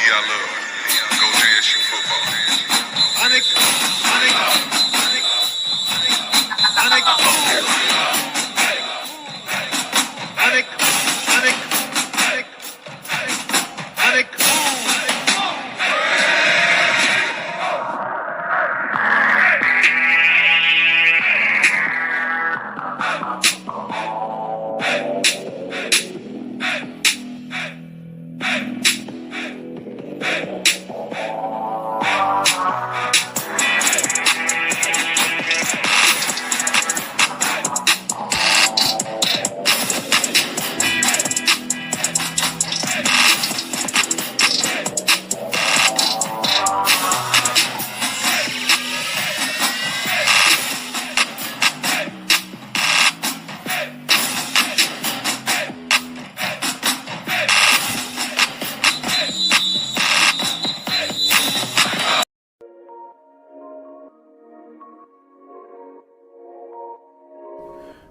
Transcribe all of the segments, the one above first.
I love. Go JSU football.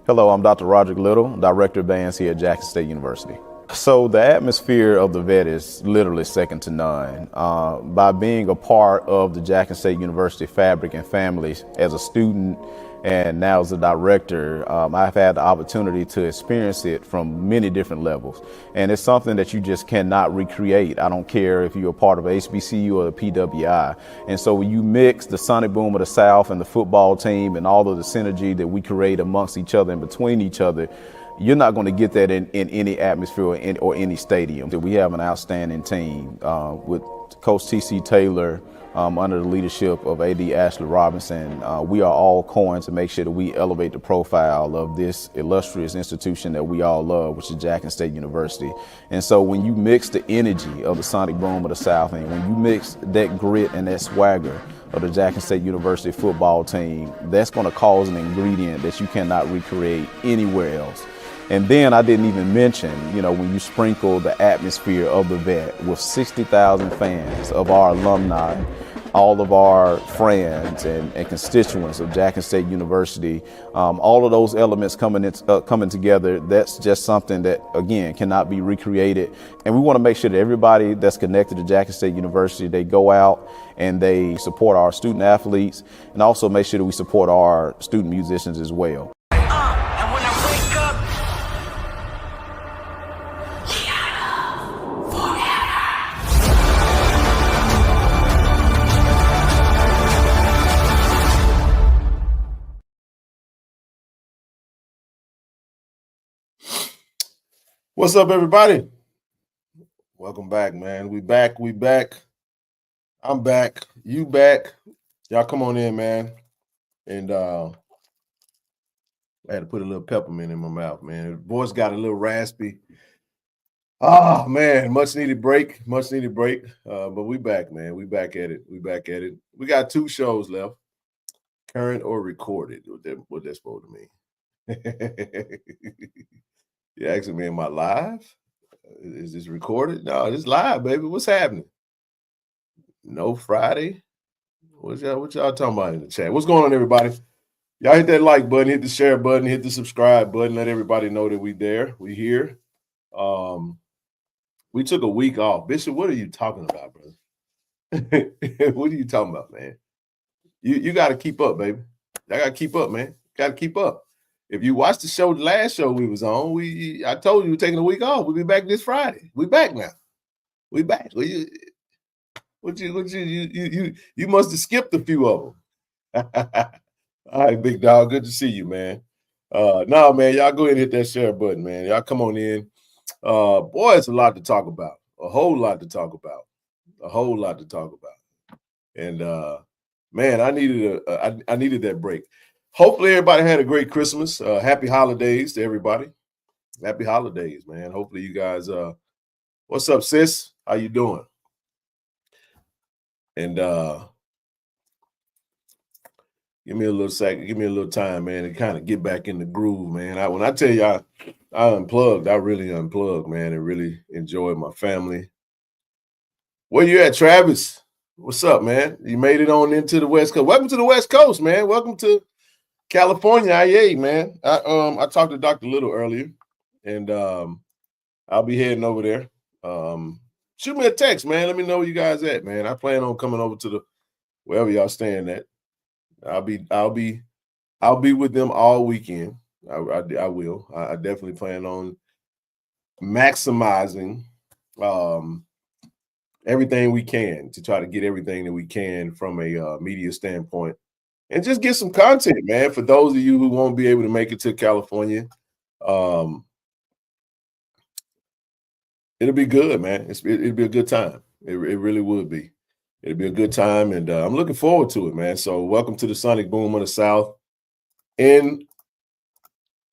Hello, I'm Dr. Roderick Little, Director of Bands here at Jackson State University. So the atmosphere of the vet is literally second to none. By being a part of the Jackson State University fabric and families as a student and now as a director, I've had the opportunity to experience it from many different levels. And it's something that you just cannot recreate. I don't care if you're a part of HBCU or the PWI. And so when you mix the Sonic Boom of the South and the football team and all of the synergy that we create amongst each other and between each other, you're not going to get that in any atmosphere or any stadium. We have an outstanding team with Coach T.C. Taylor under the leadership of A.D. Ashley Robinson. We are all coin to make sure that we elevate the profile of this illustrious institution that we all love, which is Jackson State University. And so when you mix the energy of the Sonic Boom of the South and when you mix that grit and that swagger of the Jackson State University football team, that's going to cause an ingredient that you cannot recreate anywhere else. And then I didn't even mention, when you sprinkle the atmosphere of the vet with 60,000 fans of our alumni, all of our friends and constituents of Jackson State University, all of those elements coming together, that's just something that, again, cannot be recreated. And we want to make sure that everybody that's connected to Jackson State University, they go out and they support our student athletes and also make sure that we support our student musicians as well. What's up, everybody? Welcome back, man. We back. I'm back. You back. Y'all come on in, man. And I had to put a little peppermint in my mouth, man. The voice got a little raspy. Oh, man, much needed break. But we back, man. We back at it. We got 2 shows left, current or recorded. What that's supposed to mean. You asking me, am I live? Is this recorded? No, this live, baby. What's happening? No Friday? What y'all talking about in the chat? What's going on, everybody? Y'all hit that like button, hit the share button, hit the subscribe button. Let everybody know that we there. We here. We took a week off. Bishop, what are you talking about, brother? What are you talking about, man? You got to keep up, baby. I got to keep up, man. Got to keip up. If you watched the show, the last show we was on, I told you we're taking a week off. We'll be back this Friday. We back now. We back. You must have skipped a few of them. All right, big dog. Good to see you, man. No, man, y'all go ahead and hit that share button, man. Y'all come on in. Boy, it's a lot to talk about. A whole lot to talk about. And man, I needed that break. Hopefully everybody had a great Christmas. Happy holidays to everybody. Happy holidays, man. Hopefully you guys, what's up, sis? How you doing? And give me a little second, give me a little time, man, to kind of get back in the groove, man. When I tell you I unplugged, I really unplugged, man, and really enjoyed my family. Where you at, Travis? What's up, man? You made it on into the West Coast. Welcome to the West Coast, man. Welcome to California, IA, man. I talked to Dr. Little earlier, and I'll be heading over there shoot me a text, man. Let me know where you guys at, man. I plan on coming over to the wherever y'all staying at. I'll be with them all weekend. I will. I definitely plan on maximizing everything we can to try to get everything that we can from a media standpoint, and just get some content, man. For those of you who won't be able to make it to California, it'll be good, man. It'll be a good time. It really would be. It'll be a good time, and I'm looking forward to it, man. So welcome to the Sonic Boom of the South in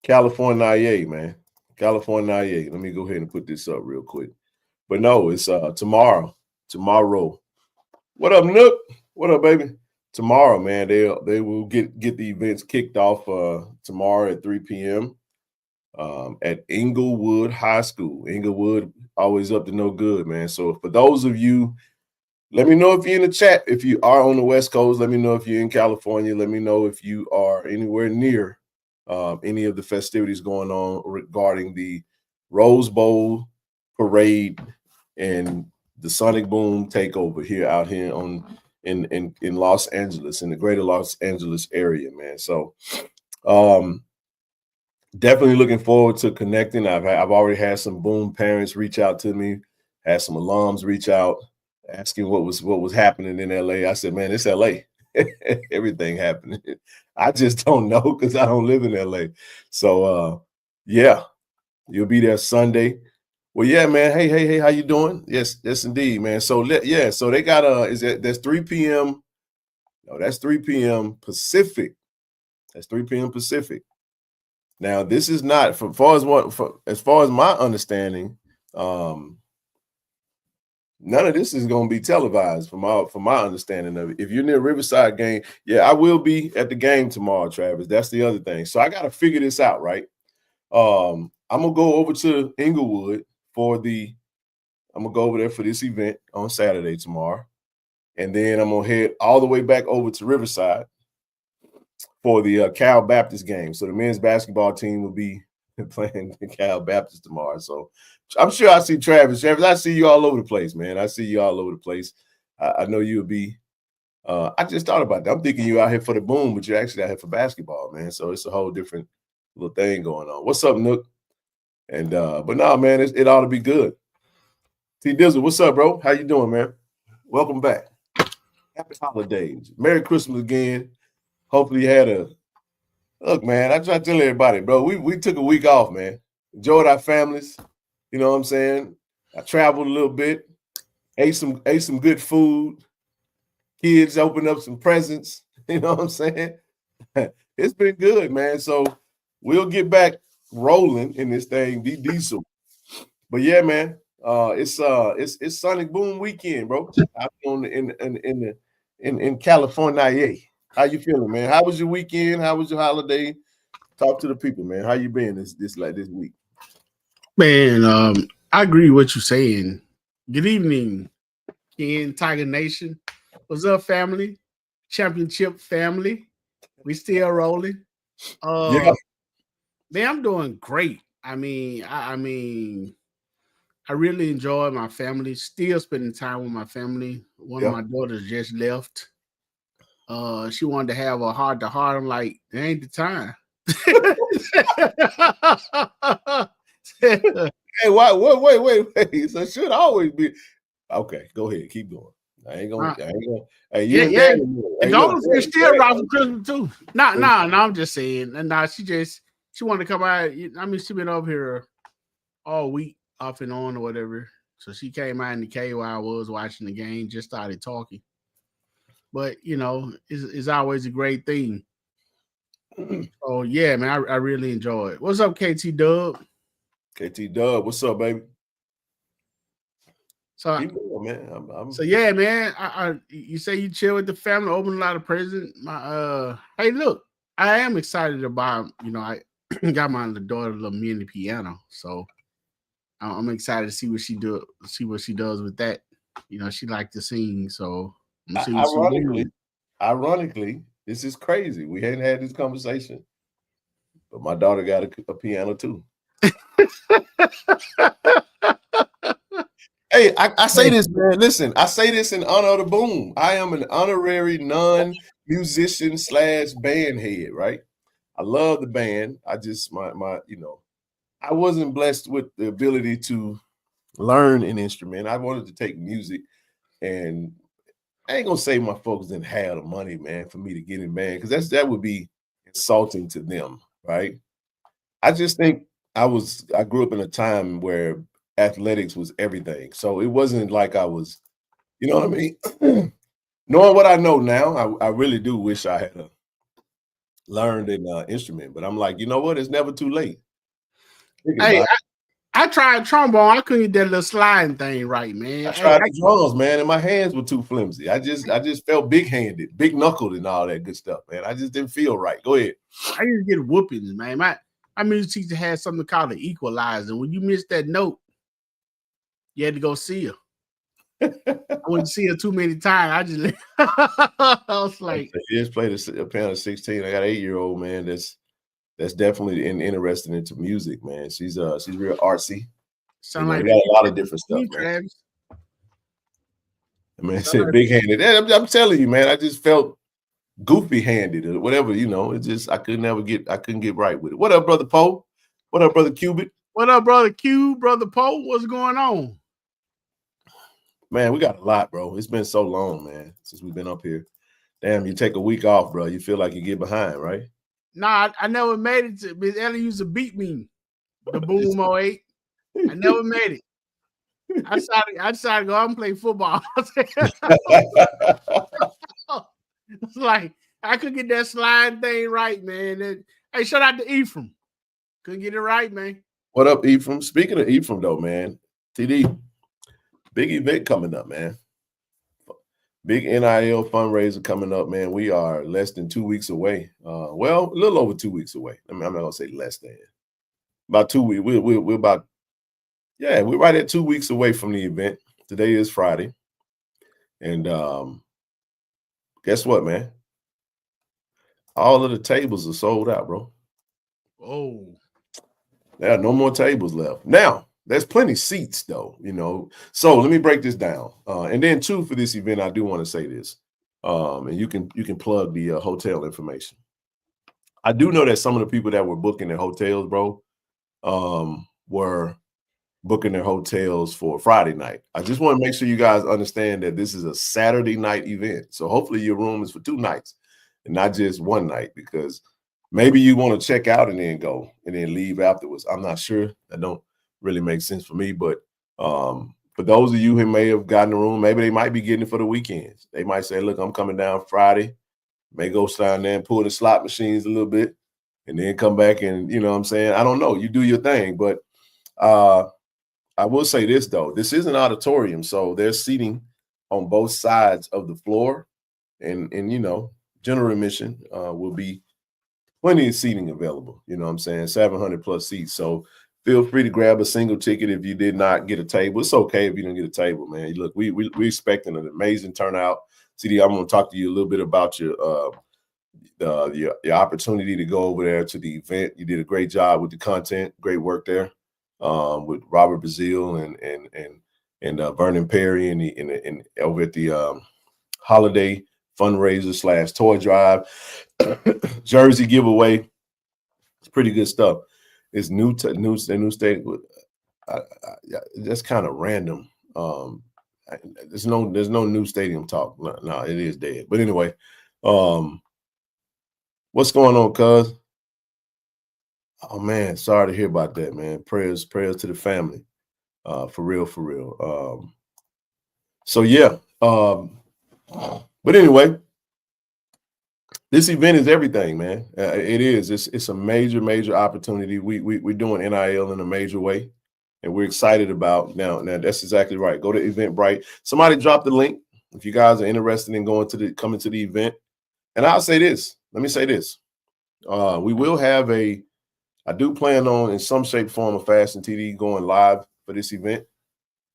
California, man. California. Let me go ahead and put this up real quick. But no, it's tomorrow. What up, Nook? What up, baby? Tomorrow, man. They will get the events kicked off tomorrow at 3 p.m. At Inglewood High School. Inglewood, always up to no good, man. So for those of you, let me know if you're in the chat. If you are on the West Coast, let me know if you're in California. Let me know if you are anywhere near any of the festivities going on regarding the Rose Bowl parade and the Sonic Boom takeover out here in Los Angeles, in the greater Los Angeles area, man. So definitely looking forward to connecting. I've already had some Boom parents reach out to me, had some alums reach out asking what was happening in LA. I said, man, it's LA. Everything happening. I just don't know because I don't live in LA. So yeah, you'll be there Sunday. Well, yeah, man. Hey, how you doing? Yes, indeed, man. So so they got that's 3 p.m. No, that's 3 p.m. Pacific. That's 3 p.m. Pacific. Now, this is not as far as my understanding, none of this is going to be televised from my understanding of it. If you're near Riverside game, yeah, I will be at the game tomorrow, Travis. That's the other thing. So I got to figure this out, right? I'm gonna go over to Inglewood I'm gonna go over there for this event on Saturday tomorrow, and then I'm gonna head all the way back over to Riverside for the Cal Baptist game. So the men's basketball team will be playing the Cal Baptist tomorrow. So I'm sure I see Travis. Travis, I see you all over the place, man. I see you all over the place. I know you'll be. I just thought about that. I'm thinking you out here for the Boom, but you're actually out here for basketball, man. So it's a whole different little thing going on. What's up, Nook? And but no, man, it ought to be good. T Dizzle, what's up, bro? How you doing, man? Welcome back. Happy holidays. Merry Christmas again. Hopefully you had look, man. I try to tell everybody, bro. We took a week off, man. Enjoyed our families. You know what I'm saying? I traveled a little bit, ate some good food. Kids opened up some presents. You know what I'm saying? It's been good, man. So we'll get back rolling in this thing, diesel. But yeah, man, it's Sonic Boom weekend, bro. Out in California. How you feeling, man? How was your weekend? How was your holiday? Talk to the people, man. How you been this week? Man, I agree with what you're saying. Good evening, Ken, Tiger Nation. What's up, family? Championship family. We still rolling. Yeah. Man, I'm doing great. I really enjoy my family. Still spending time with my family. One of my daughters just left. She wanted to have a heart-to-heart. I'm like, it ain't the time. Hey, wait. So it should always be okay. Go ahead, keep going. I ain't gonna. Hey, you and Daddy. And daughters can still rock for Christmas too. No, I'm just saying. And now she wanted to come out. I mean, she been over here all week, off and on or whatever. So she came out in the K while I was watching the game. Just started talking. But you know, it's always a great thing. Oh yeah, man, I really enjoy it. What's up, KT Dub? KT Dub, what's up, baby? So, man. So yeah, man. You say you chill with the family, open a lot of presents. Hey, look, I am excited about. You know, I got my daughter a little mini piano, so I'm excited to see what she does with that. You know, she liked to sing, so ironically, this is crazy. We hadn't had this conversation, but my daughter got a piano too. Hey, I say this, man. Listen, I say this in honor of the boom. I am an honorary non-musician / band head, right? I love the band. I just I wasn't blessed with the ability to learn an instrument. I wanted to take music, and I ain't gonna say my folks didn't have the money, man, for me to get in band, because that would be insulting to them, right? I just think I grew up in a time where athletics was everything. So it wasn't like I was, you know what I mean? Knowing what I know now, I really do wish I had learned an instrument. But I'm like, you know what? It's never too late. Hey, I tried trombone. I couldn't get that little sliding thing right, man. I tried the drums, man, and my hands were too flimsy. I just felt big-handed, big-knuckled, and all that good stuff, man. I just didn't feel right. Go ahead. I used to get whoopings, man. My music teacher had something called an equalizer. When you missed that note, you had to go see her. I wouldn't see her too many times. I was like, you just played a piano 16. I got an 8-year-old, man. That's definitely interested into music, man. She's real artsy. Sound like got a lot of different stuff, man. Man, said big-handed. I'm telling you, man. I just felt goofy-handed or whatever. It just I couldn't get right with it. What up, brother Poe? What up, brother Cubit? What up, brother Q, brother Poe? What's going on? Man, we got a lot, bro. It's been so long, man, since we've been up here. Damn, you take a week off, bro. You feel like you get behind, right? Nah, I never made it to Miss Ellie used to beat me. The Boom 08. I never made it. I decided to go out and play football. It's like I could get that slide thing right, man. Hey, shout out to Ephraim. Couldn't get it right, man. What up, Ephraim? Speaking of Ephraim, though, man, TD, big event coming up, man. Big NIL fundraiser coming up, man. We are less than 2 weeks away. Well, a little over 2 weeks away. I mean, I'm not gonna say less than. About 2 weeks. We're about, yeah, we're right at 2 weeks away from the event. Today is Friday. And guess what, man? All of the tables are sold out, bro. Oh. There are no more tables left. Now, there's plenty of seats, though, So let me break this down. And then, too, for this event, I do want to say this. And you can plug the hotel information. I do know that some of the people that were booking their hotels, bro, were booking their hotels for Friday night. I just want to make sure you guys understand that this is a Saturday night event. So hopefully your room is for 2 nights and not just 1 night, because maybe you want to check out and then go and then leave afterwards. I'm not sure. That don't really make sense for me. But for those of you who may have gotten a room, maybe they might be getting it for the weekends. They might say, look, I'm coming down Friday. May go down there and pull the slot machines a little bit and then come back and, you know what I'm saying? I don't know. You do your thing. But I will say this, though. This is an auditorium, so there's seating on both sides of the floor. And general admission will be plenty of seating available. You know what I'm saying? 700 plus seats. So feel free to grab a single ticket if you did not get a table. It's okay if you didn't get a table, man. Look, we're expecting an amazing turnout. CD, I'm going to talk to you a little bit about your opportunity to go over there to the event. You did a great job with the content. Great work there with Robert Brazil and Vernon Perry and over at the holiday fundraiser / toy drive jersey giveaway. It's pretty good stuff. It's new stadium. That's kind of random. There's no new stadium talk. No, it is dead. But anyway, what's going on, cuz? Oh man, sorry to hear about that, man. Prayers to the family. For real. So yeah. But anyway, this event is everything, man. It is. It's a major opportunity. We're doing NIL in a major way, and we're excited about now. That's exactly right. Go to Eventbrite. Somebody drop the link if you guys are interested in coming to the event. And I'll say this. Let me say this. We will have I do plan on in some shape, form, of Fashion TD going live for this event.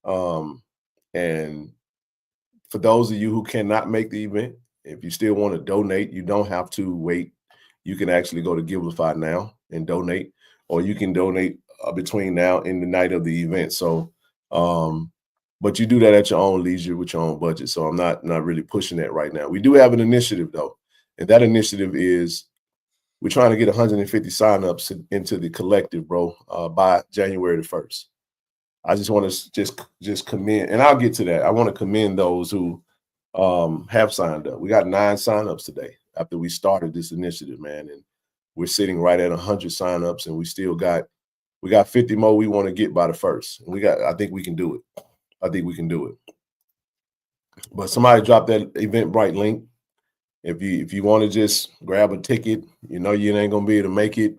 And for those of you who cannot make the event, if you still want to donate, you don't have to wait. You can actually go to Givelify now and donate, or you can donate between now and the night of the event. So But you do that at your own leisure with your own budget. So I'm not really pushing that right now. We do have an initiative though, and that initiative is we're trying to get 150 signups into the collective, bro, by January the 1st. I just want to just commend, and I'll get to that. I want to commend those who have signed up. We got 9 signups today after we started this initiative, man, and we're sitting right at 100 signups, and we got 50 more we want to get by the 1st. And I think we can do it. I think we can do it. But somebody drop that Eventbrite link. If you want to just grab a ticket, you know you ain't gonna be able to make it.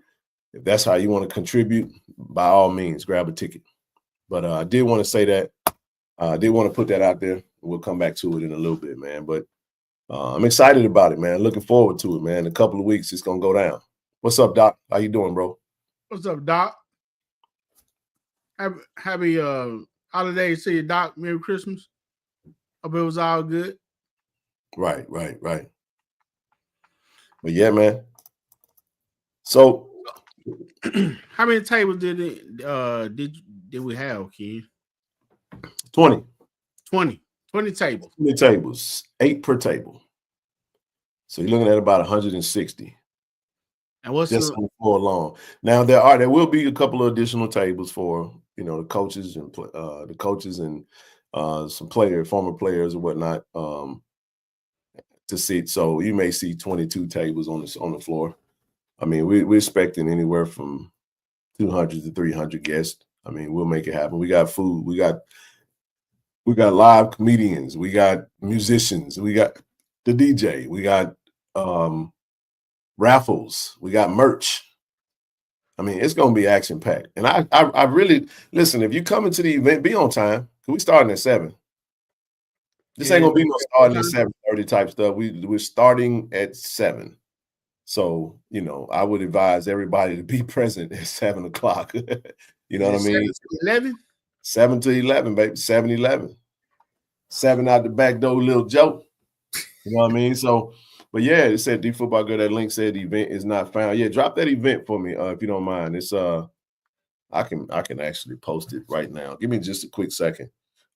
If that's how you want to contribute, by all means, grab a ticket. But I did want to say that. I did want to put that out there. We'll come back to it in a little bit, man. But I'm excited about it, man. Looking forward to it, man. In a couple of weeks, it's gonna go down. What's up, Doc? How you doing, bro? What's up, Doc? Happy holidays to you, Doc. Merry Christmas. Hope it was all good. Right. But yeah, man. So how many tables did we have, Ken? 20. 20 tables. 20 tables, 8 per table. So you're looking at about 160. And what's just on the floor alone. Now there will be a couple of additional tables for the coaches and some former players or whatnot to sit. So you may see 22 tables on the floor. I mean, we're expecting anywhere from 200 to 300 guests. I mean, we'll make it happen. We got food. We got live comedians. We got musicians. We got the DJ. We got raffles. We got merch. I mean, it's going to be action packed. And I really listen. If you come into the event, be on time. We starting at 7. This ain't gonna be no starting at 7:30 type stuff. We're starting at 7. So I would advise everybody to be present at 7 o'clock. You know what I mean? 11. 7 to 11, baby. 7-11. 7 out the back door, little joke. You know what I mean? So. But yeah, it said D Football Girl. That link said the event is not found. Yeah, drop that event for me if you don't mind. It's I can actually post it right now. Give me just a quick second.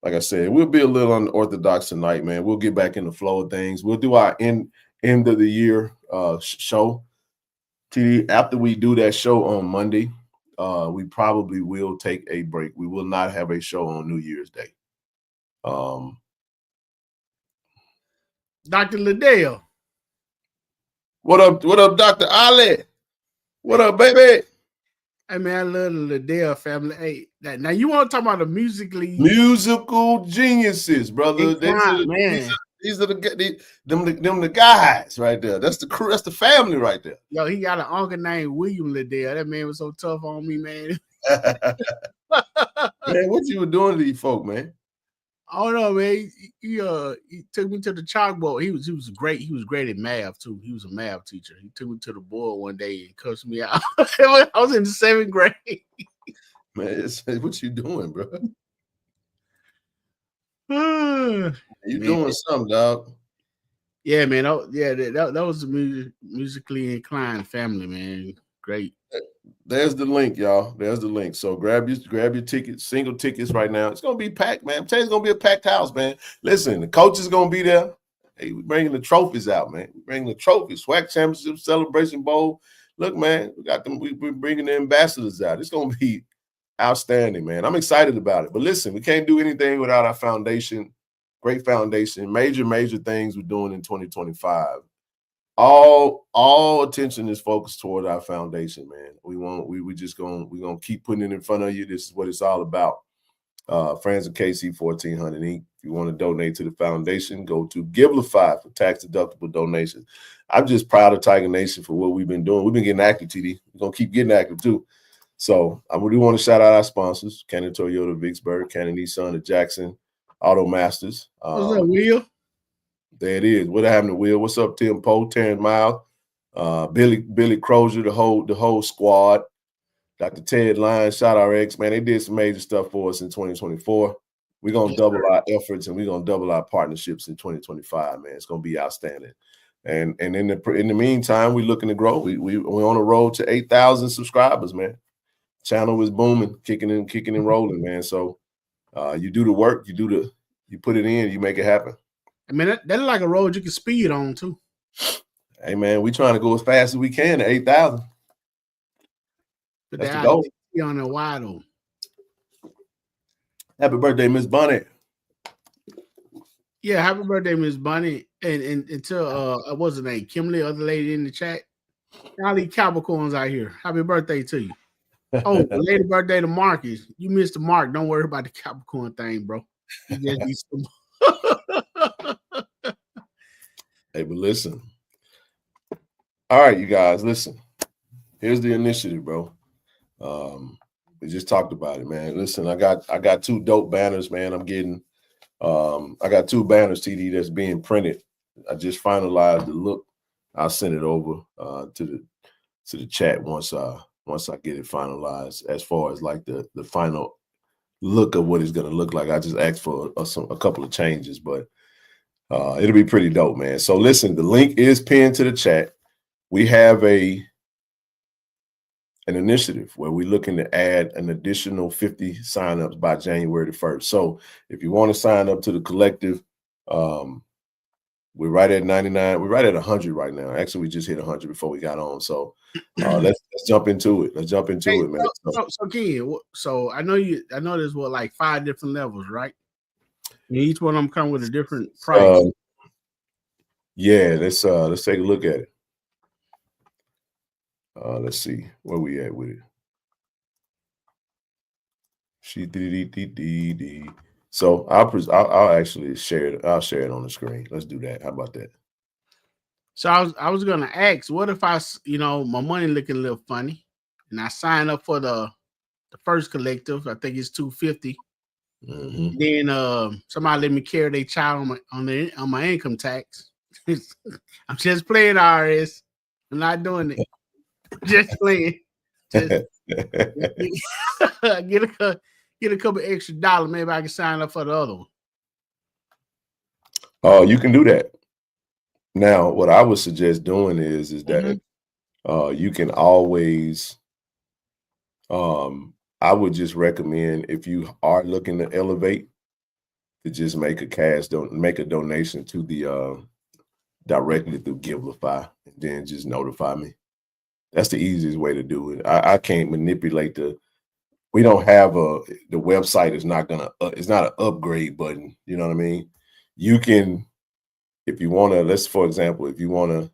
Like I said, we'll be a little unorthodox tonight, man. We'll get back in the flow of things. We'll do our end of the year show. TD, after we do that show on Monday, we probably will take a break. We will not have a show on New Year's Day. Dr. Liddell. What up, Dr. Ali? What up, baby? Hey, man, I love the Liddell family. Hey, now you want to talk about the musical geniuses, brother. These are the guys right there. That's the crew. That's the family right there. Yo, he got an uncle named William Liddell. That man was so tough on me, man. Man, what you were doing to these folk, man? I don't know, man. He took me to the chalkboard. He was great. He was great at math too. He was a math teacher. He took me to the board one day and cussed me out. I was in the 7th grade. Man, what you doing, bro? You doing something, dog? Yeah, man. That was a musically inclined family, man. Great. There's the link, y'all. There's the link. So grab your tickets, single tickets right now. It's gonna be packed, man. I'm telling you, it's gonna be a packed house, man. Listen, the coach is gonna be there. Hey, we're bringing the trophies out, man. We're bringing the trophies, SWAC Championship, Celebration Bowl. Look, man, we got them. We're bringing the ambassadors out. It's gonna be outstanding, man. I'm excited about it. But listen, we can't do anything without our foundation. Great foundation. Major things we're doing in 2025. All attention is focused toward our foundation, man. We're gonna keep putting it in front of you. This is what it's all about. Friends of KC-1400 Inc. If you want to donate to the foundation, go to Givelify for tax-deductible donations. I'm just proud of Tiger Nation for what we've been doing. We've been getting active, TD. We're gonna keep getting active too. So I do want to shout out our sponsors: Cannon Toyota, Vicksburg, Cannon Nissan of Jackson, Auto Masters. What's up, Will? There it is. What happened to Will? What's up, Tim Poe, Terrence Miles, Billy Crozier, the whole squad. Dr. Ted Lyons, Shot RX, man, they did some major stuff for us in 2024. We're gonna double our efforts and we're gonna double our partnerships in 2025, man. It's gonna be outstanding. And in the meantime, we're looking to grow. We're on the road to 8,000 subscribers, man. Channel is booming, kicking and rolling, man. So You do the work, you put it in, you make it happen. I mean, that's like a road you can speed on too. Hey man, we trying to go as fast as we can to 8,000. But That's the goal. On a wide open. Happy birthday, Miss Bonnet. Yeah, happy birthday, Miss Bunny. And to what's her name? Kimberly, other lady in the chat. All these Capricorns out here. Happy birthday to you. Oh, later birthday to Marcus. You missed the mark. Don't worry about the Capricorn thing, bro. You just need some. Hey, but listen. All right, you guys, listen. Here's the initiative, bro. We just talked about it, man. Listen, I got 2 dope banners, man. I'm getting I got 2 banners, TD, that's being printed. I just finalized the look. I'll send it over to the chat once I get it finalized. As far as like the final look of what it's gonna look like, I just asked for a couple of changes, but it'll be pretty dope, man. So listen, the link is pinned to the chat. We have an initiative where we're looking to add an additional 50 signups by January the 1st. So if you want to sign up to the collective, we're right at 99. We're right at 100 right now. Actually, we just hit 100 before we got on. So let's jump into it. Let's jump into it, man. So Ken, so I know there's like 5 different levels, right? And each one of them come with a different price. Yeah, let's take a look at it. Let's see where we at with it. So I'll actually share it. I'll share it on the screen. Let's do that. How about that? So I was gonna ask, what if my money looking a little funny, and I sign up for the first collective? I think it's $250. Mm-hmm. Then somebody let me carry their child on my income tax. I'm just playing RS. I'm not doing it. Just playing. Just get a couple extra dollars. Maybe I can sign up for the other one. Oh, you can do that. Now, what I would suggest doing is that you can always. I would just recommend, if you are looking to elevate, to just make a donation to the directly through Givelify, and then just notify me. That's the easiest way to do it. I can't manipulate we don't have the website is not it's not an upgrade button. You know what I mean? You can, if you want to, for example, if you want to,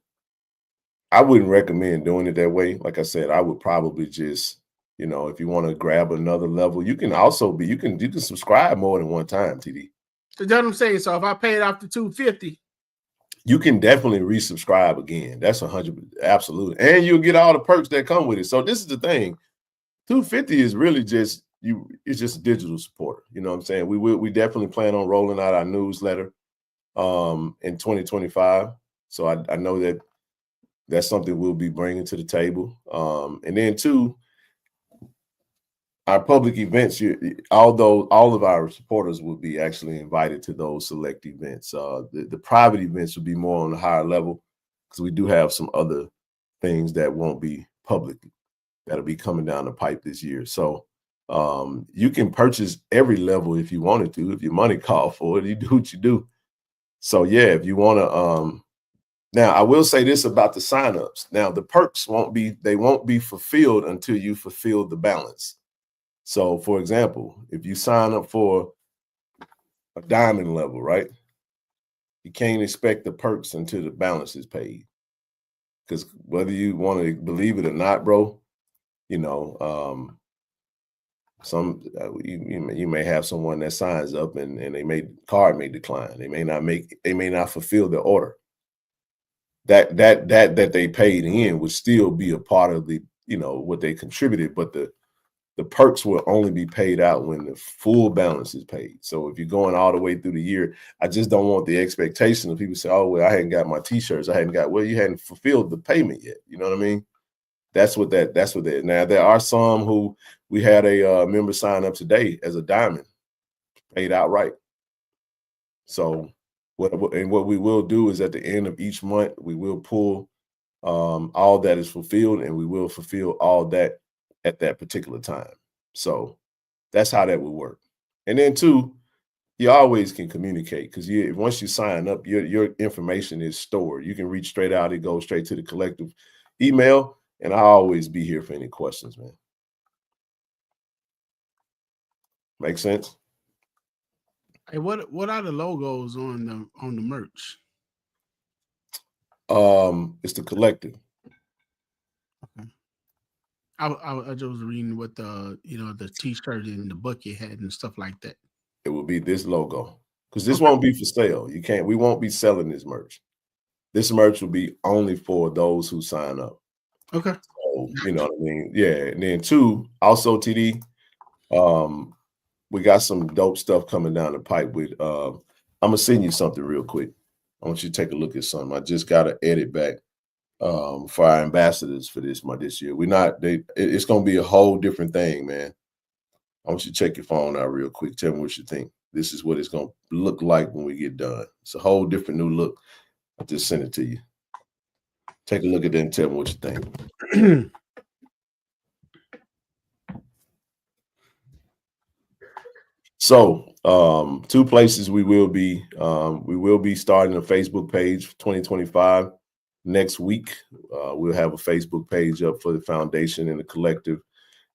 I wouldn't recommend doing it that way. Like I said, I would probably just, if you want to grab another level, you can also you can subscribe more than one time, TD. So that's what I'm saying. So if I paid off the $250, you can definitely resubscribe again. That's 100%, absolutely, and you'll get all the perks that come with it. So this is the thing: $250 is really just it's just a digital supporter. You know what I'm saying? We definitely plan on rolling out our newsletter in 2025. So I know that's something we'll be bringing to the table. And then 2, our public events, although all of our supporters will be actually invited to those select events. The private events will be more on a higher level, because we do have some other things that won't be public that'll be coming down the pipe this year. So you can purchase every level if you wanted to. If your money called for it, you do what you do. So yeah, if you want to, now I will say this about the signups. Now the perks won't be fulfilled until you fulfill the balance. So for example, if you sign up for a diamond level, right, you can't expect the perks until the balance is paid. Because whether you want to believe it or not, bro, you may have someone that signs up and card may decline. They may not fulfill the order. That they paid in would still be a part of the, what they contributed, but the perks will only be paid out when the full balance is paid. So if you're going all the way through the year, I just don't want the expectation of people say, oh, well, I hadn't got my t-shirts. Well, you hadn't fulfilled the payment yet. You know what I mean? That's what now there are some who we had a member sign up today as a diamond, paid outright. So what we will do is at the end of each month, we will pull all that is fulfilled, and we will fulfill all that at that particular time. So that's how that would work. And then two, you always can communicate because once you sign up, your information is stored. You can reach straight out. It goes straight to the collective email, and I'll always be here for any questions, man. Make sense? Hey, what are the logos on the merch? It's the collective. Okay. I just was reading what the T-shirt and the bucket had and stuff like that. It will be this logo because this won't be for sale. We won't be selling this merch. This merch will be only for those who sign up. Okay. So, you know what I mean? Yeah. And then two, also TD, we got some dope stuff coming down the pipe with I'm gonna send you something real quick. I want you to take a look at something. I just gotta edit back for our ambassadors for this year. It's gonna be a whole different thing, man. I want you to check your phone out real quick. Tell me what you think. This is what it's gonna look like when we get done. It's a whole different new look. I just sent it to you. Take a look at that and tell me what you think. So, two places we will be starting a Facebook page for 2025 next week. We'll have a Facebook page up for the foundation and the collective,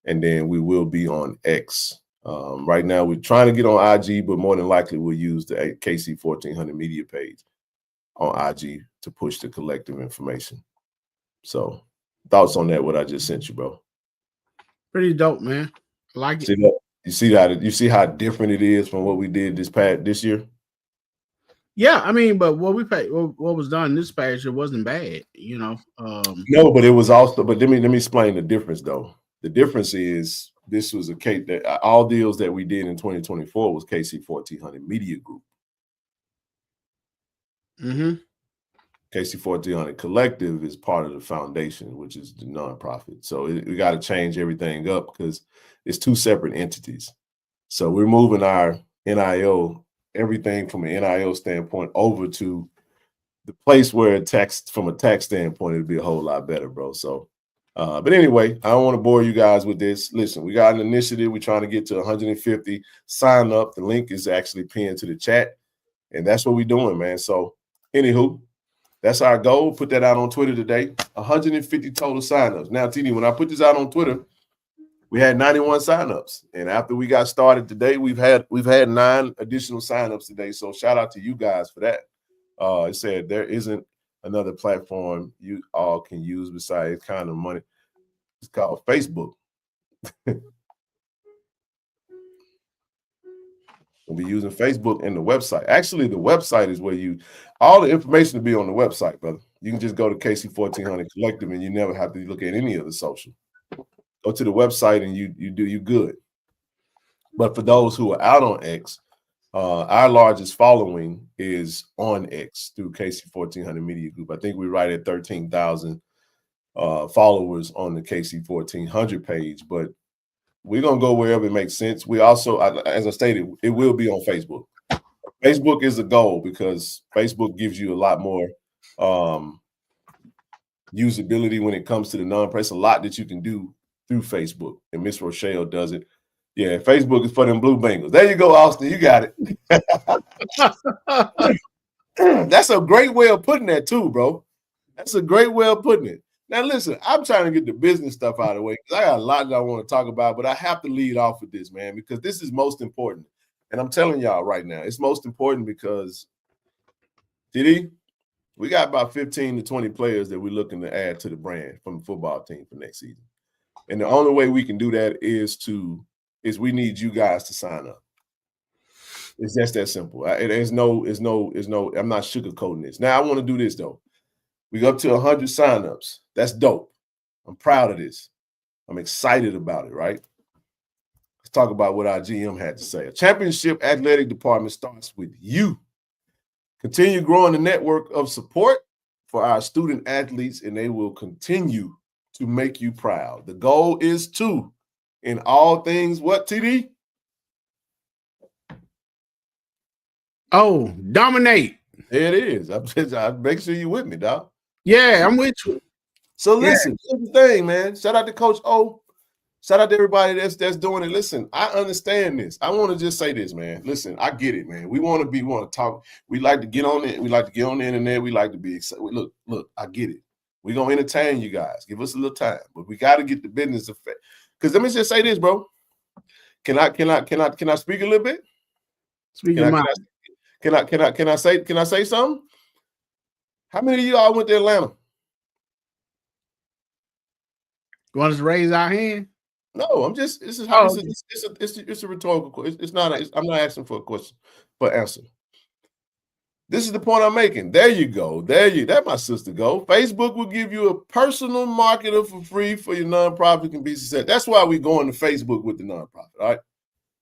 and then we will be on X. Right now, we're trying to get on IG, but more than likely we'll use the KC-1400 media page on IG to push the collective information. So, thoughts on that? What I just sent you, bro? Pretty dope, man. I like it. You see how different it is from what we did this year? Yeah, I mean, but what was done this past year wasn't bad, you know. No, but it was also. But let me explain the difference, though. The difference is this was a case that all deals that we did in 2024 was KC-1400 Media Group. Mm-hmm. KC-1400 Collective is part of the foundation, which is the nonprofit. So we got to change everything up because it's two separate entities. So we're moving our NIL, everything from an NIL standpoint, over to the place where from a tax standpoint, it'd be a whole lot better, bro. So, but anyway, I don't want to bore you guys with this. Listen, we got an initiative. We're trying to get to 150. Sign up. The link is actually pinned to the chat, and that's what we're doing, man. So, anywho, that's our goal. Put that out on Twitter today. 150 total signups. Now, TD, when I put this out on Twitter, we had 91 signups, and after we got started today, we've had 9 additional signups today. So shout out to you guys for that. It said there isn't another platform you all can use besides kind of money. It's called Facebook. We'll be using Facebook and the website. Actually, the website is where all the information will be on the website, brother. You can just go to KC-1400 Collective, and you never have to look at any of the social. Go to the website, and you good. But for those who are out on X, our largest following is on X through KC-1400 Media Group. I think we're right at 13,000 followers on the KC-1400 page, but we're going to go wherever it makes sense. We also, as I stated, it will be on Facebook. Facebook is a goal because Facebook gives you a lot more usability when it comes to the non-press. A lot that you can do through Facebook, and Miss Rochelle does it. Yeah, Facebook is for them blue Bengals. There you go, Austin. You got it. That's a great way of putting that too, bro. That's a great way of putting it. Now, listen, I'm trying to get the business stuff out of the way because I got a lot that I want to talk about, but I have to lead off with this, man, because this is most important. And I'm telling y'all right now, it's most important because, TD, we got about 15 to 20 players that we're looking to add to the brand from the football team for next season. And the only way we can do that is we need you guys to sign up. It's just that simple. I'm not sugarcoating this. Now, I want to do this, though. We got up to 100 signups. That's dope. I'm proud of this. I'm excited about it, right? Let's talk about what our GM had to say. A championship athletic department starts with you. Continue growing the network of support for our student athletes, and they will continue to make you proud. The goal is to, in all things, what, TD? Oh, dominate. There it is. I make sure you're with me, dog. Yeah, I'm with you. So listen, here's the thing, man. Shout out to Coach O. Shout out to everybody that's doing it. Listen, I understand this. I want to just say this, man. Listen, I get it, man. We want to talk. We like to get on it. We like to get on the internet. We like to be excited. Look, I get it. We're gonna entertain you guys. Give us a little time, but we got to get the business effect. Because let me just say this, bro. Can I speak a little bit? Speak your mind. Can I say something? How many of y'all went to Atlanta? You want us to raise our hand? No, I'm just. This is how it's a rhetorical question. It's not. I'm not asking for a question, but answer. This is the point I'm making. There you go. There my sister go. Facebook will give you a personal marketer for free for your nonprofit can be successful. That's why we going to Facebook with the nonprofit, all right?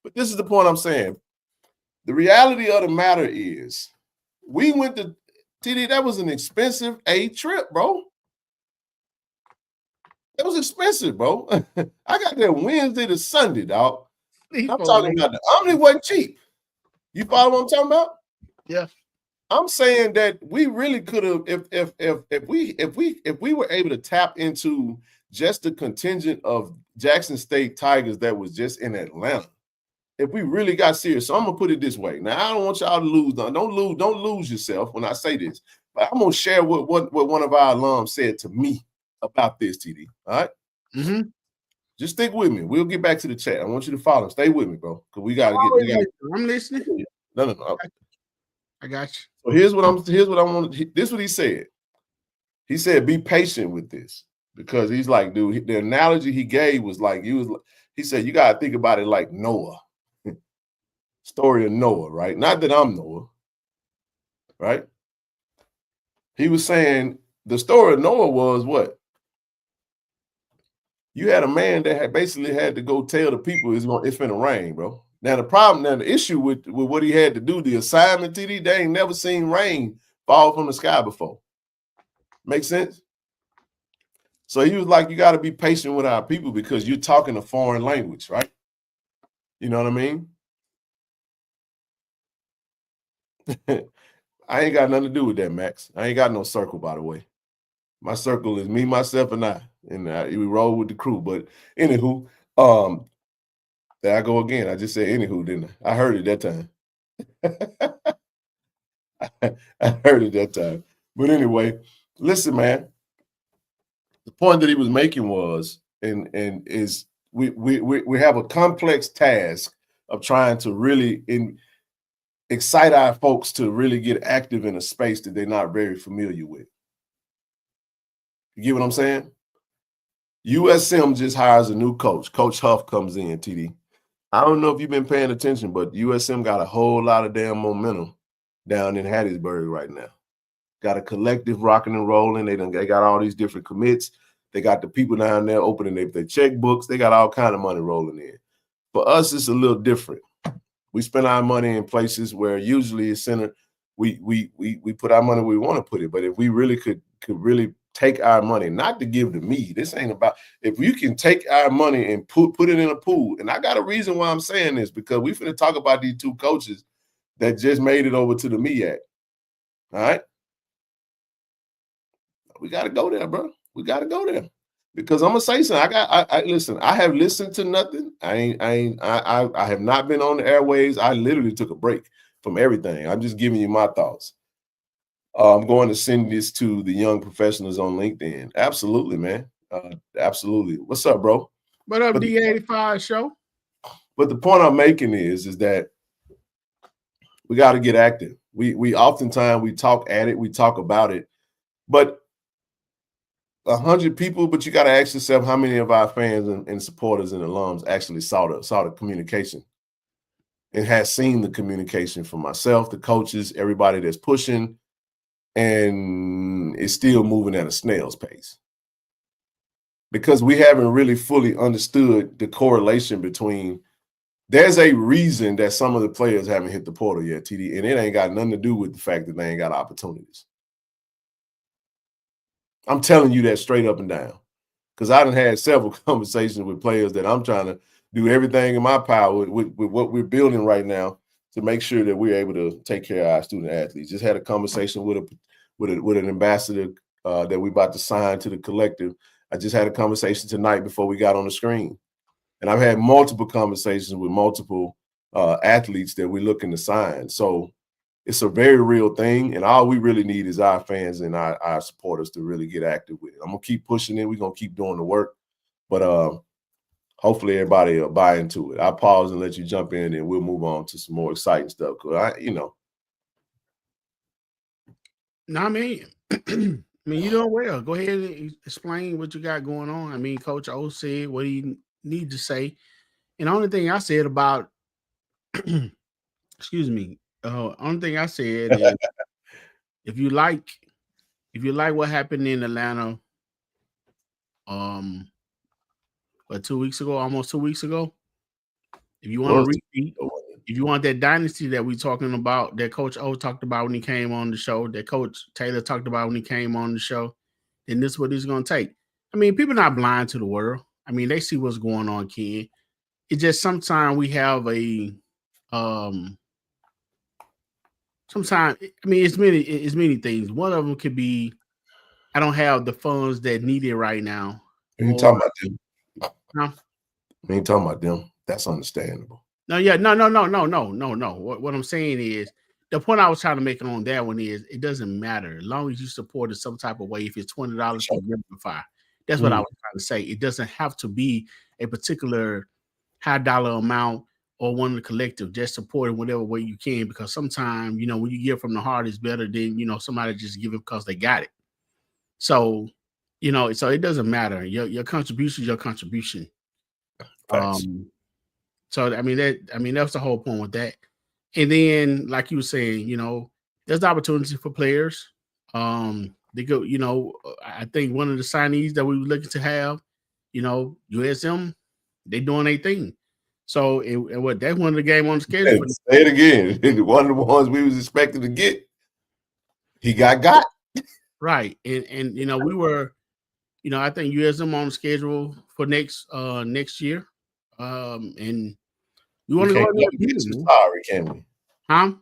But this is the point I'm saying. The reality of the matter is, we went to TD. That was an expensive trip, bro. It was expensive, bro. I got there Wednesday to Sunday, dog. I'm talking about the Omni wasn't cheap. You follow what I'm talking about? Yeah. I'm saying that we really could have, if we were able to tap into just the contingent of Jackson State Tigers that was just in Atlanta. If we really got serious, so I'm gonna put it this way. Now I don't want y'all to lose. Don't lose yourself when I say this. But I'm gonna share what one of our alums said to me about this, TD. All right. Mm-hmm. Just stick with me. We'll get back to the chat. I want you to follow. Stay with me, bro. Because we gotta get. I'm listening. No. I got you. So here's what I want. This is what he said. He said, "Be patient with this," because he's like, dude. The analogy he gave was like he said, you gotta think about it like Noah. Story of Noah, right? Not that I'm Noah, right? He was saying the story of Noah was what? You had a man that had basically had to go tell the people it's finna rain, bro. Now the issue with what he had to do, the assignment, TD, they ain't never seen rain fall from the sky before. Make sense? So he was like, you got to be patient with our people because you're talking a foreign language, right? You know what I mean? I ain't got nothing to do with that, Max. I ain't got no circle, by the way. My circle is me, myself, and I. And we roll with the crew. But anywho, there I go again. I just said anywho, didn't I? I heard it that time. I heard it that time. But anyway, listen, man. The point that he was making was, and is we have a complex task of trying to really excite our folks to really get active in a space that they're not very familiar with. You get what I'm saying? USM just hires a new coach. Coach Huff comes in, TD. I don't know if you've been paying attention, but USM got a whole lot of damn momentum down in Hattiesburg right now. Got a collective rocking and rolling. They got all these different commits. They got the people down there opening their checkbooks. They got all kind of money rolling in. For us, it's a little different. We spend our money in places where usually it's centered. We put our money where we want to put it. But if we really could really take our money, not to give to me. This ain't about, if you can take our money and put it in a pool. And I got a reason why I'm saying this, because we finna talk about these two coaches that just made it over to the MEAC. All right. We got to go there, bro. We got to go there. Because I'm gonna say something. Listen, I have listened to nothing. I have not been on the airwaves. I literally took a break from everything. I'm just giving you my thoughts. I'm going to send this to the young professionals on LinkedIn. Absolutely, man. Absolutely. What's up, bro? What up, D85 show? But the point I'm making is that we got to get active. We oftentimes we talk at it, we talk about it, but 100 people, but you got to ask yourself how many of our fans and supporters and alums actually saw the communication and has seen the communication from myself, the coaches, everybody that's pushing, and is still moving at a snail's pace. Because we haven't really fully understood the correlation between, there's a reason that some of the players haven't hit the portal yet, TD, and it ain't got nothing to do with the fact that they ain't got opportunities. I'm telling you that straight up and down, because I done had several conversations with players that I'm trying to do everything in my power with what we're building right now to make sure that we're able to take care of our student athletes. Just had a conversation with an ambassador that we're about to sign to the collective. I just had a conversation tonight before we got on the screen. And I've had multiple conversations with multiple athletes that we're looking to sign. So it's a very real thing. And all we really need is our fans and our supporters to really get active with it. I'm going to keep pushing it. We're going to keep doing the work. But hopefully everybody will buy into it. I'll pause and let you jump in, and we'll move on to some more exciting stuff. Cause No, I mean, you're doing well. Go ahead and explain what you got going on. I mean, Coach O said what he need to say. And the only thing I said about, excuse me, only thing I said is if you like what happened in Atlanta, almost 2 weeks ago, if you want to repeat, if you want that dynasty that we talking about, that Coach O talked about when he came on the show, that Coach Taylor talked about when he came on the show, then this is what he's going to take. I mean, people are not blind to the world. I mean, they see what's going on, kid. It's just sometimes we have a sometimes, I mean, it's many things. One of them could be, I don't have the funds that needed right now. We ain't talking about them. Huh? We ain't talking about them. That's understandable. No. What I'm saying is, the point I was trying to make on that one is, it doesn't matter as long as you support it some type of way. If it's $20 to Verify, that's what I was trying to say. It doesn't have to be a particular high dollar amount or one of the collective. Just support it whatever way you can, because sometimes, when you give from the heart, it's better than somebody just give it because they got it. So, so it doesn't matter. Your contribution is your contribution. So I mean that's the whole point with that. And then, like you were saying, there's the opportunity for players. They go, I think one of the signees that we were looking to have, USM, they doing their thing. So that's one of the game on the schedule. Say it again. One of the ones we was expected to get, he got. Right. And we were, I think USM on the schedule for next year. And we want to go sorry, can we? Huh?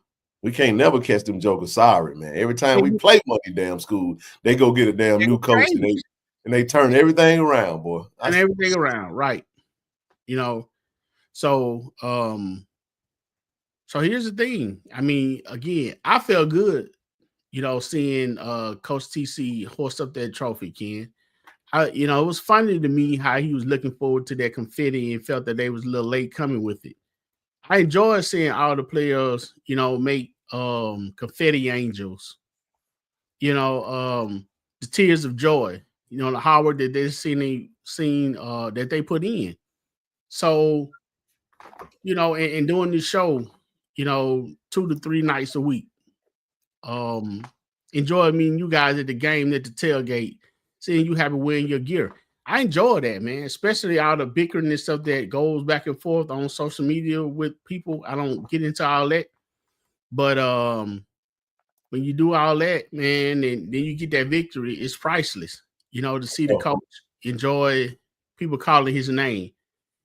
We can't never catch them jokers sorry, man. Every time we play Monkey Damn School, they go get a damn new coach and they turn everything around, boy. And everything around, right. So here's the thing. I mean, again, I felt good, seeing Coach TC hoist up that trophy, Ken. It was funny to me how he was looking forward to that confetti and felt that they was a little late coming with it. I enjoy seeing all the players, make confetti angels, the tears of joy, the hard work that they've seen that they put in. So, and doing this show, 2 to 3 nights a week. Enjoy meeting you guys at the game, at the tailgate, seeing you happy wearing your gear. I enjoy that, man, especially all the bickering and stuff that goes back and forth on social media with people. I don't get into all that. But when you do all that, man, and then you get that victory, it's priceless, to see the coach enjoy people calling his name.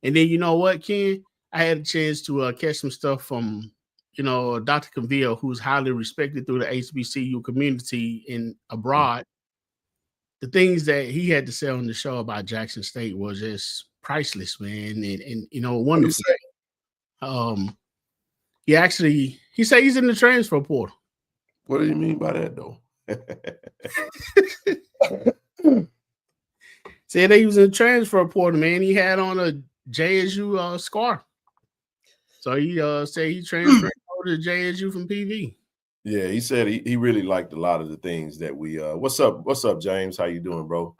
And then, you know what, Ken? I had a chance to catch some stuff from, Dr. Cavill, who's highly respected through the HBCU community and abroad. The things that he had to say on the show about Jackson State was just priceless, man, and wonderful. He said he's in the transfer portal. What do you mean by that, though? Said he was in the transfer portal, man. He had on a JSU scarf. So he said he transferred over to JSU from PV. Yeah, he said he really liked a lot of the things that we what's up, James? How you doing, bro?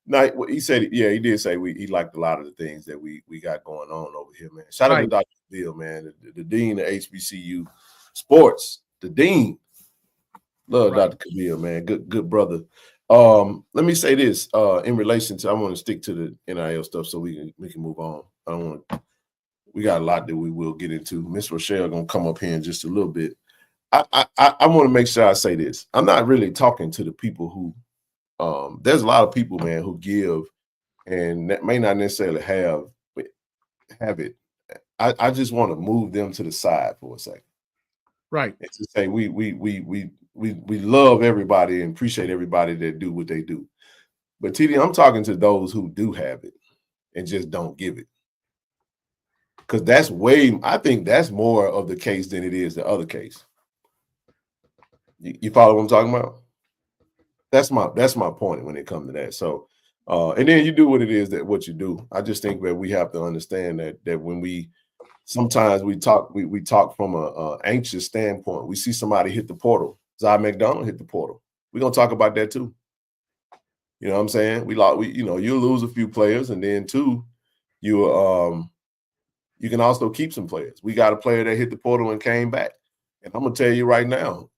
No, he said, yeah, he did say he liked a lot of the things that we got going on over here, man. Shout out to Dr. Bill, man, the dean of HBCU sports, the dean. Love Dr. Cavill, man. Good brother. Let me say this in relation to, I want to stick to the NIL stuff so we can move on. We got a lot that we will get into. Miss Rochelle gonna come up here in just a little bit. I want to make sure I say this. I'm not really talking to the people who there's a lot of people, man, who give and that may not necessarily have it. I just want to move them to the side for a second. Right. And to say we love everybody and appreciate everybody that do what they do. But TD, I'm talking to those who do have it and just don't give it. because I think that's more of the case than it is the other case. You follow what I'm talking about? That's my point when it comes to that. So, and then you do what it is what you do. I just think that we have to understand that when sometimes we talk from a anxious standpoint. We see somebody hit the portal. Zai McDonald hit the portal. We're gonna talk about that too. You know what I'm saying? You lose a few players, and then too, you can also keep some players. We got a player that hit the portal and came back. And I'm gonna tell you right now,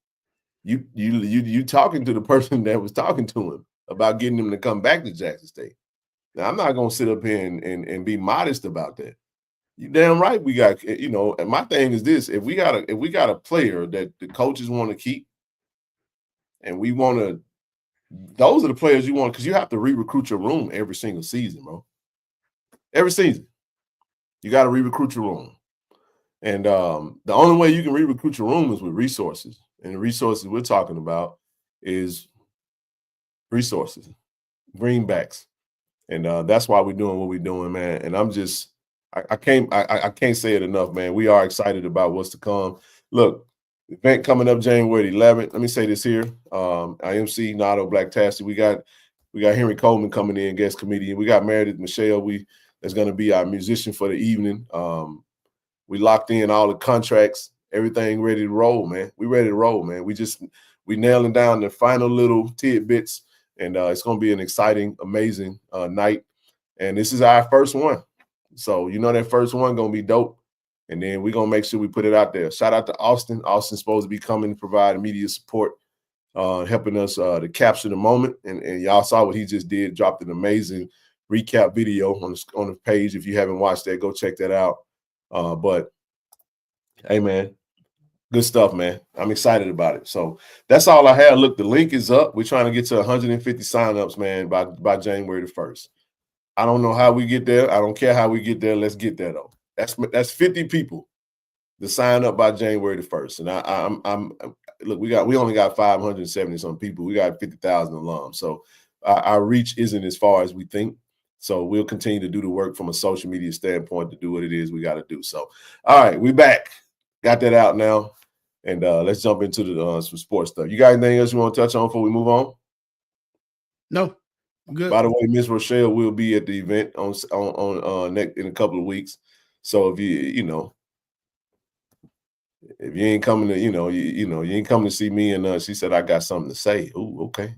you talking to the person that was talking to him about getting him to come back to Jackson State. Now, I'm not gonna sit up here and be modest about that. You damn right we got, and my thing is this: if we got a player that the coaches want to keep, and we want to, those are the players you want, because you have to re-recruit your room every single season, bro. Every season. You got to re-recruit your room. And the only way you can re-recruit your room is with resources. And the resources we're talking about is resources, greenbacks. And that's why we're doing what we're doing, man. And I'm just, I can't say it enough, man. We are excited about what's to come. Look, event coming up January 11th. Let me say this here. IMC, Nato, Black Tasty. We got Henry Coleman coming in, guest comedian. We got Meredith Michelle. That's going to be our musician for the evening. We locked in all the contracts, everything ready to roll, man. We ready to roll, man. We nailing down the final little tidbits, and it's going to be an exciting, amazing night. And this is our first one. So, that first one going to be dope. And then we're going to make sure we put it out there. Shout out to Austin. Austin's supposed to be coming to provide immediate support, helping us to capture the moment. And y'all saw what he just did, dropped an amazing recap video on the page. If you haven't watched that, go check that out. But hey, man, good stuff, man. I'm excited about it. So that's all I have. Look, the link is up. We're trying to get to 150 signups, man, by January the 1st. I don't know how we get there. I don't care how we get there. Let's get there though. That's 50 people to sign up by January the 1st. And look, we only got 570 some people. We got 50,000 alums. So our reach isn't as far as we think. So we'll continue to do the work from a social media standpoint to do what it is we got to do. So, all right, we back. Got that out now. And let's jump into some sports stuff. You got anything else you want to touch on before we move on? No. Good. By the way, Miss Rochelle will be at the event in a couple of weeks. So if you ain't coming to, you ain't coming to see me, and she said I got something to say. Ooh, okay.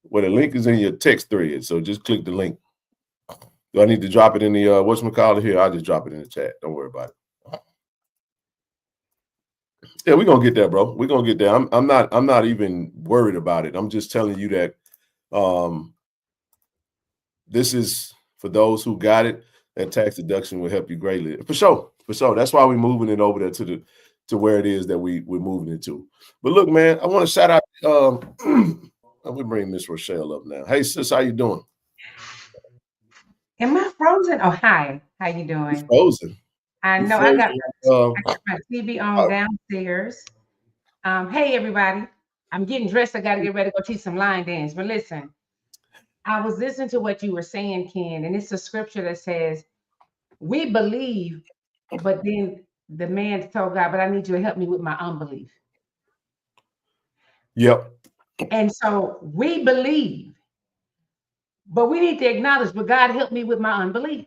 Well, the link is in your text thread, so just click the link. Do I need to drop it in the whatchamacallit here? I'll just drop it in the chat. Don't worry about it. Yeah, we're gonna get there, bro. We're gonna get there. I'm not even worried about it. I'm just telling you that this is for those who got it. That tax deduction will help you greatly. For sure. That's why we're moving it over there to where it is that we're moving it to. But look, man, I want to shout out. We bring Miss Rochelle up now. Hey, sis, how you doing? Am I frozen? Oh, hi. How you doing? You're frozen. I know I got my TV on downstairs. Hey, everybody. I'm getting dressed. I got to get ready to go teach some line dance. But listen, I was listening to what you were saying, Ken, and it's a scripture that says, we believe, but then the man told God, but I need you to help me with my unbelief. Yep. And so we believe, but we need to acknowledge, but God help me with my unbelief.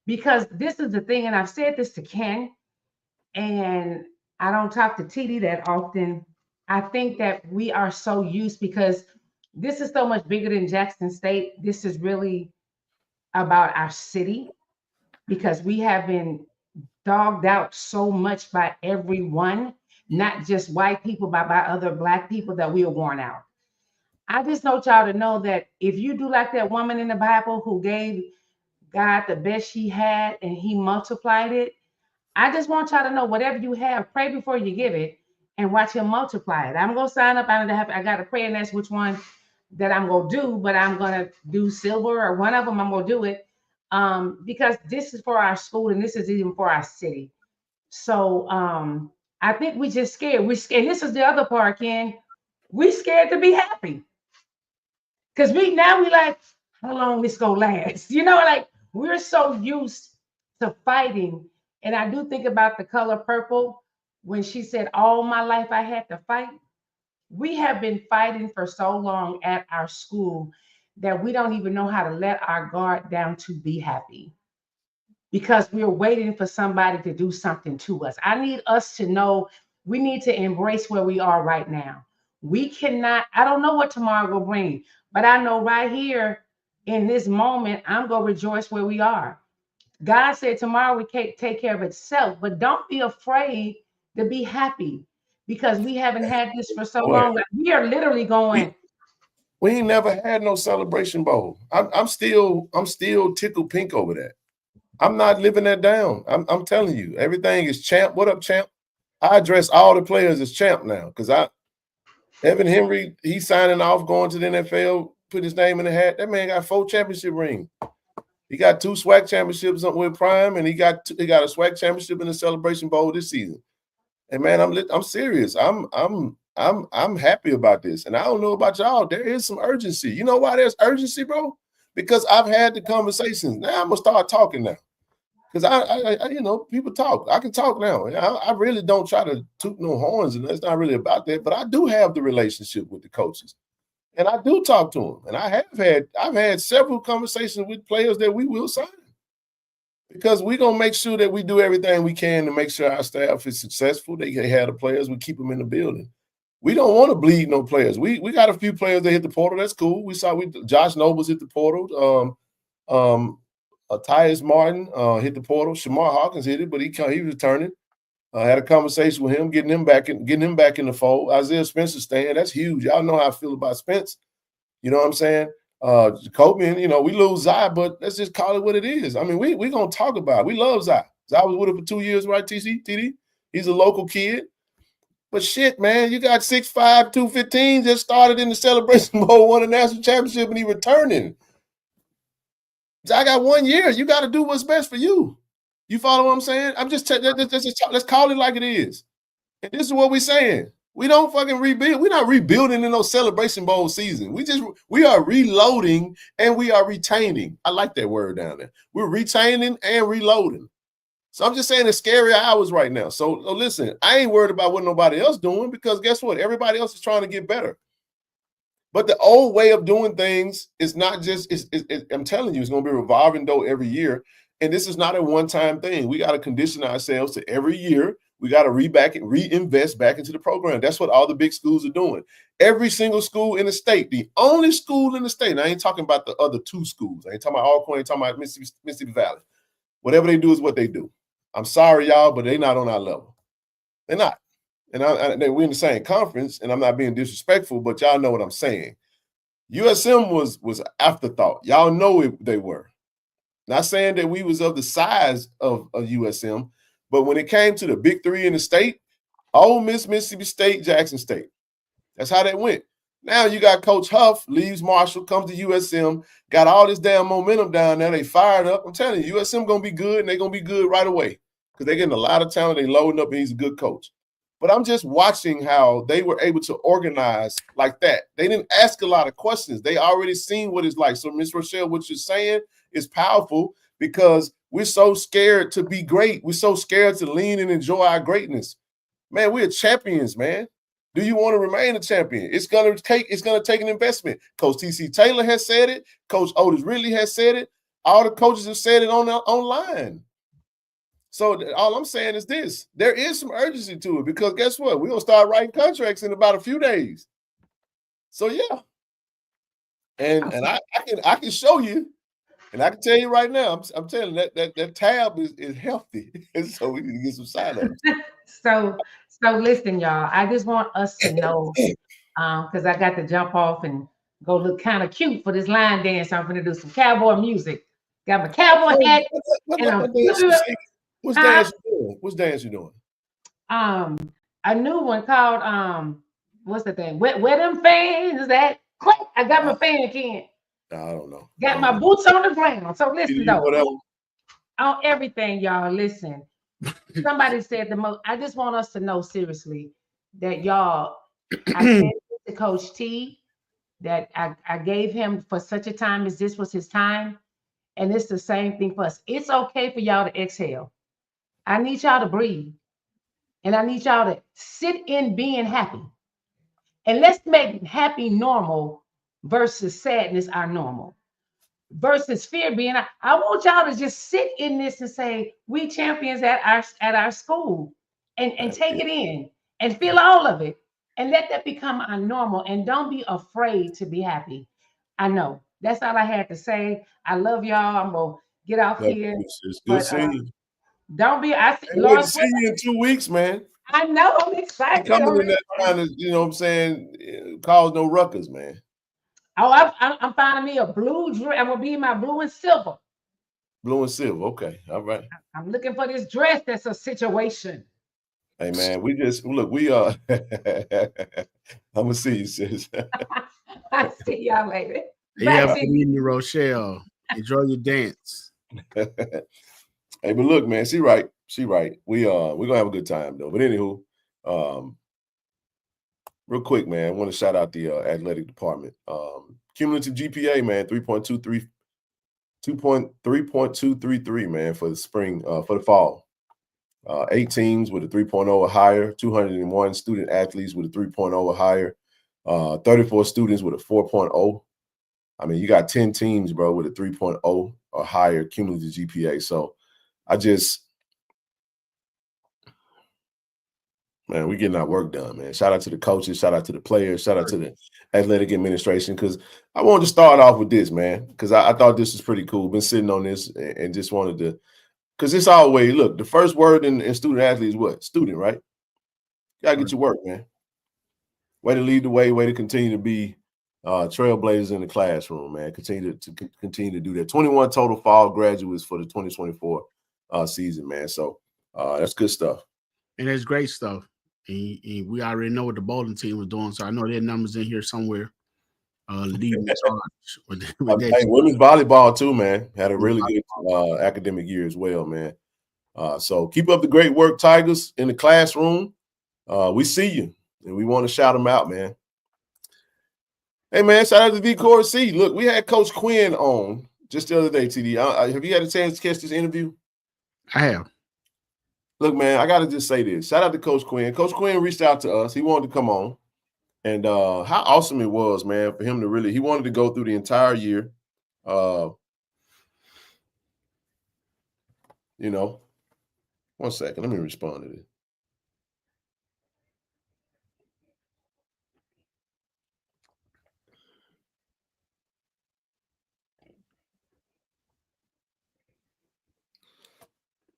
Because this is the thing, and I've said this to Ken, and I don't talk to TD that often. I think that we are so used, because this is so much bigger than Jackson State. This is really about our city, because we have been dogged out so much by everyone, not just white people, but by other Black people, that we are worn out. I just want y'all to know that if you do like that woman in the Bible who gave God the best she had and he multiplied it, I just want y'all to know, whatever you have, pray before you give it and watch him multiply it. I'm going to sign up. I got to pray, and that's which one that I'm going to do, but I'm going to do silver, or one of them I'm going to do it, because this is for our school, and this is even for our city. So I think we just scared. We're scared. And this is the other part, Ken. We scared to be happy. Because we like, how long this going to last? Like, we're so used to fighting And I do think about the color purple when she said, all my life I had to fight. We have been fighting for so long at our school that we don't even know how to let our guard down to be happy because we're waiting for somebody to do something to us. I need us to know we need to embrace where we are right now. We cannot, I don't know what tomorrow will bring, but I know right here in this moment, I'm going to rejoice where we are. God said tomorrow we can't take care of itself, but don't be afraid to be happy because we haven't had this for so Boy, long. Like, we are literally going. we ain't never had no celebration bowl. I'm still tickled pink over that. I'm not living that down. I'm telling you, everything is champ. What up, champ? I address all the players as champ now because Evan Henry, he's signing off, going to the NFL, put his name in the hat. That man got 4 championship rings. He got 2 SWAC championships with Prime, and he got a SWAC championship in the Celebration Bowl this season. And man, I'm serious. I'm happy about this. And I don't know about y'all. There is some urgency. You know why there's urgency, bro? Because I've had the conversations. Now I'm gonna start talking now. Because I you know, people talk. I can talk now. I really don't try to toot no horns, and it's not really about that. But I do have the relationship with the coaches, and I do talk to them. And I've had several conversations with players that we will sign because we're gonna make sure that we do everything we can to make sure our staff is successful. They have the players. We keep them in the building. We don't want to bleed no players. We got a few players that hit the portal. That's cool. We saw Josh Nobles hit the portal. Tyus Martin hit the portal. Shamar Hawkins hit it, but he was returning. Had a conversation with him, getting him back in the fold. Isaiah Spencer staying. That's huge. Y'all know how I feel about Spence. You know what I'm saying? Copeman, you know, we lose Zai, but let's just call it what it is. I mean, we gonna talk about it. We love Zai. Zai was with him for 2 years, right, TD? He's a local kid. But shit, man, you got 6'5", 215, just started in the Celebration Bowl, won a national championship, and he returning. I got 1 year. You got to do what's best for you. You follow what I'm saying? I'm just let's call it like it is. And this is what we're saying. We don't fucking rebuild. We're not rebuilding in no Celebration Bowl season. We are reloading and we are retaining. I like that word down there. We're retaining and reloading. So I'm just saying it's scary hours right now. So listen, I ain't worried about what nobody else doing because guess what? Everybody else is trying to get better. But the old way of doing things is not just, I'm telling you, it's going to be a revolving door every year. And this is not a one-time thing. We got to condition ourselves to every year. We got to reinvest back into the program. That's what all the big schools are doing. Every single school in the state, the only school in the state, and I ain't talking about the other 2 schools. I ain't talking about Alcorn, I ain't talking about Mississippi Valley. Whatever they do is what they do. I'm sorry, y'all, but they're not on our level. They're not. And we're in the same conference, and I'm not being disrespectful, but y'all know what I'm saying. USM was an afterthought. Y'all know they were. Not saying that we was of the size of USM, but when it came to the big 3 in the state, Ole Miss, Mississippi State, Jackson State. That's how that went. Now you got Coach Huff, leaves Marshall, comes to USM, got all this damn momentum down there. They fired up. I'm telling you, USM going to be good, and they're going to be good right away because they're getting a lot of talent. They loading up, and he's a good coach. But I'm just watching how they were able to organize like that. They didn't ask a lot of questions. They already seen what it's like. So, Miss Rochelle, what you're saying is powerful because we're so scared to be great. We're so scared to lean and enjoy our greatness. Man, we're champions, man. Do you want to remain a champion? It's gonna take an investment. Coach T.C. Taylor has said it. Coach Otis Ridley has said it. All the coaches have said it online. So all I'm saying is this. There is some urgency to it because guess what? We're going to start writing contracts in about a few days. So, yeah. And I can show you, and I can tell you right now, I'm telling you that tab is healthy. So we need to get some sign-ups. So listen, y'all. I just want us to know, because I got to jump off and go look kind of cute for this line dance. I'm going to do some cowboy music. Got my cowboy hat. What dance you doing? What's dance you doing? A new one called what's the thing? Where them fans at? Click. I got my fan can. I don't know. Got my boots on the ground. So listen though. On everything, y'all. Listen. Somebody said the most. I just want us to know seriously that y'all. I said to Coach T that I gave him for such a time as this was his time, and it's the same thing for us. It's okay for y'all to exhale. I need y'all to breathe. And I need y'all to sit in being happy. And let's make happy normal versus sadness our normal. Versus fear being, I want y'all to just sit in this and say, we champions at our school, and take it in and feel all of it and let that become our normal, and don't be afraid to be happy. I know that's all I had to say. I love y'all. I'm gonna get off here. It's good But seeing you. don't be, Can't wait to see you in 2 weeks, man. I know, I'm excited. Coming in there trying to, you know what I'm saying, cause no ruckus, man. Oh, I'm finding me a blue dress. I'm gonna be in my blue and silver. Blue and silver. Okay. All right. I'm looking for this dress that's a situation. Hey, man, we just look, we are. I'm gonna see you, sis. I'll see y'all later. You have a good evening, Rochelle. Enjoy your dance. Hey, but look, man, she right. We're gonna have a good time though. But anywho, real quick, man, I want to shout out the athletic department. Cumulative GPA, man, 3.233, man, for the spring, for the fall. 8 teams with a 3.0 or higher, 201 student athletes with a 3.0 or higher, 34 students with a 4.0. I mean, you got 10 teams, bro, with a 3.0 or higher cumulative GPA. So man, we getting our work done, man. Shout out to the coaches, shout out to the players, shout out to the athletic administration, because I wanted to start off with this, man, because I thought this was pretty cool. Been sitting on this and just wanted to, because it's always, look, the first word in student athlete is what? Student, right? You got to get your work, man. Way to lead the way to continue to be trailblazers in the classroom, man. Continue to do that. 21 total fall graduates for the 2024 season, man. So that's good stuff. And that's great stuff. And we already know what the bowling team was doing, so I know their numbers in here somewhere. Leading the charge with that. Hey, women's volleyball too, man. Had a really good academic year as well, man. So keep up the great work, Tigers, in the classroom. We see you, and we want to shout them out, man. Hey, man, shout out to VCORC. Look, we had Coach Quinn on just the other day, TD. Have you had a chance to catch this interview? I have. Look, man, I got to just say this. Shout out to Coach Quinn. Coach Quinn reached out to us. He wanted to come on. And how awesome it was, man, for him to really – he wanted to go through the entire year. You know, one second. Let me respond to this.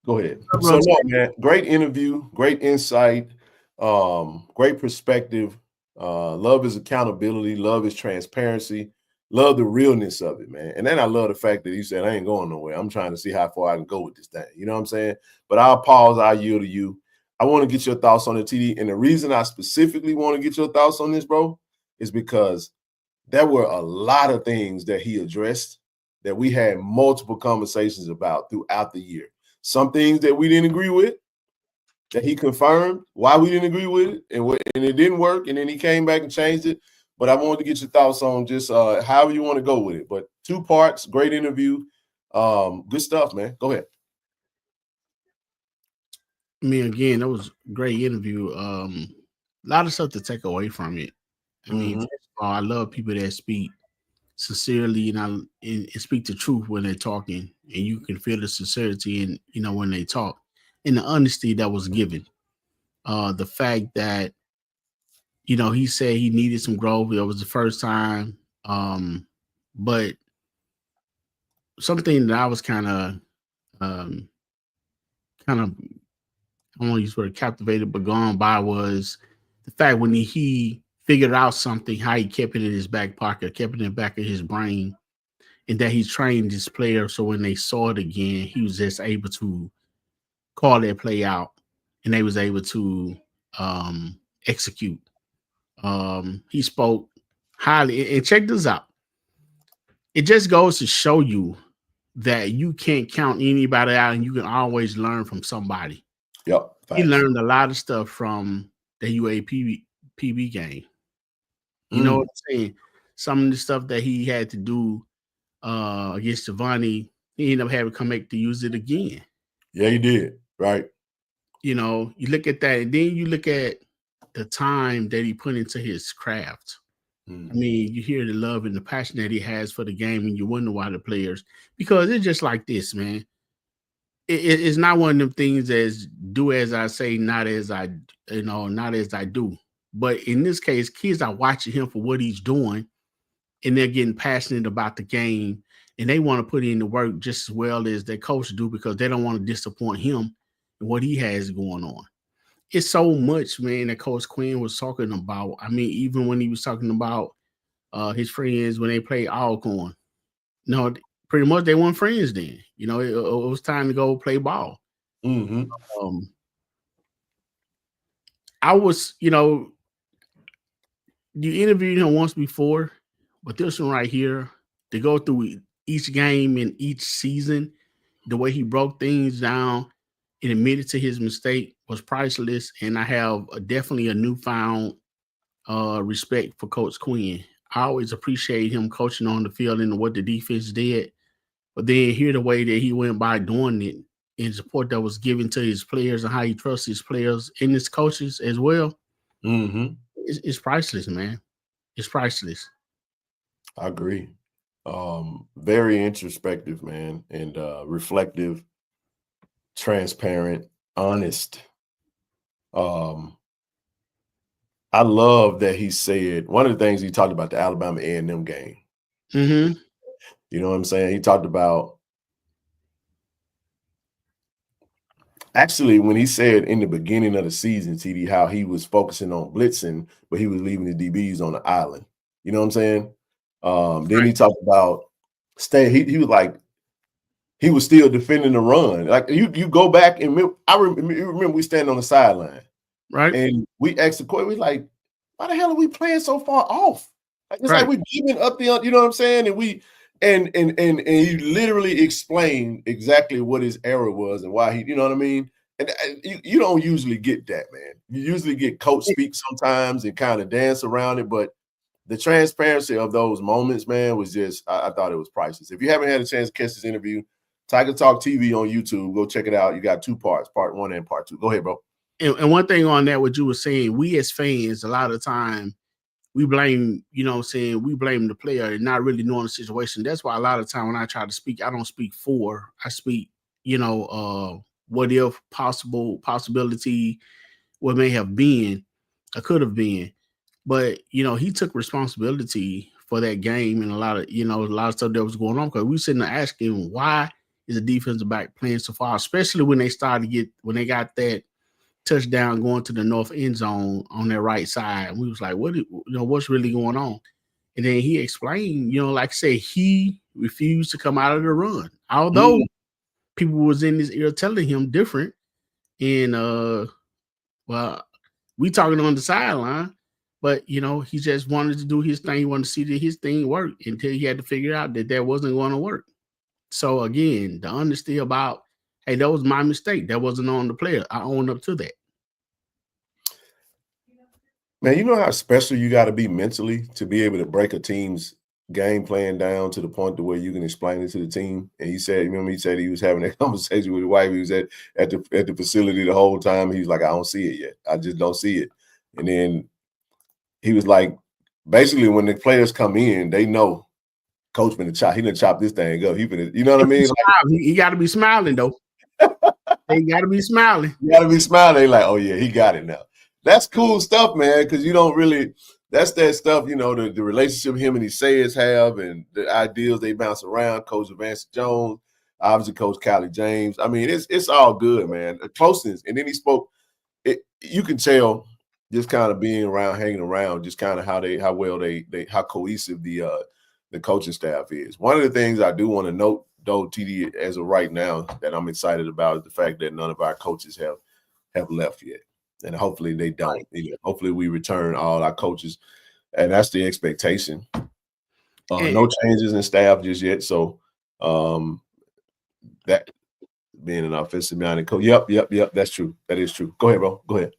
Go ahead. So, no, man, great interview, great insight, great perspective. Love his accountability, love his transparency, love the realness of it, man. And then I love the fact that he said, I ain't going nowhere. I'm trying to see how far I can go with this thing. You know what I'm saying? But I'll pause. I'll yield to you. I want to get your thoughts on it, TD. And the reason I specifically want to get your thoughts on this, bro, is because there were a lot of things that he addressed that we had multiple conversations about throughout the year. Some things that we didn't agree with, that he confirmed why we didn't agree with it, and it didn't work, and then he came back and changed it. But I wanted to get your thoughts on just however you want to go with it. But 2 parts, great interview, good stuff, man. Go ahead. I mean, again, that was a great interview. A lot of stuff to take away from it. I mean, first of all, I love people that speak sincerely and speak the truth when they're talking, and you can feel the sincerity and when they talk, and the honesty that was given. The fact that he said he needed some growth. It was the first time, but something that I was kind of I don't want to use the word captivated, but gone by was the fact when he figured out something, how he kept it in his back pocket, kept it in the back of his brain, and that he trained his player. So when they saw it again, he was just able to call that play out, and they was able to execute. He spoke highly, and check this out. It just goes to show you that you can't count anybody out, and you can always learn from somebody. Yep. He learned a lot of stuff from the UAPB game. You know what I'm saying? Some of the stuff that he had to do against Giovanni, he ended up having to come back to use it again. Yeah, he did. Right. you know, you look at that, and then you look at the time that he put into his craft. I mean, you hear the love and the passion that he has for the game, and you wonder why the players, because it's just like this, man. It's not one of them things as do as I say, not as I, not as I do. But in this case, kids are watching him for what he's doing, and they're getting passionate about the game, and they want to put in the work just as well as their coach do because they don't want to disappoint him and what he has going on. It's so much, man, that Coach Quinn was talking about. I mean, even when he was talking about his friends when they played Alcorn. No, pretty much they weren't friends then. You know, it was time to go play ball. I was, you interviewed him once before, but this one right here, to go through each game and each season, the way he broke things down and admitted to his mistake was priceless. And I have definitely a newfound respect for Coach Quinn. I always appreciate him coaching on the field and what the defense did. But then hear the way that he went by doing it and support that was given to his players and how he trusts his players and his coaches as well. It's priceless, man. It's priceless. I agree. Very introspective, man, and reflective, transparent, honest. I love that he said one of the things he talked about the Alabama A&M game. You know what I'm saying? He talked about actually when he said in the beginning of the season, TD, how he was focusing on blitzing, but he was leaving the DBs on the island. You know what I'm saying? Then he talked about staying. He was like, he was still defending the run. Like you go back and I remember we stand on the sideline, right? And we asked the question, we like, why the hell are we playing so far off? Like, it's like we're giving up the, you know what I'm saying? And he literally explained exactly what his error was and why he, you know what I mean? And you don't usually get that, man. You usually get coach speak sometimes and kind of dance around it, but the transparency of those moments, man, was just, I thought it was priceless. If you haven't had a chance to catch this interview, Tiger Talk TV on YouTube, go check it out. You got two parts, part 1 and part 2. Go ahead, bro. And one thing on that, what you were saying, we as fans, a lot of time, we blame, we blame the player and not really knowing the situation. That's why a lot of time when I try to speak, I don't speak for, I speak, what if possibility, what may have been, or could have been. But, he took responsibility for that game and a lot of stuff that was going on. Because we sitting there asking, why is the defensive back playing so far, especially when they got that touchdown going to the north end zone on their right side. And we was like, what's really going on? And then he explained, like I said, he refused to come out of the run. Although people was in his ear telling him different. And we talking on the sideline, but he just wanted to do his thing. He wanted to see that his thing worked until he had to figure out that wasn't going to work. So again, the honesty about, hey, that was my mistake. That wasn't on the player. I own up to that. Man, you know how special you got to be mentally to be able to break a team's game plan down to the point to where you can explain it to the team. And he said, remember he said he was having that conversation with his wife. He was at the facility the whole time. He was like, I don't see it yet. I just don't see it. And then he was like, basically when the players come in, they know coach been chop. He done chop this thing up. You know what I mean? He got to be smiling though. He got to be smiling. You got to be smiling. They like, oh yeah, he got it now. That's cool stuff, man, because you don't really – that's that stuff, the relationship him and his sayers have and the ideals they bounce around, Coach Vance Jones, obviously Coach Kylie James. I mean, it's all good, man. The closeness. And then he spoke – you can tell just kind of being around, hanging around, just kind of how cohesive the coaching staff is. One of the things I do want to note, though, TD, as of right now, that I'm excited about is the fact that none of our coaches have left yet. And hopefully they don't. Hopefully we return all our coaches, and that's the expectation. No changes in staff just yet. So that being an offensive minded coach. Yep. That's true. That is true. Go ahead, bro. Go ahead.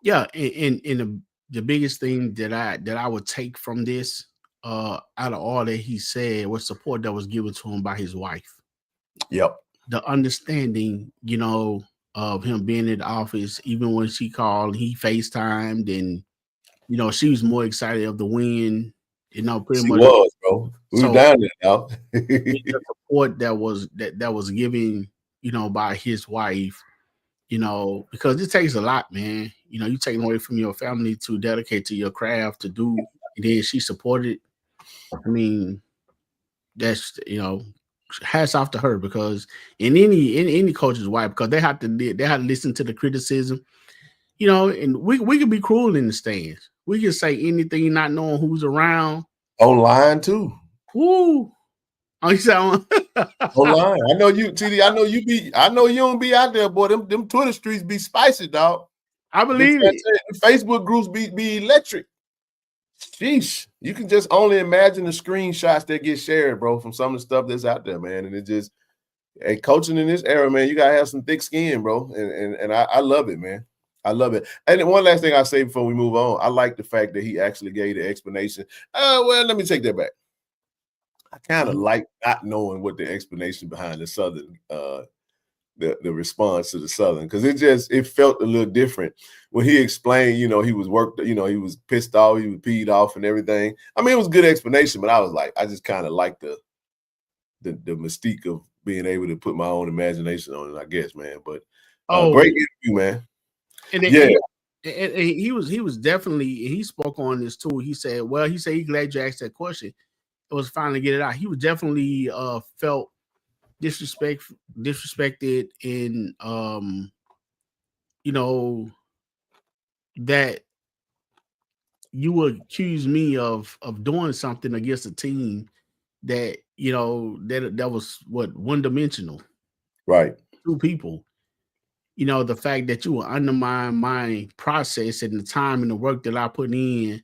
Yeah, and the biggest thing that I would take from this, out of all that he said, was support that was given to him by his wife. Yep. The understanding, of him being in the office. Even when she called, he FaceTimed, and she was more excited of the win. Pretty She much. was, bro. We were So down there now. the support that was given, by his wife, because it takes a lot, man. You taking away from your family to dedicate to your craft to do, and then she supported. I mean, that's hats off to her, because in any coach's wife, because they have to listen to the criticism, and we can be cruel in the stands. We can say anything, not knowing who's around. Online too. Woo! Online. I know you, TD. I know you don't be out there, boy. Them Twitter streets be spicy, dog. I believe it. The Facebook groups be electric. Sheesh. You can just only imagine the screenshots that get shared, bro, from some of the stuff that's out there, man. And it just, hey, coaching in this era, man, you gotta have some thick skin, bro. And I love it, man. I love it. And then one last thing I say before we move on, I like the fact that he actually gave the explanation. Well, let me take that back. I kind of like not knowing what the explanation behind the Southern, the response to the Southern, because it felt a little different when he explained. He was worked. He was pissed off. He was peed off and everything. I mean, it was a good explanation, but I was like, I just kind of like the mystique of being able to put my own imagination on it, I guess, man. But great interview, man. And then, and he was definitely, he spoke on this too. He said he's glad you asked that question. It was fine to get it out. He was definitely felt disrespected, in that you would accuse me of doing something against a team that that was one dimensional, right? Two people. The fact that you will undermine my process and the time and the work that I put in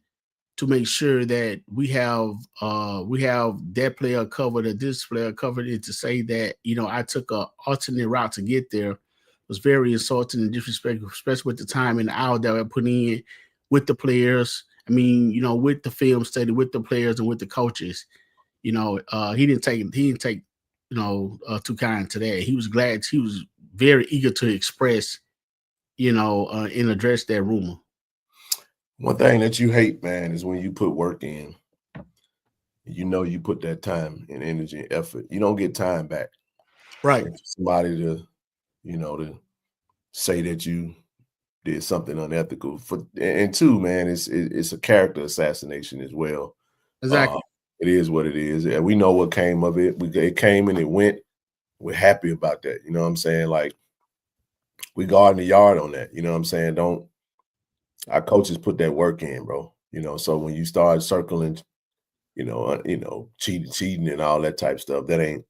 to make sure that we have that player covered or this player covered, and to say that I took a alternate route to get there was very insulting and disrespectful, especially with the time and the hour that I put in with the players. I mean, with the film study, with the players and with the coaches. He didn't take too kind to that. He was glad. He was very eager to express, and address that rumor. One thing that you hate, man, is when you put work in. You put that time and energy and effort. You don't get time back. Right. And for somebody to, to say that you did something unethical. And two, man, it's a character assassination as well. Exactly. It is what it is. And we know what came of it. It came and it went. We're happy about that. You know what I'm saying? Like, we guarding the yard on that. You know what I'm saying? Our coaches put that work in, bro. So when you start circling, cheating and all that type stuff, that ain't.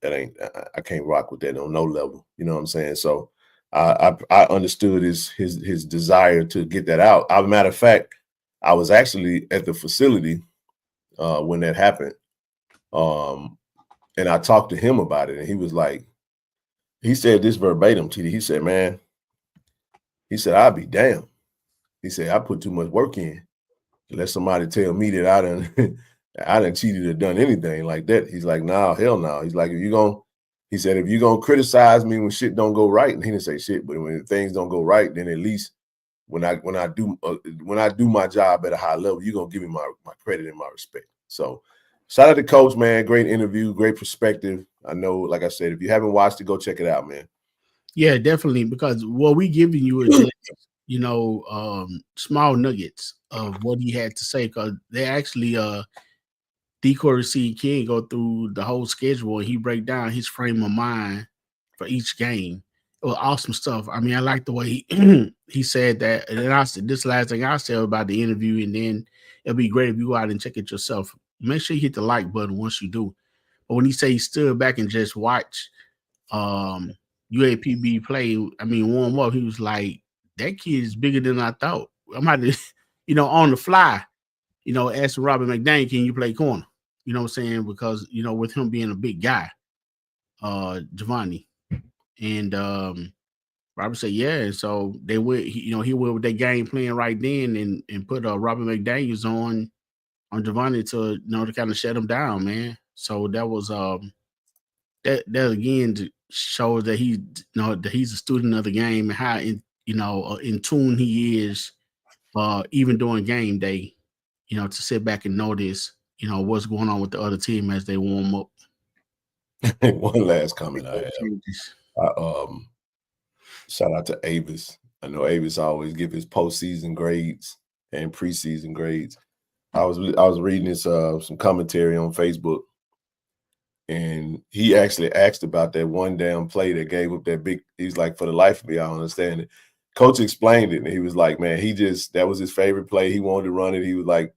I can't rock with that on no level. You know what I'm saying? So I understood his desire to get that out. As a matter of fact, I was actually at the facility when that happened, and I talked to him about it, and he was like, he said this verbatim, TD. He said, man, I'll be damned. He said, I put too much work in to let somebody tell me that I done cheated or done anything like that. He's like, nah, hell no. He's like, if you're going to criticize me when shit don't go right, and he didn't say shit, but when things don't go right, then at least when I do my job at a high level, you're going to give me my credit and my respect. So shout out to Coach, man. Great interview, great perspective. I know, like I said, if you haven't watched it, go check it out, man. Yeah, definitely, because what we giving you is just, small nuggets of what he had to say, because they actually Decoy C. King go through the whole schedule, and he break down his frame of mind for each game. It was awesome stuff. I mean, I like the way he said that. And then I said, this last thing I said about the interview, and then it'll be great if you go out and check it yourself. Make sure you hit the like button once you do. But when he say he stood back and just watch UAPB play, warm up, he was like, that kid is bigger than I thought. I'm about to, on the fly, asking Robert McDaniel, can you play corner? You know what I'm saying? Because, with him being a big guy, Giovanni. And Robert said, yeah. And so they went, he went with their game plan right then and put Robert McDaniels on Giovanni to kind of shut him down, man. So that was that again shows that that he's a student of the game and how in tune he is, even during game day. To sit back and notice, what's going on with the other team as they warm up. One last comment I have. Shout out to Avis. I know Avis always give his postseason grades and preseason grades. I was reading this some commentary on Facebook, and he actually asked about that one damn play that gave up that big. He's like, for the life of me, I don't understand it. Coach explained it, and he was like, man, that was his favorite play. He wanted to run it. He was like,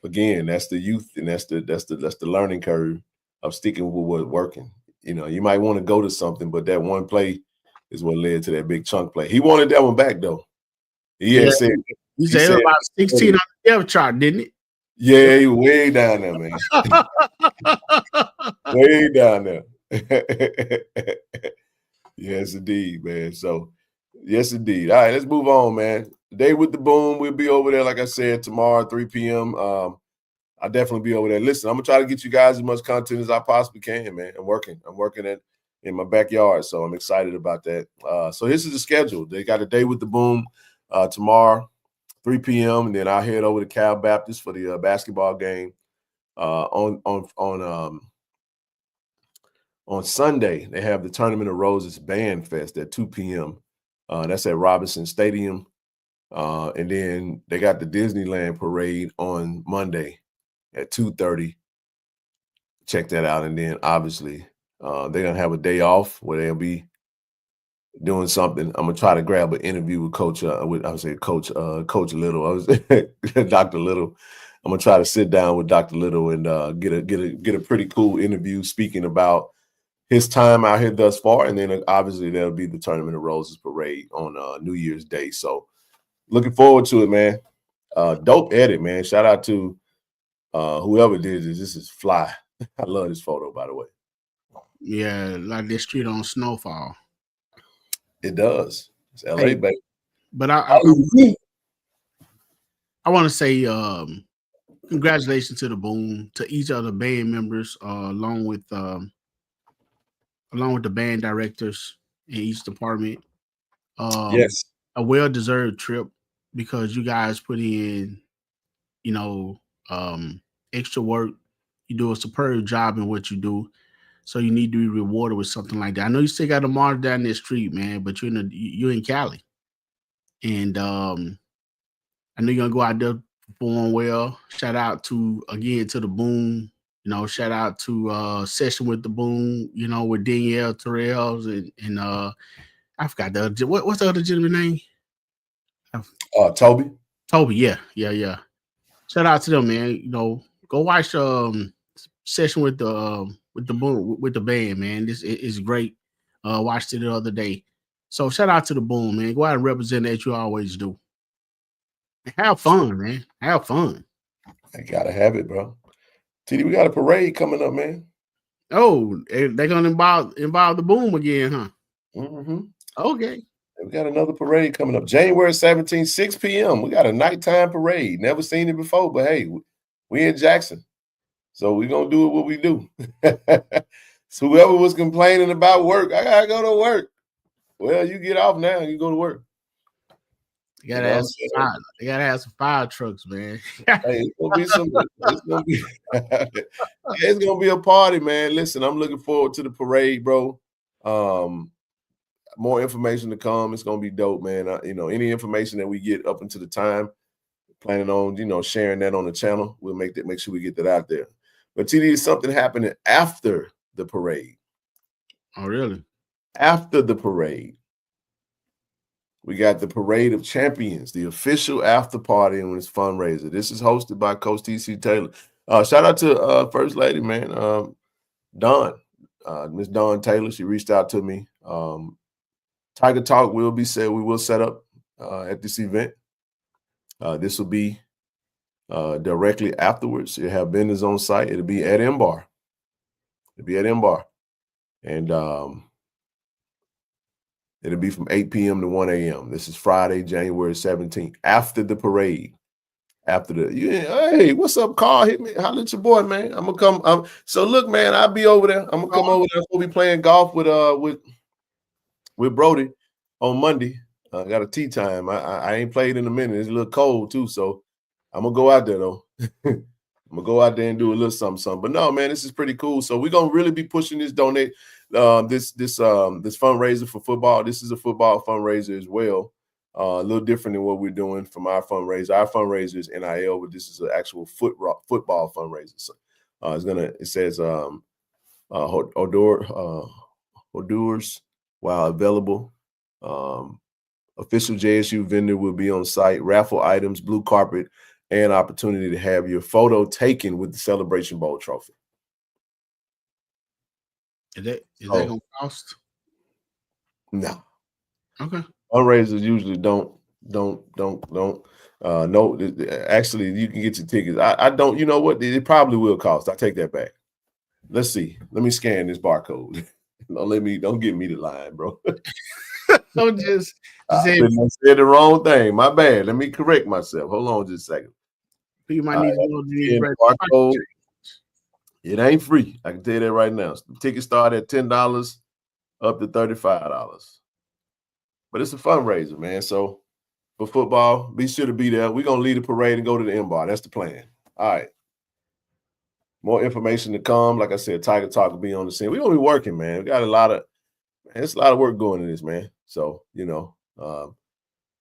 again, that's the youth, and that's the learning curve of sticking with what's working. You might want to go to something, but that one play is what led to that big chunk play. He wanted that one back though. He said about 16 on the depth chart, didn't it? Yeah, he way down there, man. Way down there. Yes, indeed, man. So, yes, indeed. All right, let's move on, man. Day with the Boom. We'll be over there, like I said, tomorrow, 3 p.m. I'll definitely be over there. Listen, I'm gonna try to get you guys as much content as I possibly can, man. I'm working in my backyard, so I'm excited about that. So this is the schedule. They got a Day with the Boom tomorrow, 3 p.m. and then I'll head over to Cal Baptist for the basketball game. On Sunday, they have the Tournament of Roses Band Fest at 2 p.m. That's at Robinson Stadium. And then they got the Disneyland Parade on Monday at 2:30. Check that out. And then obviously they're going to have a day off where they'll be doing something. I'm going to try to grab an interview with Coach Little. Dr. Little. I'm going to try to sit down with Dr. Little and get a pretty cool interview speaking about his time out here thus far. And then obviously there'll be the Tournament of Roses Parade on New Year's Day. So looking forward to it, man. Dope edit, man. Shout out to whoever did this. This is fly. I love this photo, by the way. Yeah, like this street on Snowfall. It does. It's LA, baby. But I want to say congratulations to the Boom, to each of the band members, along with the band directors in each department. Yes, a well-deserved trip because you guys put in, extra work. You do a superb job in what you do, so you need to be rewarded with something like that. I know you still got to march down this street, man, but you're in Cali, and I know you're gonna go out there perform well. Shout out to the Boom. Shout out to Session with the Boom. With Danielle Terrells and I forgot the other. What's the other gentleman's name? Toby. Toby, yeah. Shout out to them, man. Go watch Session with the Boom with the band, man. This is great. Watched it the other day. So shout out to the Boom, man. Go out and represent that you always do. Have fun, man. Have fun. I gotta have it, bro. TD, we got a parade coming up, man. Oh, they're gonna involve the Boom again, huh? Mm-hmm. Okay. We got another parade coming up, January 17th, 6 p.m. We got a nighttime parade. Never seen it before, but hey, we in Jackson, so we're gonna do what we do. So whoever was complaining about work, I gotta go to work. Well, you get off now. You go to work. You gotta have some fire trucks, man. Hey, it's gonna be a party, man. Listen, I'm looking forward to the parade, bro. More information to come. It's gonna be dope, man. Any information that we get up into the time, planning on sharing that on the channel. We'll make sure we get that out there. But TD, something happening after the parade. Oh, really? After the parade, we got the Parade of Champions, the official after party and it's fundraiser. This is hosted by Coach TC Taylor. Shout out to First Lady, man, Dawn, Miss Dawn Taylor. She reached out to me. Tiger Talk we will set up at this event. This will be directly afterwards. You have vendors on site. It'll be at M-Bar. And it'll be from 8 p.m. to 1 a.m. This is Friday, January 17th, after the parade. after hey, what's up, Carl? Hit me, holla at your boy, man. I'm gonna come. So look, man, I'll be over there. I'm gonna come over there. We'll be playing golf with Brody on Monday. I got a tea time. I ain't played in a minute. It's a little cold too, so I'm gonna go out there though. I'm gonna go out there and do a little something. But no, man, this is pretty cool. So we're gonna really be pushing this this fundraiser for football. This is a football fundraiser as well. A little different than what we're doing from our fundraiser. Our fundraiser is NIL, but this is an actual football fundraiser. So it says hors while available. Official JSU vendor will be on site, raffle items, blue carpet, and opportunity to have your photo taken with the Celebration Bowl trophy. Is that gonna cost? No. Okay. Fundraisers usually don't. No, actually, you can get your tickets. I don't. You know what? It probably will cost. I take that back. Let's see. Let me scan this barcode. Don't get me the line, bro. Don't just I said the wrong thing. My bad. Let me correct myself. Hold on just a second. You might need to go to the barcode. It ain't free. I can tell you that right now. Tickets start at $10 up to $35. But it's a fundraiser, man. So for football, be sure to be there. We're gonna lead the parade and go to the M-Bar. That's the plan. All right. More information to come. Like I said, Tiger Talk will be on the scene. We're gonna be working, man. We got a lot of work going in this, man. So,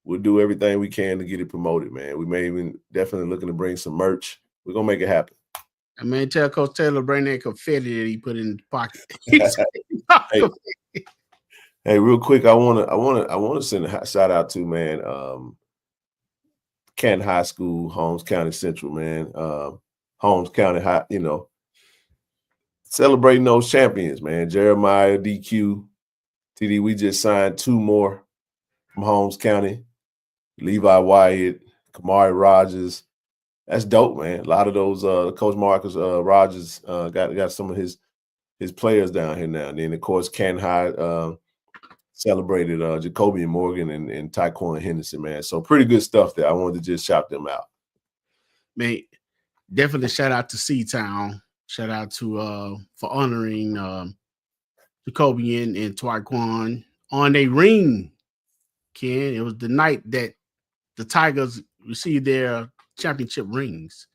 we'll do everything we can to get it promoted, man. We may even definitely looking to bring some merch. We're gonna make it happen. I mean, tell Coach Taylor bring that confetti that he put in his pocket. Hey, real quick, I wanna send a shout out to, man, Canton High School, Holmes County Central, man. Holmes County High, celebrating those champions, man. Jeremiah, DQ, TD. We just signed 2 more from Holmes County. Levi Wyatt, Kamari Rogers. That's dope, man. A lot of those Coach Marcus Rogers got some of his players down here now. And then of course Canton High celebrated Jacoby Morgan and Tyquan Henderson, man. So pretty good stuff there. I wanted to just shout them out. Man, definitely shout out to C-Town. Shout out to for honoring Jacoby and Tyquan on a ring. Ken, it was the night that the Tigers received their championship rings.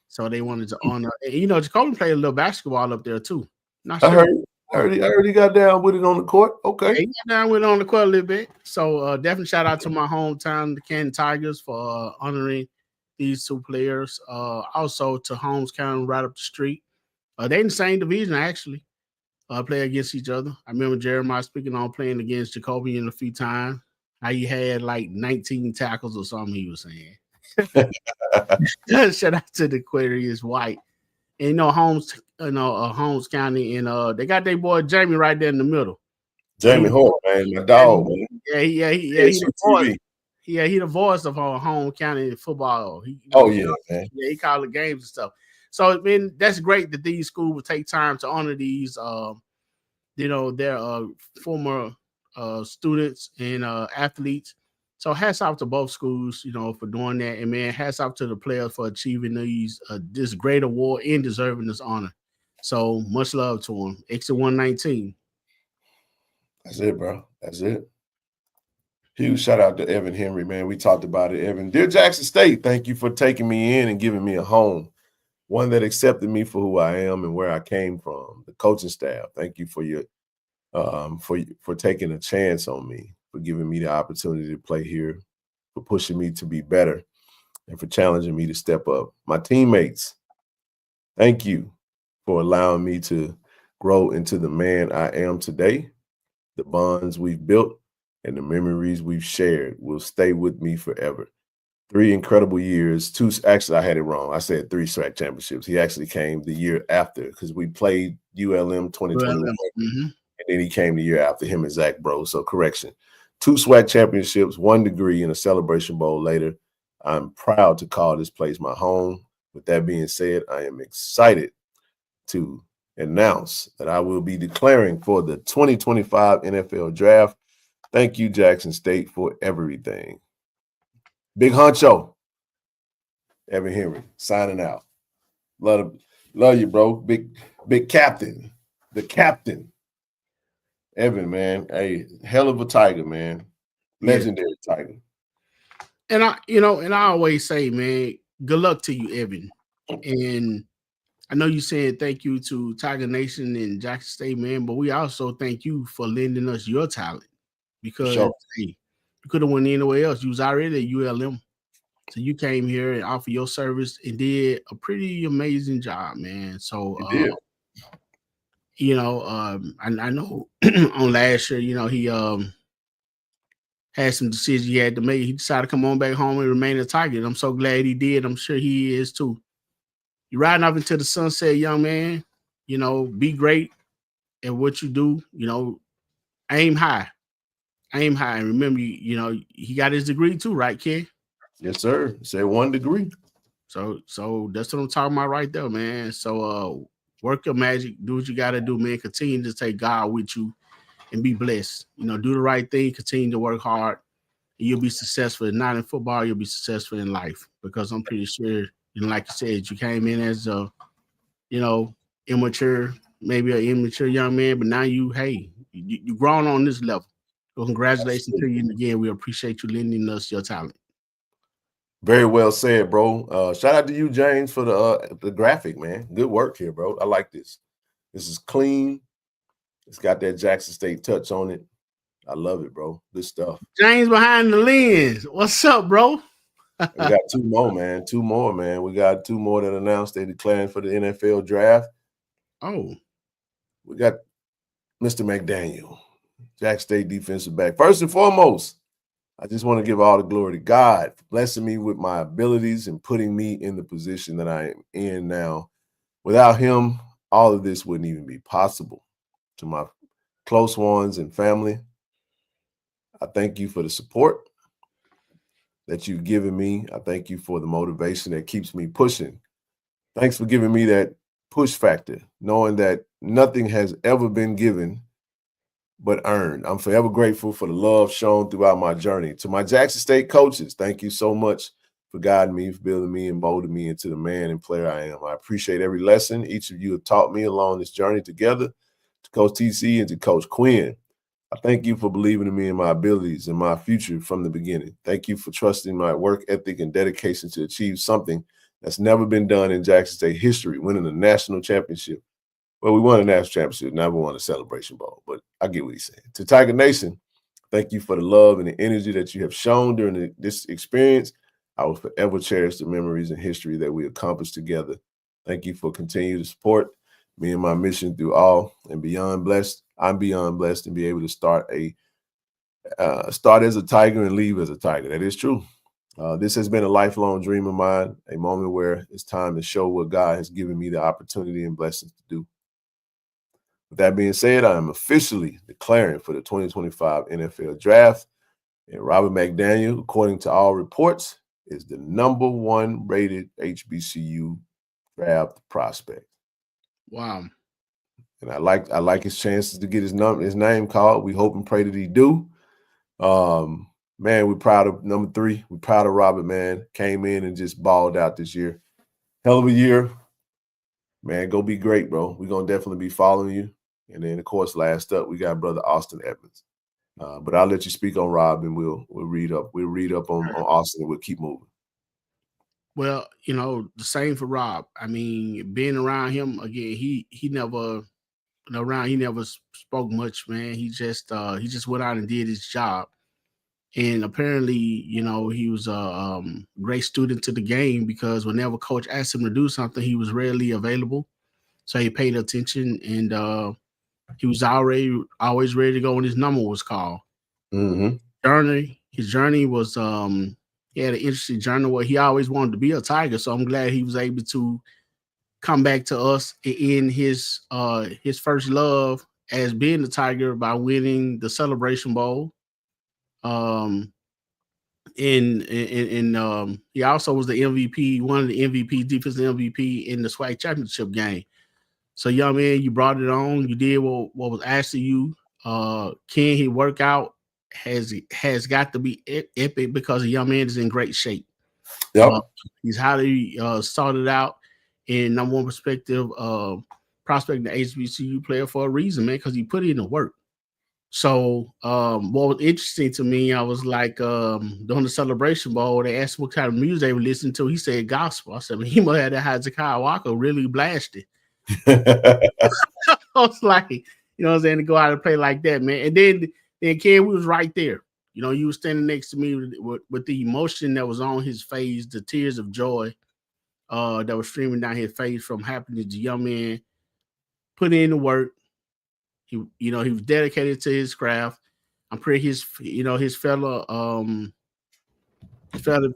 So they wanted to honor. And, Jacoby played a little basketball up there too. Not sure. I heard he got down with it on the court. Okay. Yeah, he got down with it on the court a little bit. So definitely shout out to my hometown, the Canton Tigers, for honoring these 2 players. Also to Holmes County right up the street. They in the same division, actually. Play against each other. I remember Jeremiah speaking on playing against Jacoby a few times. How he had like 19 tackles or something, he was saying. Shout out to the Aquarius White. And Holmes County, and they got their boy Jamie right there in the middle. Jamie Hort, man, my dog, man. Yeah, he's the voice. Yeah, he the voice of Holmes County football. Man. Yeah, he called the games and stuff. So I mean, that's great that these schools will take time to honor these their former students and athletes. So hats off to both schools, for doing that. And man, hats off to the players for achieving this great award and deserving this honor. So much love to them. Exit 119. That's it, bro. That's it. Huge shout out to Evan Henry, man. We talked about it, Evan. Dear Jackson State, thank you for taking me in and giving me a home, one that accepted me for who I am and where I came from. The coaching staff, thank you for your for taking a chance on me, for giving me the opportunity to play here, for pushing me to be better, and for challenging me to step up. My teammates, thank you for allowing me to grow into the man I am today. The bonds we've built and the memories we've shared will stay with me forever. 3 incredible years. Actually, I had it wrong. I said 3 SWAC championships. He actually came the year after because we played ULM 2021. Mm-hmm. And then he came the year after, him and Zach Bro. So correction. 2 SWAC championships, 1 degree, and a Celebration Bowl later. I'm proud to call this place my home. With that being said, I am excited to announce that I will be declaring for the 2025 NFL Draft. Thank you, Jackson State, for everything. Big Honcho, Evan Henry signing out. Love you, bro. Big captain. The captain. Evan, man. Hey, hell of a Tiger, man. Legendary Tiger. And I always say, man, good luck to you, Evan. And I know you saying thank you to Tiger Nation and Jackson State, man, but we also thank you for lending us your talent because Sure. hey, you could have went anywhere else. You was already at ULM. So you came here and offered your service and did a pretty amazing job, man. So I know on last year, he had some decisions he had to make. He decided to come on back home and remain a Tiger. And I'm so glad he did. I'm sure he is too. You're riding off into the sunset, young man. Be great at what you do. Aim high. Aim high. And remember, he got his degree too, right, kid? Yes, sir. Say 1 degree. So that's what I'm talking about right there, man. So work your magic, do what you gotta do, man. Continue to take God with you and be blessed. Do the right thing, continue to work hard, and you'll be successful. Not in football, you'll be successful in life. Because I'm pretty sure, like you said, you came in as a, immature, maybe an immature young man, but now you grown on this level. So congratulations to you. And again, we appreciate you lending us your talent. Very well said, bro. Shout out to you, James, for the graphic, man. Good work here, bro. I like this. This is clean. It's got that Jackson State touch on it. I love it, bro. Good stuff. James behind the lens. What's up, bro? We got 2 more, man. 2 more, man. We got 2 more that announced they declaring for the NFL draft. Oh. We got Mr. McDaniel, Jack State defensive back. First and foremost, I just want to give all the glory to God for blessing me with my abilities and putting me in the position that I am in now. Without him, all of this wouldn't even be possible. To my close ones and family, I thank you for the support that you've given me. I thank you for the motivation that keeps me pushing. Thanks for giving me that push factor, knowing that nothing has ever been given but earned. I'm forever grateful for the love shown throughout my journey. To my Jackson State coaches, thank you so much for guiding me, for building me and molding me into the man and player I am. I appreciate every lesson each of you have taught me along this journey together. To Coach TC and to Coach Quinn, I thank you for believing in me and my abilities and my future from the beginning. Thank you for trusting my work ethic and dedication to achieve something that's never been done in Jackson State history, winning a national championship. Well, we won a national championship, never won a celebration ball, but I get what he's saying. To Tiger Nation, thank you for the love and the energy that you have shown during this experience. I will forever cherish the memories and history that we accomplished together. Thank you for continuing to support me and my mission through all and beyond blessed. I'm beyond blessed to be able to start as a Tiger and leave as a Tiger. That is true. This has been a lifelong dream of mine, a moment where it's time to show what God has given me the opportunity and blessings to do. With that being said, I am officially declaring for the 2025 NFL Draft, and Robert McDaniel, according to all reports, is the #1 rated HBCU draft prospect. Wow. And I like his chances to get his name called. We hope and pray that he do. Man, we're proud of #3. We're proud of Robert, man. Came in and just balled out this year. Hell of a year. Man, go be great, bro. We're going to definitely be following you. And then, of course, last up, we got brother Austin Evans. But I'll let you speak on Rob, and we'll read up. We'll read up on Austin, and we'll keep moving. Well, the same for Rob. I mean, being around him again, he never spoke much, man. He just went out and did his job. And apparently, he was a great student to the game because whenever coach asked him to do something, he was rarely available. So he paid attention, and he was always ready to go when his number was called. Mm-hmm. His journey was he had an interesting journey where he always wanted to be a Tiger. So I'm glad he was able to come back to us in his first love as being the Tiger by winning the Celebration Bowl. And he also was the MVP, one of the MVP, defensive MVP in the SWAC championship game. So, young man, you brought it on. You did what was asked of you. Can he work out? Has got to be epic because the young man is in great shape. Yep. He's highly started out in number one perspective prospect the HBCU player for a reason, man, because he put in the work. So what was interesting to me, I was like during the Celebration Bowl, they asked what kind of music they were listening to. He said gospel. I said, he must have that Hezekiah Walker really blasted. I was like, you know what I'm saying, to go out and play like that, man. And then Ken, we was right there. You know, you were standing next to me with the emotion that was on his face, the tears of joy that was streaming down his face from happiness. The young man put in the work. He was dedicated to his craft. I'm pretty his fellow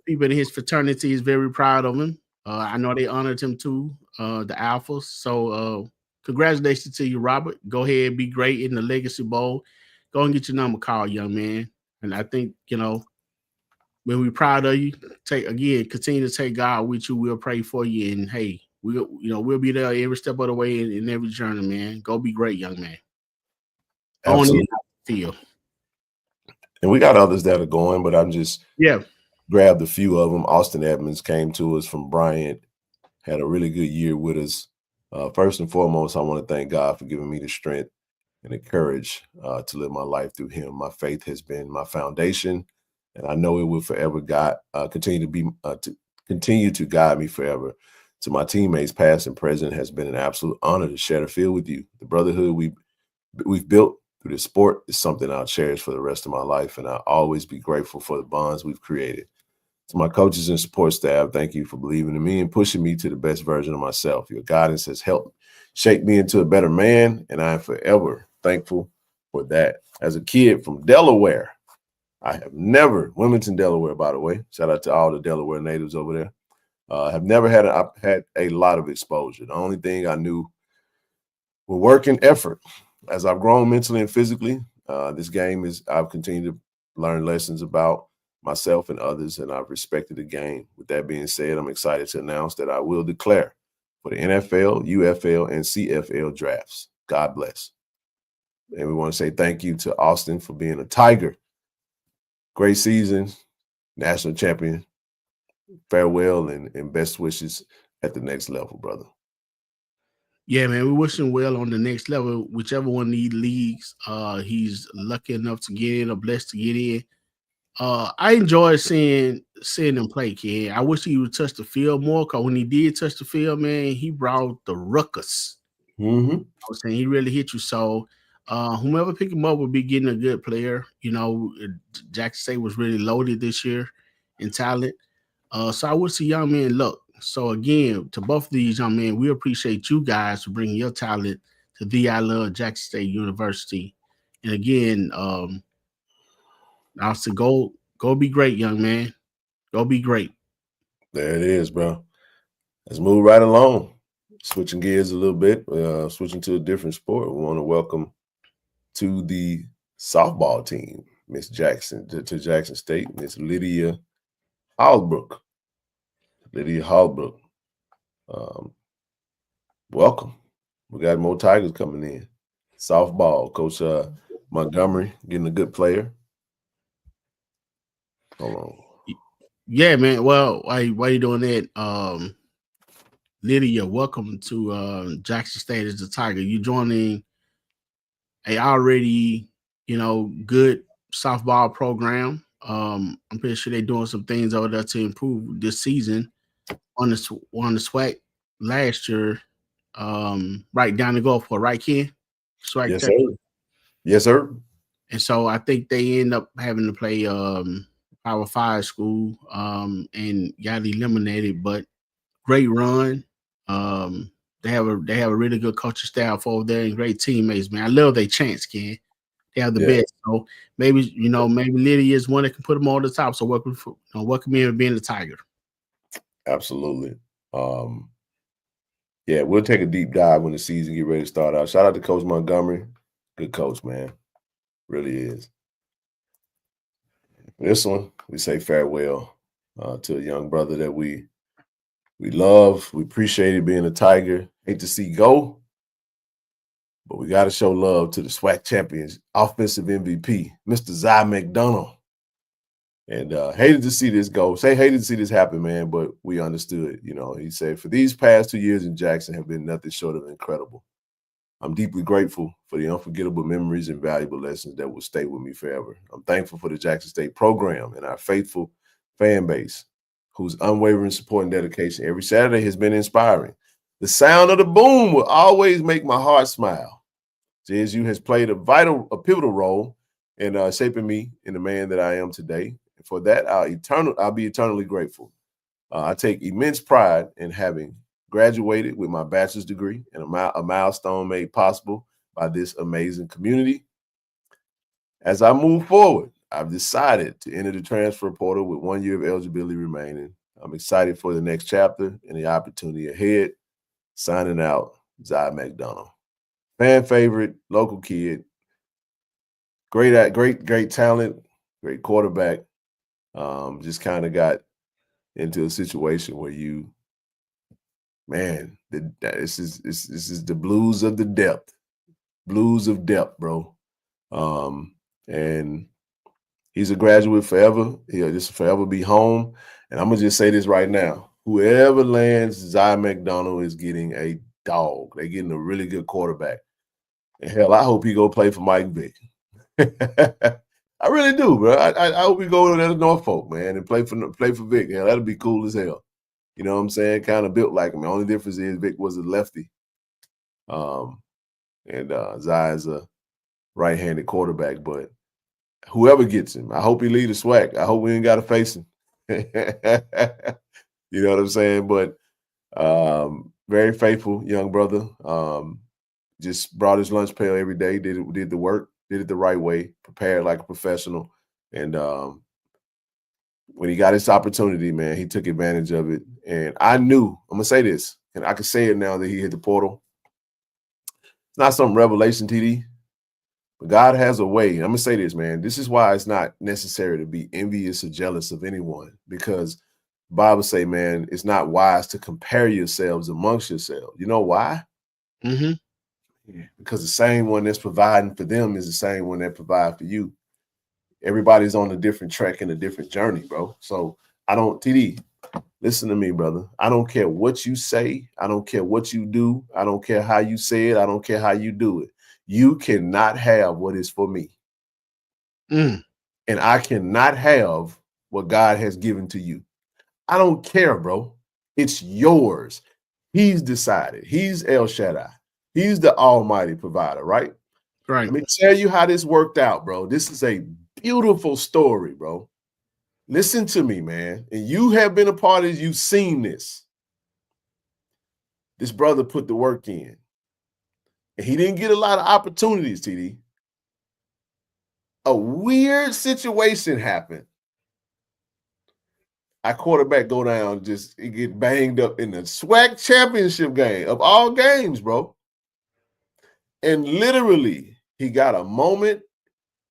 people in his fraternity is very proud of him. I know they honored him too, the Alphas. So congratulations to you, Robert. Go ahead, be great in the Legacy Bowl. Go and get your number called, young man. And I think, when we're proud of you, continue to take God with you. We'll pray for you. And hey, we'll be there every step of the way in every journey, man. Go be great, young man. Absolutely. Feel. And we got others that are going, but I'm just grabbed a few of them. Austin Edmonds came to us from Bryant, had a really good year with us. First and foremost, I want to thank God for giving me the strength and the courage to live my life through him. My faith has been my foundation, and I know it will forever continue to guide me forever. To my teammates, past and present, has been an absolute honor to share the field with you. The brotherhood we've built through this sport is something I'll cherish for the rest of my life, and I'll always be grateful for the bonds we've created. To my coaches and support staff, thank you for believing in me and pushing me to the best version of myself. Your guidance has helped shape me into a better man, and I am forever thankful for that. As a kid from Delaware, I have never, Wilmington, Delaware, by the way, shout out to all the Delaware natives over there, have never had a lot of exposure. The only thing I knew were work and effort. As I've grown mentally and physically, this game I've continued to learn lessons about myself and others, and I've respected the game. With that being said, I'm excited to announce that I will declare for the NFL, UFL, and CFL drafts. God bless. And we want to say thank you to Austin for being a Tiger. Great season, national champion. Farewell and best wishes at the next level, brother. Yeah, man, we wish him well on the next level, whichever one of these leagues he's lucky enough to get in or blessed to get in. I enjoy seeing him play, kid. I wish he would touch the field more, because when he did touch the field, man, he brought the ruckus. Mm-hmm. I was saying he really hit you. So whomever pick him up will be getting a good player. Jackson State was really loaded this year in talent. So I wish the young man luck. So again, to both of these young men, we appreciate you guys for bringing your talent to the I Love Jackson State University. And again, I'll say go be great, young man. Go be great. There it is, bro. Let's move right along. Switching gears a little bit, switching to a different sport. We want to welcome to the softball team, Miss Jackson, to Jackson State, Miss Lydia Hallbrook. Lydia Hallbrook. Welcome. We got more Tigers coming in. Softball, Coach Montgomery getting a good player. Hold on. Yeah, man. Well, why you doing that? Lydia, welcome to Jackson State as the Tiger. You're joining a already, good softball program. I'm pretty sure they're doing some things over there to improve this season. On the SWAC last year, right down the Gulf, right, Ken? SWAC, yes, sir. Yes, sir. And so I think they end up having to play Power 5 school and got eliminated, but great run. They have a really good coaching staff over there and great teammates, man. I love their chance, Ken. They have the best. So maybe Lydia is one that can put them on the top. So welcome in for being the Tiger. Absolutely. Yeah, we'll take a deep dive when the season get ready to start out. Shout out to Coach Montgomery. Good coach, man. Really is. This one, we say farewell to a young brother that we love. We appreciate it being a Tiger. Hate to see go, but we got to show love to the SWAC champions, offensive MVP, Mr. Zy McDonald. And hated to see this go. Hated to see this happen, man, but we understood. You know, he said, for these past 2 years in Jackson have been nothing short of incredible. I'm deeply grateful for the unforgettable memories and valuable lessons that will stay with me forever. I'm thankful for the Jackson State program and our faithful fan base whose unwavering support and dedication every Saturday has been inspiring. The sound of the boom will always make my heart smile. JSU has played a pivotal role in shaping me in the man that I am today. And for that, I'll be eternally grateful. I take immense pride in having graduated with my bachelor's degree and a milestone made possible by this amazing community. As I move forward, I've decided to enter the transfer portal with 1 year of eligibility remaining. I'm excited for the next chapter and the opportunity ahead. Signing out, Zai McDonald. Fan favorite, local kid, great talent, great quarterback. Just kind of got into a situation where this is the blues of the depth, bro. And he's a graduate forever. He'll just forever be home. And I'm gonna just say this right now: whoever lands Zai McDonald is getting a dog. They're getting a really good quarterback. And hell, I hope he go play for Mike Vick. I really do, bro. I hope he go to Norfolk, man, and play for Vick. Yeah, that'd be cool as hell. You know what I'm saying? Kind of built like him. The only difference is Vic was a lefty. And Zai is a right-handed quarterback. But whoever gets him, I hope he lead the SWAC. I hope we ain't got to face him. You know what I'm saying? But very faithful young brother. Just brought his lunch pail every day, did the work, did it the right way, prepared like a professional. And when he got his opportunity, man, he took advantage of it. And I knew, I'm going to say this, and I can say it now that he hit the portal. It's not some revelation, TD, but God has a way. I'm going to say this, man. This is why it's not necessary to be envious or jealous of anyone, because the Bible say, man, it's not wise to compare yourselves amongst yourselves. You know why? Mm-hmm. Yeah, because the same one that's providing for them is the same one that provides for you. Everybody's on a different track and a different journey, bro. So TD, listen to me, brother. I don't care what you say. I don't care what you do. I don't care how you say it. I don't care how you do it. You cannot have what is for me. And I cannot have what God has given to you. I don't care, bro. It's yours. He's decided. He's El Shaddai. He's the almighty provider, right? Right. Let me tell you how this worked out, bro. This is a beautiful story, bro. Listen to me, man. And you have been a part of it. You've seen this. This brother put the work in. And he didn't get a lot of opportunities, TD. A weird situation happened. Our quarterback go down, he get banged up in the SWAC championship game of all games, bro. And literally, he got a moment,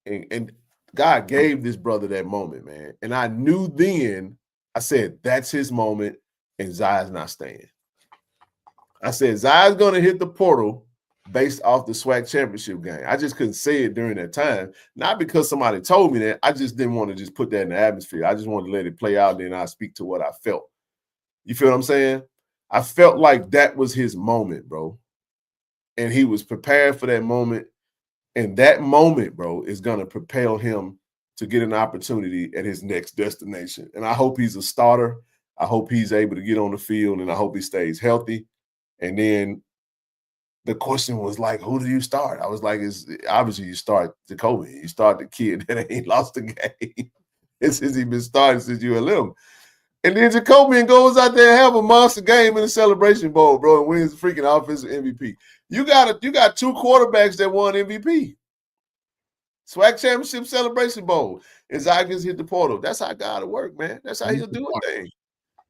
and God gave this brother that moment, man. And I knew then, I said, that's his moment, and Zai's not staying. I said, Zai's going to hit the portal based off the SWAC championship game. I just couldn't say it during that time, not because somebody told me that. I just didn't want to just put that in the atmosphere. I just wanted to let it play out, then I speak to what I felt. You feel what I'm saying? I felt like that was his moment, bro. And he was prepared for that moment. And that moment, bro, is going to propel him to get an opportunity at his next destination. And I hope he's a starter. I hope he's able to get on the field, and I hope he stays healthy. And then the question was like, who do you start? I was like, obviously you start Jacoby. You start the kid that ain't lost the game. Since he's been starting since ULM. And then Jacoby goes out there and have a monster game in the Celebration Bowl, bro, and wins the freaking offensive MVP. You got two quarterbacks that won MVP. SWAC Championship Celebration Bowl. And Zygons hit the portal. That's how God will work, man. That's how he'll do a thing.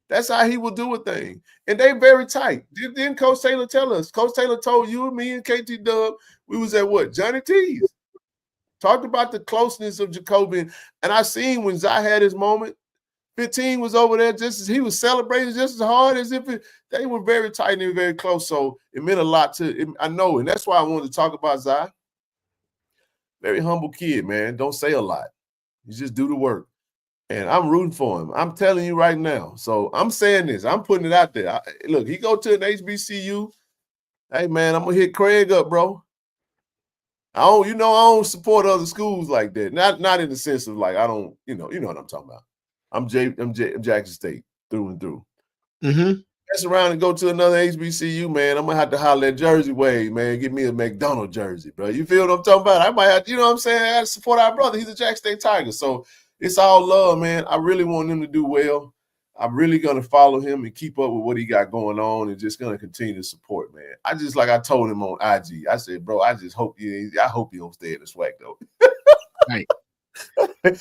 That's how he will do a thing. And they very tight. Didn't Coach Taylor tell us? Coach Taylor told you, me, and KT Dub, we was at what? Johnny T's. Talked about the closeness of Jacoby. And I seen when Zai had his moment, 15 was over there just as he was celebrating just as hard as if they were very tight and very close. So it meant a lot I know. And that's why I wanted to talk about Zai. Very humble kid, man. Don't say a lot. You just do the work. And I'm rooting for him. I'm telling you right now. So I'm saying this. I'm putting it out there. Look, he go to an HBCU. Hey, man, I'm going to hit Craig up, bro. I don't support other schools like that. Not in the sense of like I don't, you know what I'm talking about. I'm Jackson State through and through. Mess around and go to another HBCU, man. I'm gonna have to holler at Jersey Way, man. Get me a McDonald jersey, bro. You feel what I'm talking about? I might have, you know what I'm saying? I have to support our brother. He's a Jackson State Tiger. So it's all love, man. I really want him to do well. I'm really gonna follow him and keep up with what he got going on and just gonna continue to support, man. I told him on IG, I said, bro, I hope you don't stay in the SWAC though. Right.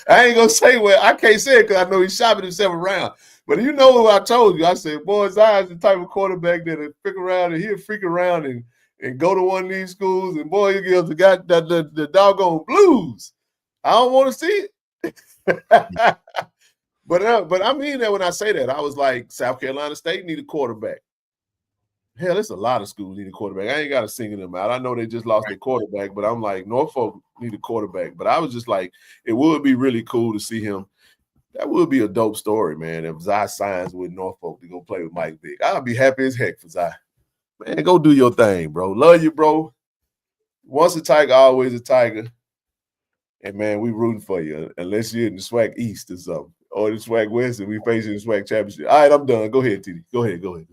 I ain't gonna say I can't say it because I know he's shopping himself around. But you know what I told you. I said, boy, Zion's the type of quarterback that'll freak around and go to one of these schools, and boy, you give the guy the doggone blues. I don't want to see it. But I mean that when I say that. I was like, South Carolina State need a quarterback. Hell, there's a lot of schools need a quarterback. I ain't got to single them out. I know they just lost their quarterback, but I'm like, Norfolk need a quarterback. But I was just like, it would be really cool to see him. That would be a dope story, man, if Zai signs with Norfolk to go play with Mike Vick. I'd be happy as heck for Zai. Man, go do your thing, bro. Love you, bro. Once a Tiger, always a Tiger. And, man, we rooting for you, unless you're in the SWAC East or something, or the SWAC West, and we facing the SWAC Championship. All right, I'm done. Go ahead, TD. Go ahead.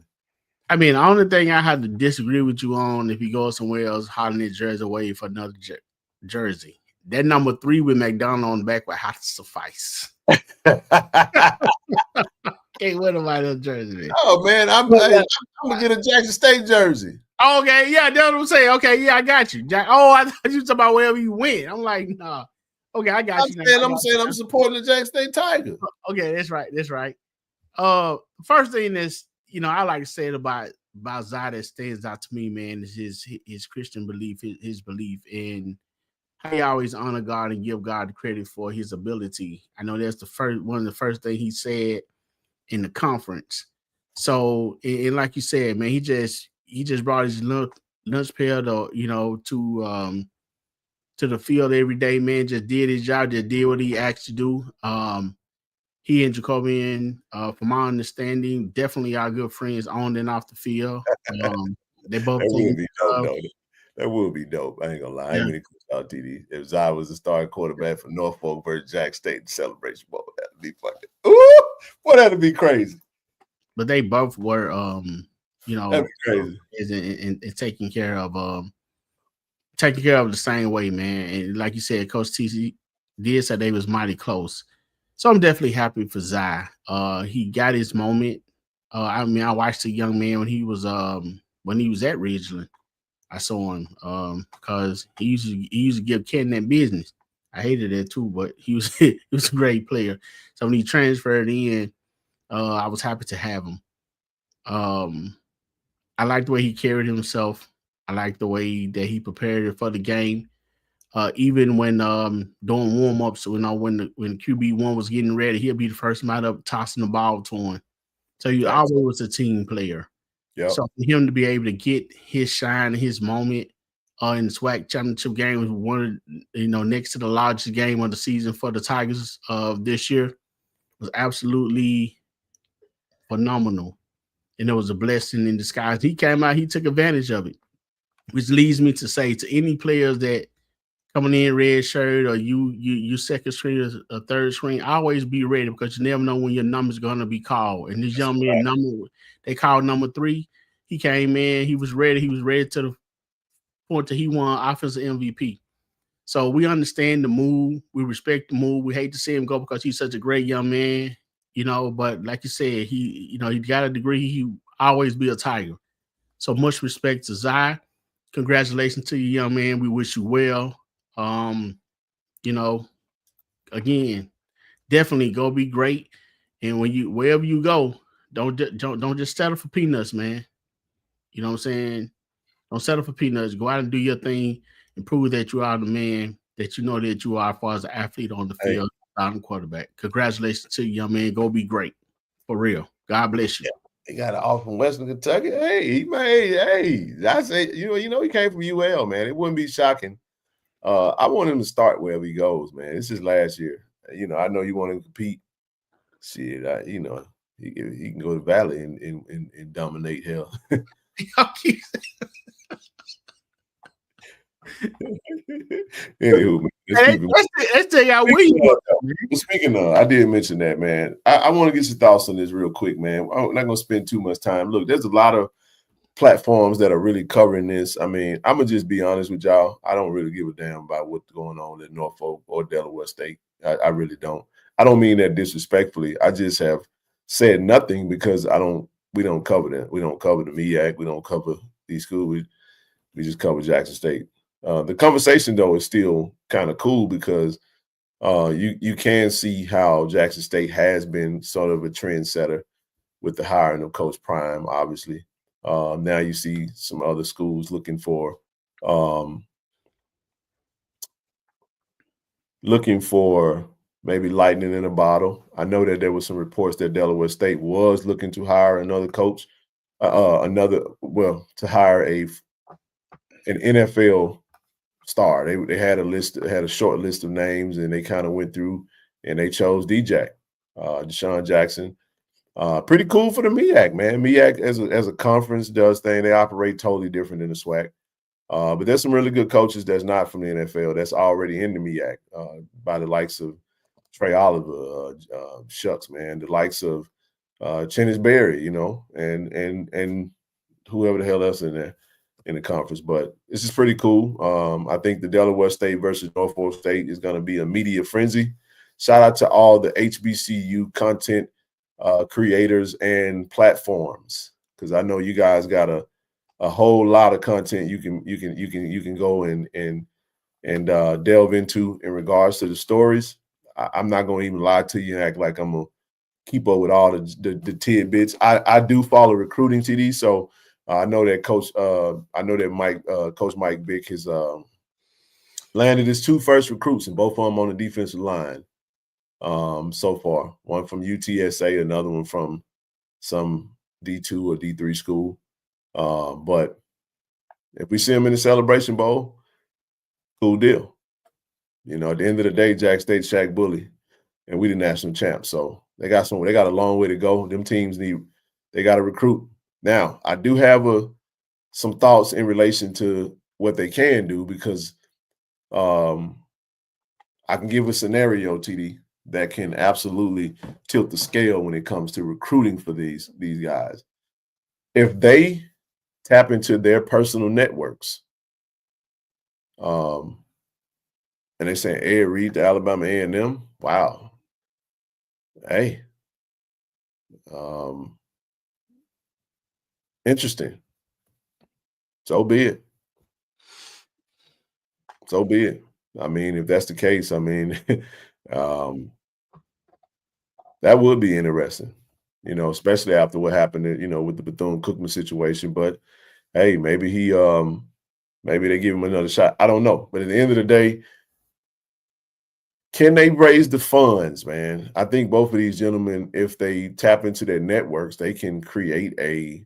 I mean, the only thing I have to disagree with you on, if you go somewhere else, holding that jersey away for another jersey, that number 3 with McDonald on the back would have to suffice. Can't wear nobody else's jersey, man. Oh, man, I'm going to get a Jackson State jersey. Okay, yeah, that's what I'm saying. Okay, yeah, I got you. I thought you were talking about wherever you went. I'm like, nah. Okay, I got you. I'm saying I'm supporting the Jackson State Tiger. Okay, that's right. First thing is, I like to say about Zai that stands out to me, man, is his Christian belief, his belief in how he always honor God and give God the credit for his ability. I know that's one of the first things he said in the conference. So, and like you said, man, he just brought his lunch pail to the field every day, man. Just did his job, just did what he asked to do. He and Jacobian, from my understanding, definitely are good friends on and off the field. They both That would be dope. I ain't gonna lie. I ain't gonna out TD. If Zai was the starting quarterback for Norfolk versus Jack State Celebration Bowl, that'd be fucking. Ooh, boy, that'd be crazy. But they both were, that'd be crazy. And taking care of the same way, man. And like you said, Coach TC did say they was mighty close. So I'm definitely happy for Zai. He got his moment. I watched the young man when he was at Ridgeland. I saw him because he used to give Ken that business. I hated that too, but he was a great player. So when he transferred in, I was happy to have him. I like the way he carried himself. I like the way that he prepared for the game. Even when doing warm-ups, when QB1 was getting ready, he'll be the first man up tossing the ball to him. So he always was a team player. Yep. So for him to be able to get his shine, his moment in the SWAC championship game was one, next to the largest game of the season for the Tigers this year, was absolutely phenomenal. And it was a blessing in disguise. He came out, he took advantage of it, which leads me to say to any players that coming in red shirt or you second string or third string, always be ready because you never know when your number's going to be called. And this young man, they called number 3. He came in, he was ready. He was ready to the point that he won offensive MVP. So we understand the move. We respect the move. We hate to see him go because he's such a great young man, but like you said, he got a degree. He always be a Tiger. So much respect to Zai. Congratulations to you, young man. We wish you well. Again, definitely go be great. And wherever you go, don't just settle for peanuts, man. You know what I'm saying? Don't settle for peanuts. Go out and do your thing and prove that you are the man that you know that you are as far as an athlete on the field, starting quarterback. Congratulations to you, young man. Go be great. For real. God bless you. Yeah. He got an offer from Western Kentucky. I say, he came from UL, man. It wouldn't be shocking. I want him to start wherever he goes, man. This is last year. I know you want him to compete. shit, he can go to Valley and dominate hell. Anywho, let's tell y'all where you. Speaking of, I did mention that, man. I want to get your thoughts on this real quick, man. I'm not gonna spend too much time. Look, there's a lot of platforms that are really covering this. I mean, I'm gonna just be honest with y'all. I don't really give a damn about what's going on in Norfolk or Delaware State. I really don't. I don't mean that disrespectfully. I just have said nothing because we don't cover that. We don't cover the MEAC. We don't cover these schools. We just cover Jackson State. The conversation though is still kind of cool because you can see how Jackson State has been sort of a trendsetter with the hiring of Coach Prime, obviously. Now you see some other schools looking for maybe lightning in a bottle. I know that there were some reports that Delaware State was looking to hire another coach, to hire an NFL star. They had a short list of names, and they kind of went through and they chose Deshaun Jackson. Pretty cool for the MEAC, man. MEAC as a conference does thing. They operate totally different than the SWAC. But there's some really good coaches that's not from the NFL that's already in the MEAC, by the likes of Trey Oliver, shucks, man, the likes of Chennis Berry, and whoever the hell else in there in the conference. But this is pretty cool. I think the Delaware State versus Norfolk State is going to be a media frenzy. Shout out to all the HBCU content creators and platforms, because I know you guys got a whole lot of content you can go and delve into in regards to the stories. I'm not going to even lie to you and act like I'm gonna keep up with all the tidbits. I do follow recruiting, TD, so I know that Coach Mike Vick has landed his 2 first recruits, and both of them on the defensive line so far. One from UTSA, another one from some D2 or D3 school. But if we see them in the Celebration Bowl, cool deal. At the end of the day, Jack State Shaq Bully, and we the national champs. So they got a long way to go. Them teams they got to recruit. Now, I do have some thoughts in relation to what they can do, because I can give a scenario, TD, that can absolutely tilt the scale when it comes to recruiting for these guys. If they tap into their personal networks, and they saying Ed Reed to Alabama A&M, wow. Hey, interesting. So be it. So be it. I mean, if that's the case, I mean, that would be interesting, especially after what happened, with the Bethune-Cookman situation. But hey, maybe maybe they give him another shot. I don't know. But at the end of the day, can they raise the funds, man? I think both of these gentlemen, if they tap into their networks, they can create a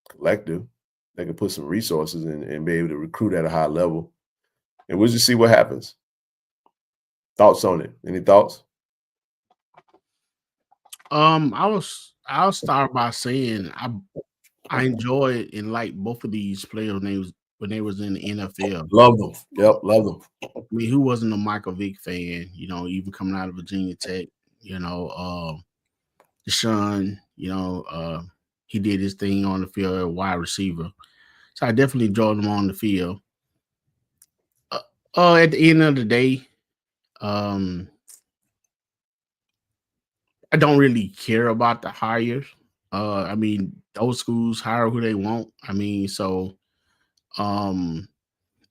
collective. They can put some resources in and be able to recruit at a high level. And we'll just see what happens. Thoughts on it? Any thoughts? I'll start by saying I enjoyed and liked both of these players when they was in the NFL. Love them. Yep, love them. I mean, who wasn't a Michael Vick fan? Even coming out of Virginia Tech. Deshaun. He did his thing on the field, wide receiver. So I definitely enjoyed him on the field. At the end of the day, I don't really care about the hires. I mean, those schools hire who they want. I mean, so, and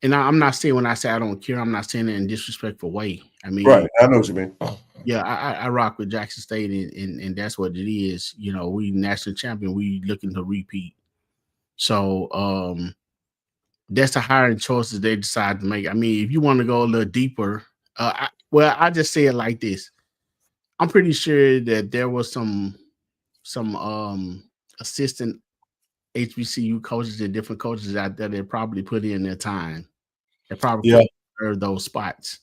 I'm not saying when I say I don't care, I'm not saying it in a disrespectful way. I mean, right. I know what you mean. Yeah, I rock with Jackson State, and that's what it is. We national champion. We looking to repeat. So, that's the hiring choices they decide to make. I mean, if you want to go a little deeper, I just say it like this. I'm pretty sure that there was some assistant HBCU coaches and different coaches out there that probably put in their time. They probably served those spots.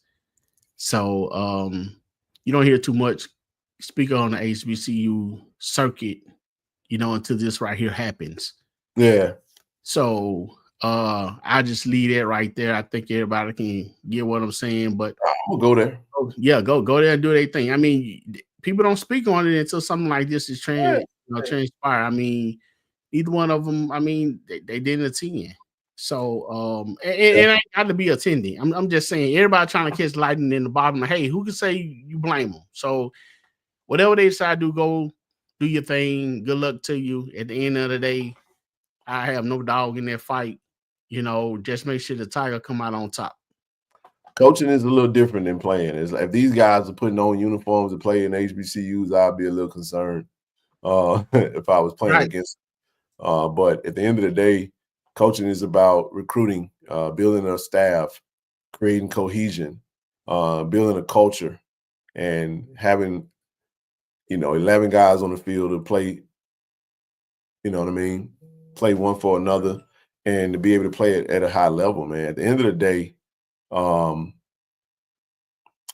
So you don't hear too much speak on the HBCU circuit, until this right here happens. Yeah. So I just leave that right there. I think everybody can get what I'm saying, but We'll go there. Yeah, go there and do their thing. I mean, people don't speak on it until something like this is transpire. I mean, either one of them, I mean, they didn't attend. So it ain't got to be attending. I'm just saying, everybody trying to catch lightning in the bottom. Hey, who can say you blame them? So whatever they decide to do, go do your thing. Good luck to you. At the end of the day, I have no dog in that fight. Just make sure the Tiger come out on top. Coaching is a little different than playing. It's like if these guys are putting on uniforms to play in HBCUs, I'd be a little concerned if I was playing against. But at the end of the day, coaching is about recruiting, building a staff, creating cohesion, building a culture, and having 11 guys on the field to play. You know what I mean? Play one for another, and to be able to play it at a high level, man. At the end of the day.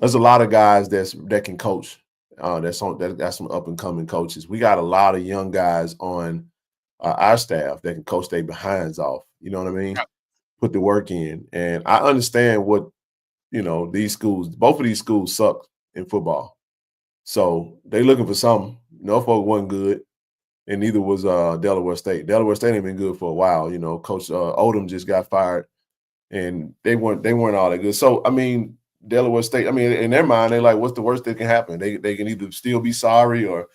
There's a lot of guys that can coach. That's some up and coming coaches. We got a lot of young guys on our staff that can coach their behinds off. You know what I mean? Put the work in, and I understand what these schools. Both of these schools suck in football, so they looking for something. Norfolk wasn't good, and neither was Delaware State. Delaware State ain't been good for a while. Coach Odom just got fired. And they weren't all that good. So I mean, Delaware State. I mean, in their mind, they're like, "What's the worst that can happen?" They can either still be sorry, or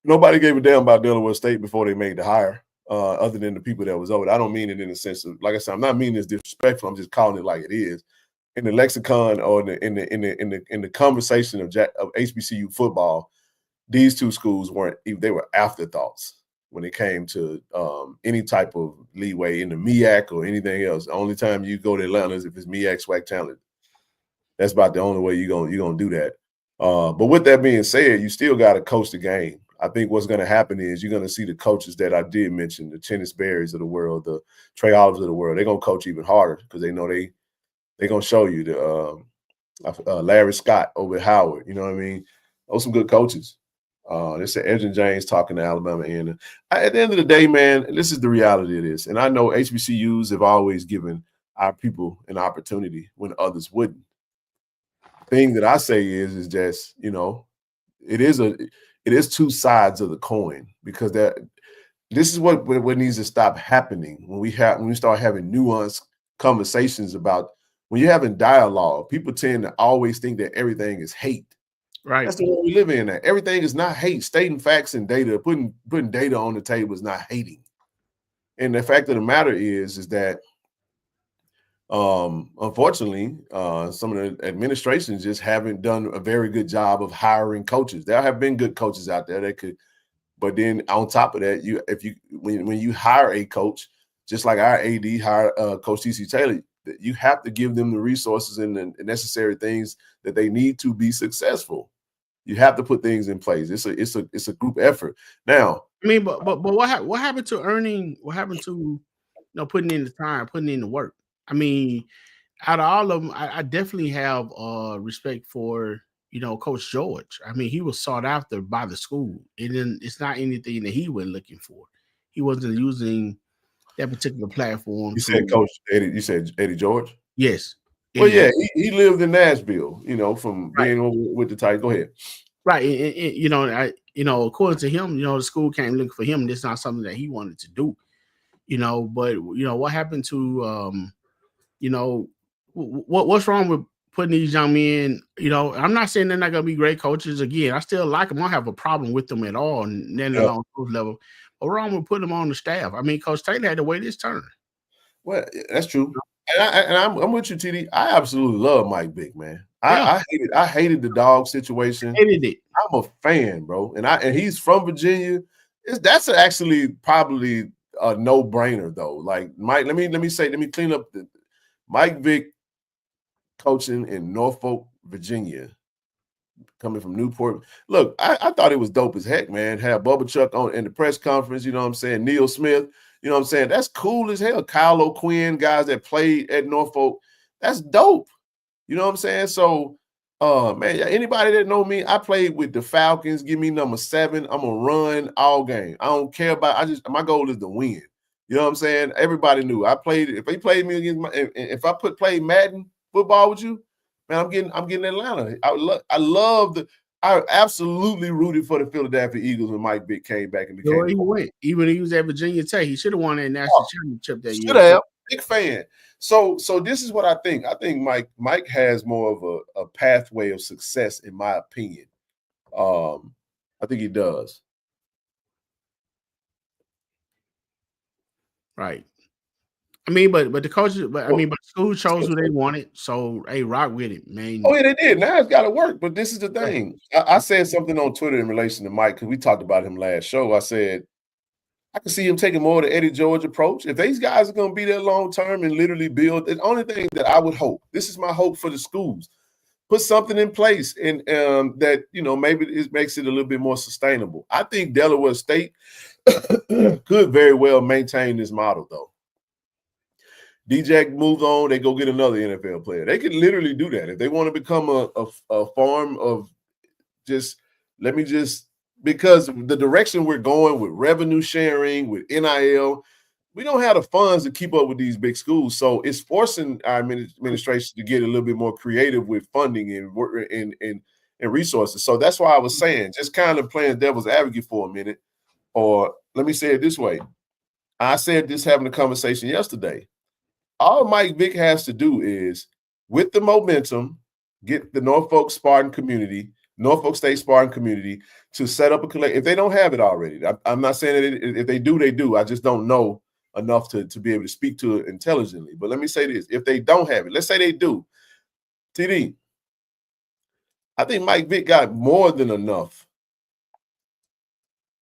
nobody gave a damn about Delaware State before they made the hire, other than the people that was over. I don't mean it in the sense of, like I said, I'm not meaning it's disrespectful. I'm just calling it like it is. In the lexicon or in the conversation of HBCU football, these two schools they were afterthoughts when it came to any type of leeway in the MEAC or anything else. The only time you go to Atlanta is if it's MEAC SWAC talent. That's about the only way you're gonna do that. But with that being said, you still got to coach the game. I think what's going to happen is you're going to see the coaches that I did mention, the Tennis Berries of the world, the Trey Olivers of the world, they're going to coach even harder because they know they're going to show you the Larry Scott over at Howard. You know what I mean? Those some good coaches. They said Edgerrin James talking to Alabama. And at the end of the day, man, this is the reality of this. And I know HBCUs have always given our people an opportunity when others wouldn't. The thing that I say is just, it is two sides of the coin, because this is what needs to stop happening when we start having nuanced conversations about when you're having dialogue. People tend to always think that everything is hate. Right. That's the world we live in. Everything is not hate. Stating facts and data, putting data on the table is not hating. And the fact of the matter is that unfortunately, some of the administrations just haven't done a very good job of hiring coaches. There have been good coaches out there that could, but then on top of that, when you hire a coach, just like our AD hired Coach T.C. Taylor, you have to give them the resources and the necessary things that they need to be successful. You have to put things in place. It's a group effort. Now, I mean, but what happened to earning? What happened to putting in the time, putting in the work? I mean, out of all of them, I definitely have respect for Coach George. I mean, he was sought after by the school. It's not anything that he was looking for. He wasn't using that particular platform. You said Coach Eddie. You said Eddie George. Yes. Well, yeah, he lived in Nashville. From being with the Titans. Go ahead. Right. And, according to him, the school came looking for him. That's not something that he wanted to do. But what happened to what's wrong with putting these young men? I'm not saying they're not gonna be great coaches. Again, I still like them. I don't have a problem with them at all, and then on coach level. But wrong with putting them on the staff. I mean, Coach Taylor had to wait his turn. Well, that's true. And I'm with you, TD. I absolutely love Mike Vick, man. I hated the dog situation. Hated it. I'm a fan, bro. And he's from Virginia. That's actually probably a no-brainer, though. Like, Mike, let me clean up the Mike Vick coaching in Norfolk, Virginia, coming from Newport. Look, I thought it was dope as heck, man. Had Bubba Chuck on in the press conference, you know what I'm saying? Neil Smith, you know what I'm saying? That's cool as hell. Kyle O'Quinn, guys that played at Norfolk. That's dope. You know what I'm saying? So Man, anybody that know me, I played with the Falcons. Give me number 7. I'm gonna run all game. I don't care about. My goal is to win. You know what I'm saying? Everybody knew I played. If they played me against if I played Madden football with you, man, I'm getting Atlanta. I absolutely rooted for the Philadelphia Eagles when Mike Vick came back and became. He went. Even when he was at Virginia Tech, he should have won that national championship that year. Should have. Big fan. So this is what I think. I think Mike has more of a pathway of success, in my opinion. I think he does. Right. I mean, but the coaches, but the school chose who they wanted. So hey, rock with it, man. Oh yeah, they did. Now it's got to work. But this is the thing. I said something on Twitter in relation to Mike because we talked about him last show. I said I can see him taking more of the Eddie George approach. If these guys are going to be there long term and literally build, the only thing that I would hope, this is my hope for the schools, put something in place and that, maybe it makes it a little bit more sustainable. I think Delaware State could very well maintain this model, though. DJ moves on, they go get another NFL player. They could literally do that. If they want to become a farm of because the direction we're going with revenue sharing, with NIL, we don't have the funds to keep up with these big schools. So it's forcing our administration to get a little bit more creative with funding and resources. So that's why I was saying, just kind of playing devil's advocate for a minute, or let me say it this way. I said this having a conversation yesterday. All Mike Vick has to do is, with the momentum, get the Norfolk State Spartan community to set up a collect. If they don't have it already, I'm not saying that if they do, they do. I just don't know enough to be able to speak to it intelligently. But let me say this. If they don't have it, let's say they do. TD, I think Mike Vick got more than enough.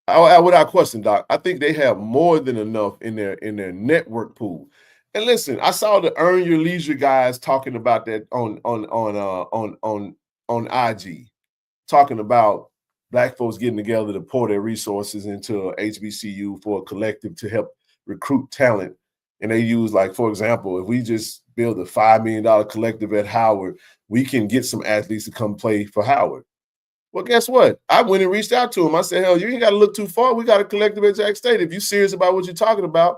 Without question, Doc, I think they have more than enough in their network pool. And listen, I saw the Earn Your Leisure guys talking about that on IG, talking about Black folks getting together to pour their resources into a HBCU for a collective to help recruit talent. And they use, like, for example, if we just build a $5 million collective at Howard, we can get some athletes to come play for Howard. Well, guess what? I went and reached out to him. I said, hell, you ain't got to look too far. We got a collective at Jack State. If you're serious about what you're talking about,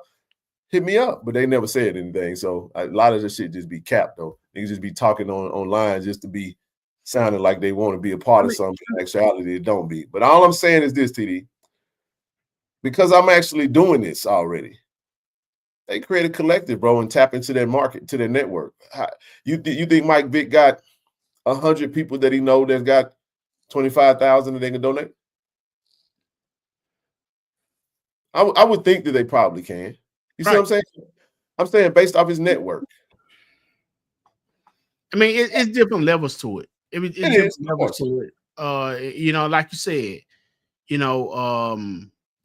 hit me up. But they never said anything. So a lot of this shit just be capped, though. They just be talking online just to be sounding like they want to be a part of something. In actuality, it don't be. But all I'm saying is this, TD. Because I'm actually doing this already, they create a collective, bro, and tap into their market, to their network. You think Mike Vick got 100 people that he know that's got 25,000 that they can donate? I would think that they probably can. You see what I'm saying? I'm saying based off his network. I mean, it's different levels to it. It's different levels to it. Like you said,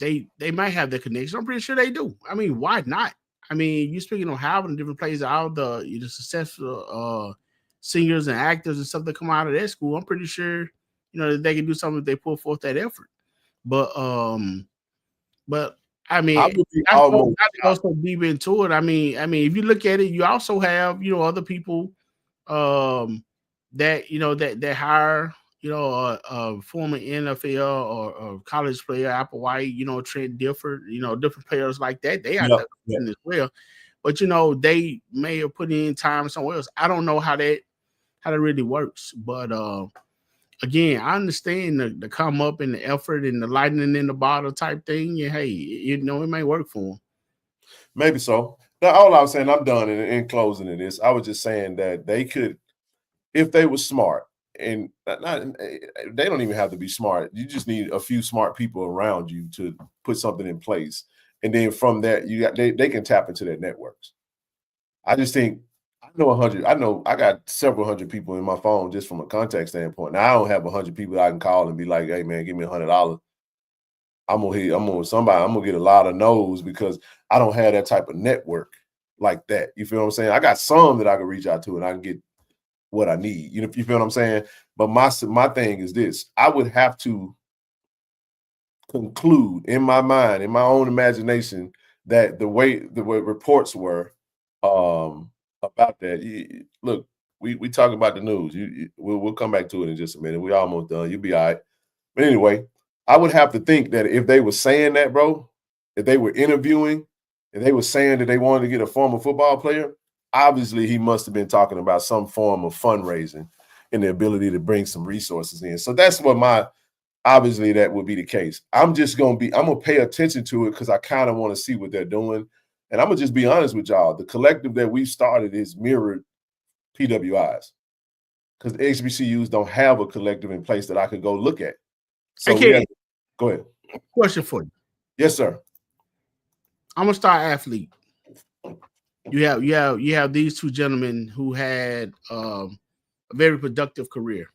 they might have the connection. I'm pretty sure they do. I mean, why not? I mean, you speaking of Howard and different places, all the successful singers and actors and stuff that come out of that school. I'm pretty sure that they can do something if they put forth that effort. But I mean, I would go so deep into it. I mean, if you look at it, you also have other people that hire a former NFL or college player, Apple White, Trent Dilfer, different players like that. They have that as well. But they may have put in time somewhere else. I don't know how that really works. But again, I understand the come up and the effort and the lightning in the bottle type thing. And hey, it may work for them. Maybe so. Now, all I was saying, I'm done in closing of this. I was just saying that they could, if they were smart, and they don't even have to be smart. You just need a few smart people around you to put something in place. And then from that, they can tap into their networks. I just think, I know 100. I got several hundred people in my phone just from a contact standpoint. Now, I don't have 100 people I can call and be like, hey, man, give me $100. I'm gonna get a lot of no's because I don't have that type of network like that. You feel what I'm saying? I got some that I can reach out to and I can get what I need. You feel what I'm saying? But my thing is this: I would have to conclude in my mind, in my own imagination, that the way reports were about that. Look, we talking about the news. We'll come back to it in just a minute. We almost done. You'll be all right. But anyway, I would have to think that if they were saying that, bro, if they were interviewing, if they were saying that they wanted to get a former football player, obviously he must have been talking about some form of fundraising and the ability to bring some resources in. So that's what obviously that would be the case. I'm going to pay attention to it because I kind of want to see what they're doing. And I'm going to just be honest with y'all. The collective that we've started is mirrored PWIs because the HBCUs don't have a collective in place that I could go look at. So go ahead. Question for you. Yes, sir. I'm a star athlete. You have these two gentlemen who had a very productive career.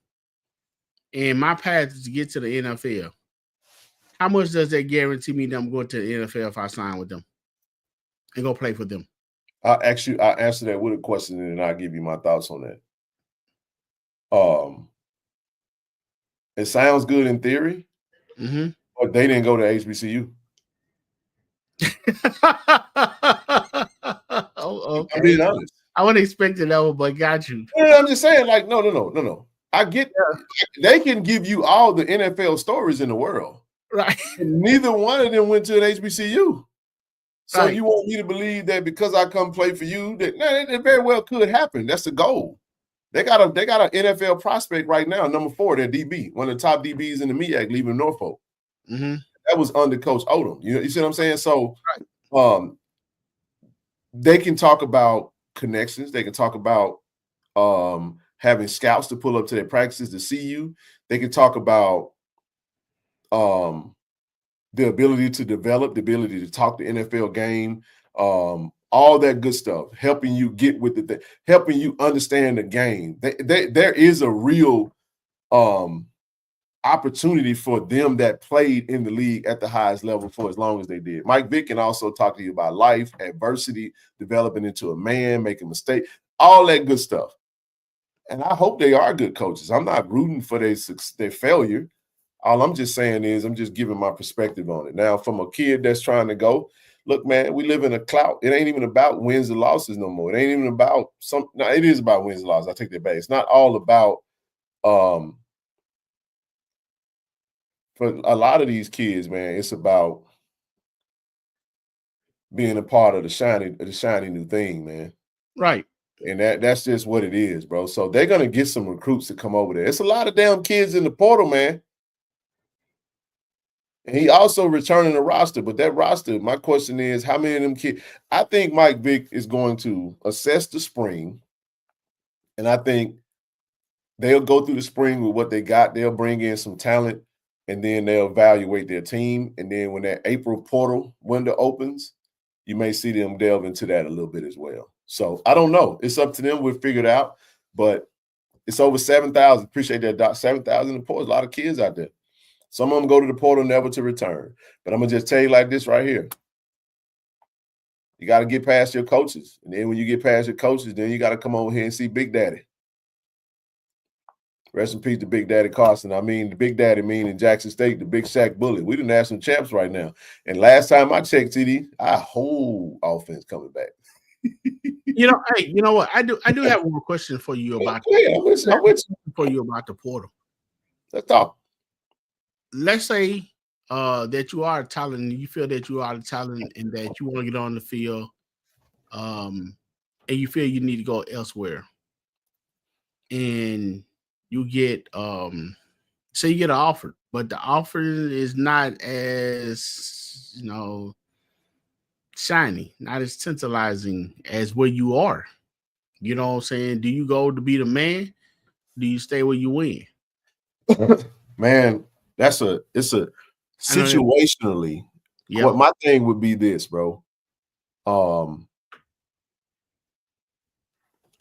And my path is to get to the NFL. How much does that guarantee me that I'm going to the NFL if I sign with them and go play for them? I'll answer that with a question and then I'll give you my thoughts on that. It sounds good in theory, but they didn't go to HBCU. Oh, okay. I'm being honest. I wasn't expecting that one, but got you. Yeah, I'm just saying, like, no. I get they can give you all the NFL stories in the world. Right. Neither one of them went to an HBCU. So right. You want me to believe that because I come play for you, that it very well could happen. That's the goal. They got an NFL prospect right now, number 4, their DB, one of the top DBs in the MEAC, leaving Norfolk. That was under Coach Odom. You see what I'm saying? So they can talk about connections. They can talk about having scouts to pull up to their practices to see you. They can talk about the ability to develop, the ability to talk the NFL game, all that good stuff, helping you get with helping you understand the game. There is a real opportunity for them that played in the league at the highest level for as long as they did. Mike Vick can also talk to you about life, adversity, developing into a man, making mistakes, all that good stuff. And I hope they are good coaches. I'm not rooting for their failure. All I'm just saying is I'm just giving my perspective on it. Now, from a kid that's trying to go, look, man, we live in a clout. It ain't even about wins and losses no more. It ain't even about it is about wins and losses. I take that back. It's not all about for a lot of these kids, man, it's about being a part of the shiny new thing, man. Right. And that's just what it is, bro. So they're gonna get some recruits to come over there. It's a lot of damn kids in the portal, man. And he also returning the roster, but that roster, my question is, how many of them kids? I think Mike Vick is going to assess the spring, and I think they'll go through the spring with what they got. They'll bring in some talent, and then they'll evaluate their team. And then when that April portal window opens, you may see them delve into that a little bit as well. So I don't know. It's up to them. We'll figure it out. But it's over 7,000. Appreciate that, Doc. 7,000 in the portal. A lot of kids out there. Some of them go to the portal never to return. But I'm going to just tell you like this right here. You got to get past your coaches. And then when you get past your coaches, then you got to come over here and see Big Daddy. Rest in peace to Big Daddy Carson. I mean, the Big Daddy meaning Jackson State, the Big Shaq Bully. We the national champs right now. And last time I checked, TD, our whole offense coming back. Hey, you know what? I do have one question for you about for you about the portal. Let's talk. Let's say that you are a talent and you feel that you are a talent and that you want to get on the field, and you feel you need to go elsewhere. And you get say you get an offer, but the offer is not as shiny, not as tantalizing as where you are. You know what I'm saying? Do you go to be the man? Do you stay where you win? Man, it's a situationally. Yeah. What my thing would be this, bro.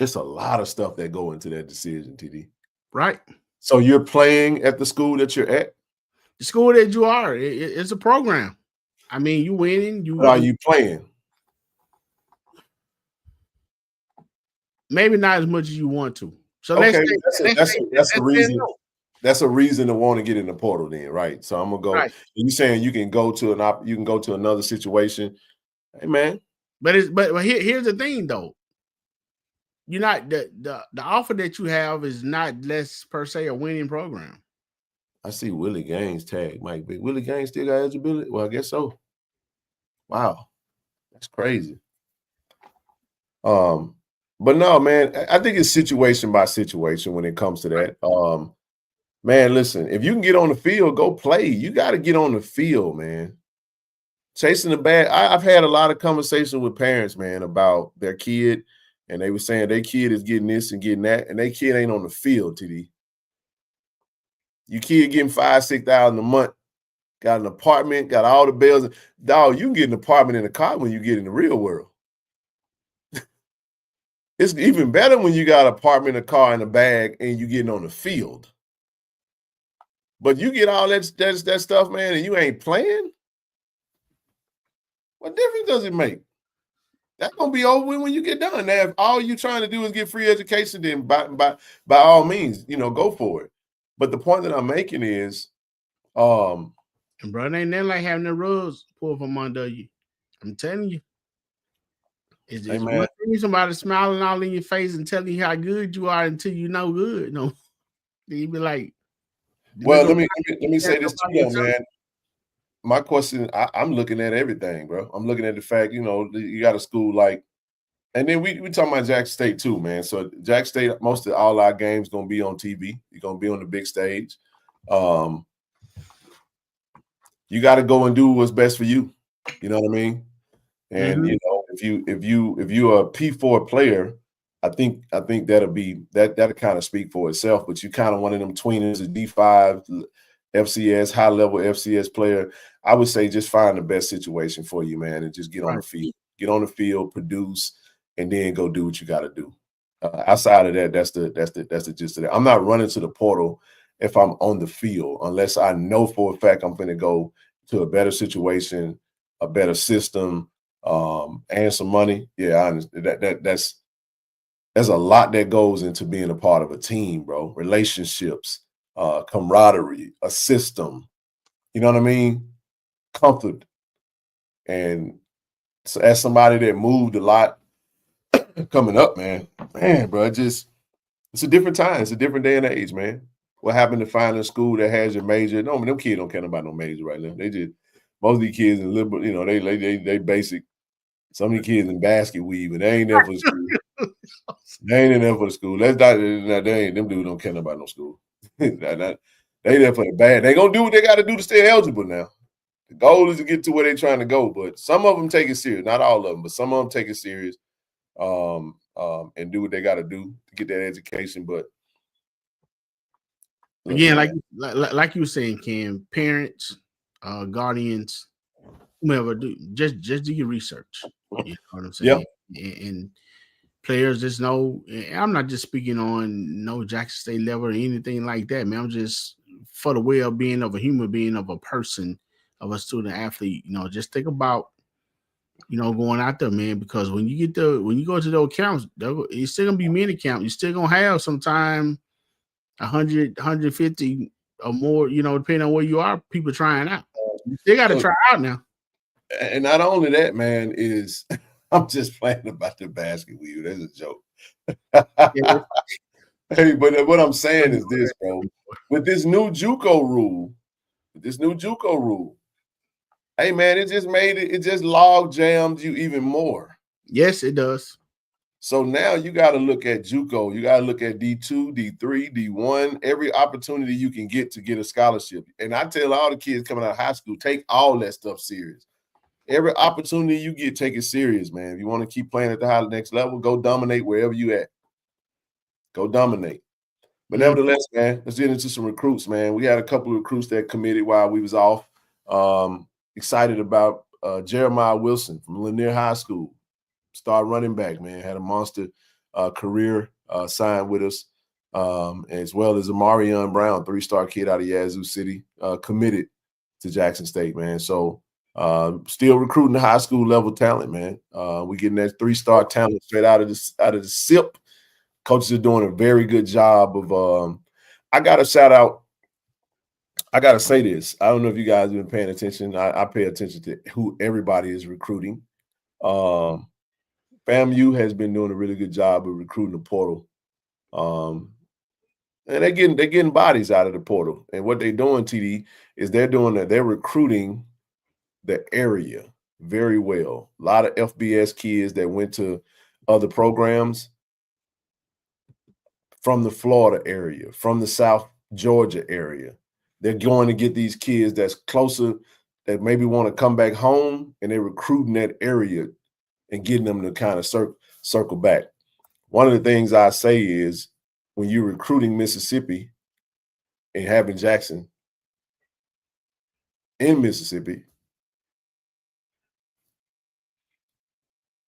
It's a lot of stuff that go into that decision, TD. Right. So you're playing at the school that you're at? The school that you are. It's a program. I mean, you winning. But are you playing? Maybe not as much as you want to. So okay, that's a reason. That's a reason to want to get in the portal, then, right? So I'm gonna go. Right. You saying you can go to another situation? Hey, man. But here's the thing, though. you're not the offer that you have is not less per se a winning program. I see Willie Gaines tag Mike Big. Willie Gaines still got eligibility? Well, I guess so. Wow. That's crazy. But no, man, I think it's situation by situation when it comes to that. Man, listen, if you can get on the field, go play. You got to get on the field, man. Chasing the bag. I've had a lot of conversation with parents, man, about their kid, and they were saying their kid is getting this and getting that, and their kid ain't on the field, TD. Your kid getting $5,000-6,000 a month, got an apartment, got all the bells. Dog, you can get an apartment in a car when you get in the real world. It's even better when you got an apartment, a car, and a bag, and you getting on the field. But you get all that stuff, man, and you ain't playing. What difference does it make? That's gonna be over with when you get done. Now, if all you trying to do is get free education, then by all means, go for it. But the point that I'm making is, and bro, ain't nothing like having the rules pulled from under you. I'm telling you. It's just one thing, somebody smiling all in your face and telling you how good you are until you know good. No, then you be like, well, let me say this to you, man. My question, I'm looking at everything, bro. I'm looking at the fact, you got a school like, and then we talking about Jackson State too, man. So Jackson State, most of all our games gonna be on TV. You're gonna be on the big stage. You got to go and do what's best for you. You know what I mean? And if you're a P4 player, I think that'll kind of speak for itself. But you kind of one of them tweeners, a D5 FCS, high level FCS player. I would say just find the best situation for you, man, and just get on the field. Get on the field, produce, and then go do what you got to do. Outside of that, that's the gist of that. I'm not running to the portal if I'm on the field, unless I know for a fact I'm going to go to a better situation, a better system, and some money. Yeah, I understand. There's a lot that goes into being a part of a team, bro. Relationships, camaraderie, a system. You know what I mean? Comfort. And so as somebody that moved a lot coming up, man, bro, it's a different time. It's a different day and age, man. What happened to finding a school that has your major? No, them kids don't care about no major right now. They just, most of these kids in liberal, they basic. Some of these kids in basket weave, and they ain't there for the school. They ain't in there for the school. Them dudes don't care about no school. They there for the bad. They gonna do what they got to do to stay eligible now. The goal is to get to where they're trying to go, but some of them take it serious. Not all of them, but some of them take it serious, and do what they got to do to get that education. But again, like you were saying, Ken, parents, guardians, whomever, just do your research. You know what I'm saying? Yep. And players just know. I'm not just speaking on no Jackson State level or anything like that, man. I'm just for the well-being of a human being, of a person, of a student athlete. Just think about going out there, man, because when you go to those camps, it's still gonna be mini camp. You're still gonna have sometime 100, 150 or more, depending on where you are, people trying out. They got to try out now. And not only that, man, is I'm just playing about the basket weave. That's a joke. Hey, but what I'm saying is this, bro. With this new JUCO rule, hey, man, it just log jammed you even more. Yes, it does. So now you got to look at JUCO. You got to look at D2, D3, D1, every opportunity you can get to get a scholarship. And I tell all the kids coming out of high school, take all that stuff serious. Every opportunity you get, take it serious, man. If you want to keep playing at the next level, go dominate wherever you at. Go dominate. But nevertheless, man, let's get into some recruits, man. We had a couple of recruits that committed while we was off. Excited about Jeremiah Wilson from Lanier High School. Star running back, man. Had a monster career signed with us, as well as Amarion Brown, 3-star kid out of Yazoo City, committed to Jackson State, man. So still recruiting the high school level talent, man. We getting that 3-star talent straight out of the SIP. Coaches are doing a very good job of I got to shout out. I got to say this. I don't know if you guys have been paying attention. I pay attention to who everybody is recruiting. FAMU has been doing a really good job of recruiting the portal. And they're getting bodies out of the portal. And what they're doing, TD, is they're recruiting the area very well. A lot of FBS kids that went to other programs from the Florida area, from the South Georgia area. They're going to get these kids that's closer, that maybe want to come back home, and they're recruiting that area and getting them to kind of circle back. One of the things I say is, when you're recruiting Mississippi and having Jackson in Mississippi,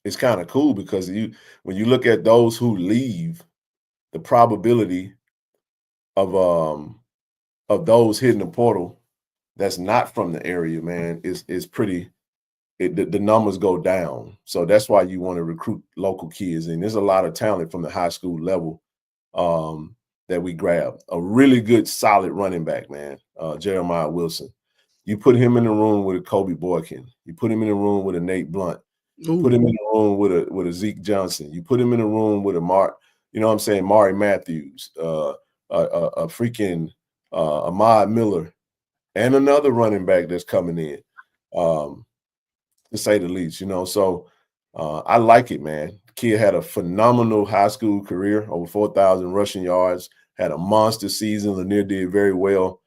it's kind of cool, because when you look at those who leave, the probability of those hitting the portal that's not from the area, man, is pretty. The numbers go down. So that's why you want to recruit local kids. And there's a lot of talent from the high school level that we grabbed. A really good, solid running back, man, Jeremiah Wilson. You put him in the room with a Kobe Boykin. You put him in the room with a Nate Blunt. Ooh. Put him in the room with a Zeke Johnson. You put him in the room with a Mari Matthews, a freaking Ahmad Miller, and another running back that's coming in, to say the least. So I like it, man. Kid had a phenomenal high school career, over 4,000 rushing yards, had a monster season. Lanier did very well,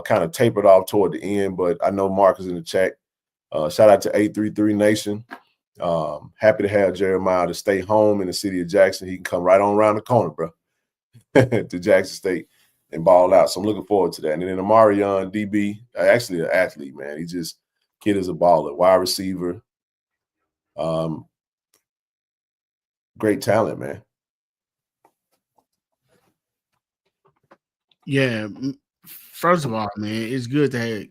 kind of tapered off toward the end, but I know Mark is in the chat. Shout out to 833 Nation. Happy to have Jeremiah to stay home in the city of Jackson. He can come right on around the corner, bro, to Jackson State and ball out. So I'm looking forward to that. And then Amarion, DB, actually an athlete, man. Kid is a baller, wide receiver. Great talent, man. Yeah. First of all, man, it's good to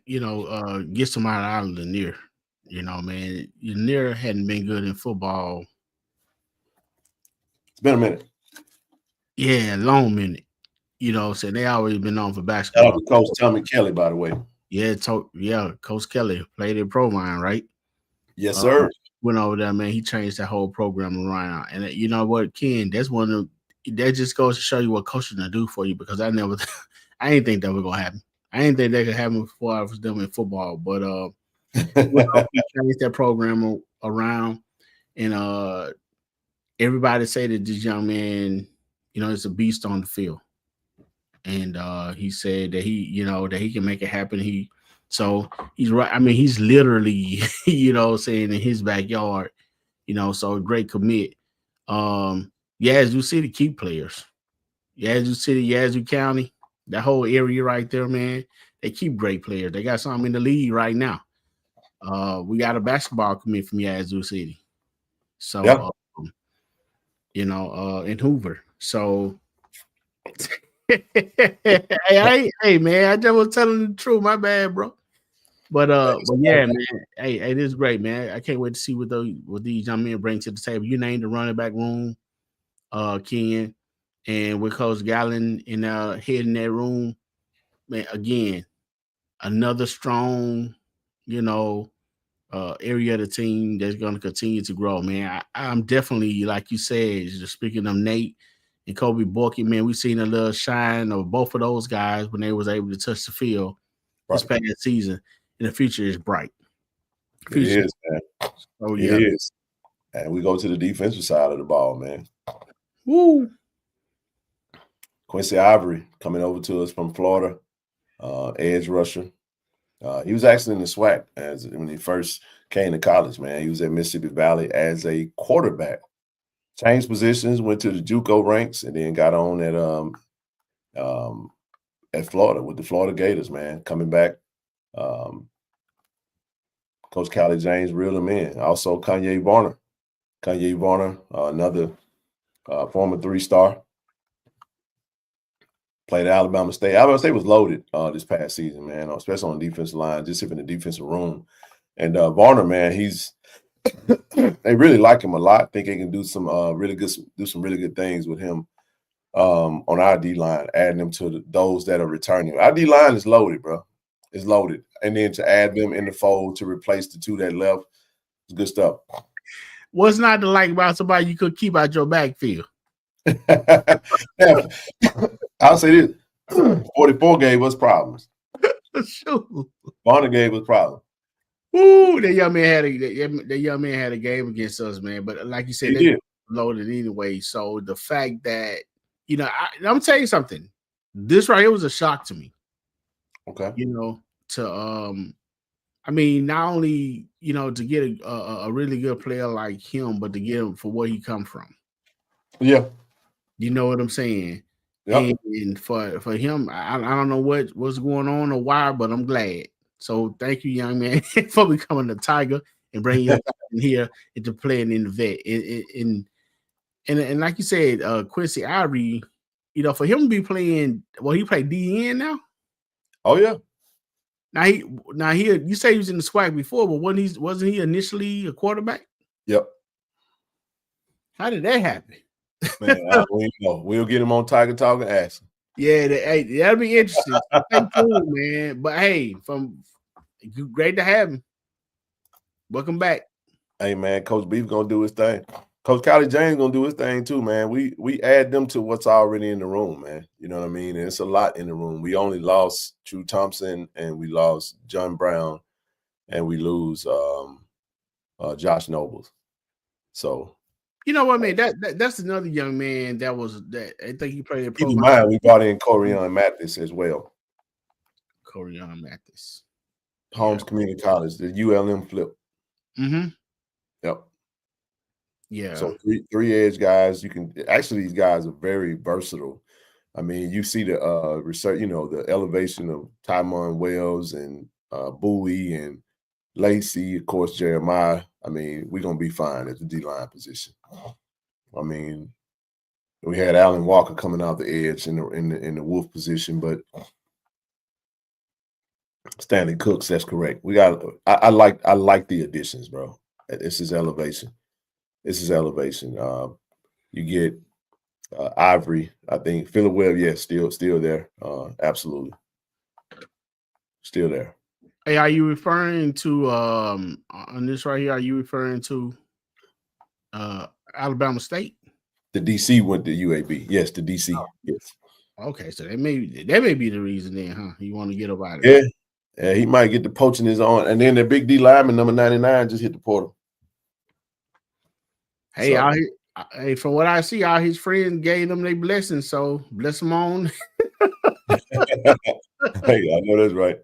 get somebody out of Lanier. Man, Lanier hadn't been good in football. It's been a minute. Yeah, long minute. So they always been on for basketball. Shout out to Coach Tommy Kelly, by the way. Yeah, Coach Kelly played in Provine, right? Yes, sir. Went over there, man. He changed that whole program around. And you know what, Ken? That just goes to show you what coaching to do for you, because I didn't think that was gonna happen. I didn't think that could happen before I was done in football. But he changed that program around, and everybody say that this young man, is a beast on the field. And he said that he can make it happen. He's right. I mean, he's literally, saying in his backyard, so great commit. Yazoo City keep players. Yazoo City, Yazoo County, that whole area right there, man, they keep great players. They got something in the league right now. We got a basketball commit from Yazoo City. So, in Hoover. So, hey, man, I just was telling the truth. My bad, bro. But yeah, man. Hey, it is great, man. I can't wait to see what these young men bring to the table. You named the running back room, Ken, and with Coach Gallen in head in that room, man. Again, another strong, area of the team that's going to continue to grow, man. I'm definitely, like you said, just speaking of Nate and Kobe Borky, man, we've seen a little shine of both of those guys when they was able to touch the field this past season. And the future is bright. It is, man. Oh, yeah. It is. And we go to the defensive side of the ball, man. Woo. Quincy Ivory coming over to us from Florida, edge rusher. He was actually in the SWAC when he first came to college, man. He was at Mississippi Valley as a quarterback. Changed positions, went to the JUCO ranks, and then got on at Florida with the Florida Gators, man. Coming back, Coach Callie James reeled him in. Also, Kanye Varner, another former 3-star, played at Alabama State. Alabama State was loaded this past season, man, especially on the defensive line, just in the defensive room. And Varner, man, they really like him a lot. Think they can do some really good things with him on our D line, adding them to those that are returning. Our D line is loaded, bro. It's loaded, and then to add them in the fold to replace the two that left, it's good stuff. What's not to like about somebody you could keep out your backfield? Yeah, I'll say this: 44 gave us problems. Shoot. Bonner gave us problems. Ooh, that young man had a game against us, man. But like you said, He they did. loaded anyway. So the fact that I'm gonna tell you something. This right here was a shock to me. Okay. I mean, not only to get a really good player like him, but to get him for where he come from. Yeah. You know what I'm saying? Yep. And for him, I don't know what's going on or why, but I'm glad. So thank you, young man, for becoming a Tiger and bringing us in here into playing in the vet. And like you said, Quincy Ivory, for him to be playing, he played DN now. Oh yeah. Now he you say he was in the SWAC before, but wasn't he initially a quarterback? Yep. How did that happen? Man, we'll get him on Tiger Talk and ask him. Yeah, that'll be interesting. Stay tuned, man. But hey, great to have him. Welcome back. Hey man, Coach Beef gonna do his thing. Coach Kylie James gonna do his thing too, man. We add them to what's already in the room, man. You know what I mean? And it's a lot in the room. We only lost True Thompson and we lost John Brown and we lose Josh Nobles. So you know what, man? That's another young man that I think he played at keep in mind we brought in Corian Mathis as well. Corian Mathis. Holmes Community College, the ULM flip. Mm-hmm. Yep. Yeah. So three edge guys. You can actually these guys are very versatile. I mean, you see the research, the elevation of Tymon Wells and Bowie and Lacey, of course, Jeremiah. I mean, we're gonna be fine at the D-line position. I mean, we had Alan Walker coming out the edge in the Wolf position, but Stanley Cooks, that's correct. I like the additions, bro. This is elevation. You get Ivory, I think. Phillip Webb, yes, still there. Absolutely. Still there. Hey, are you referring to on this right here? Are you referring to Alabama State? The DC went to UAB. Yes, the DC. Oh. Yes. Okay, so that may be the reason then, huh? You want to get up out of it. Yeah, he might get the poaching his own, and then the big D lineman number 99 just hit the portal. Hey, hey, from what I see, all his friends gave them their blessings, so bless them on. Hey, I know that's right.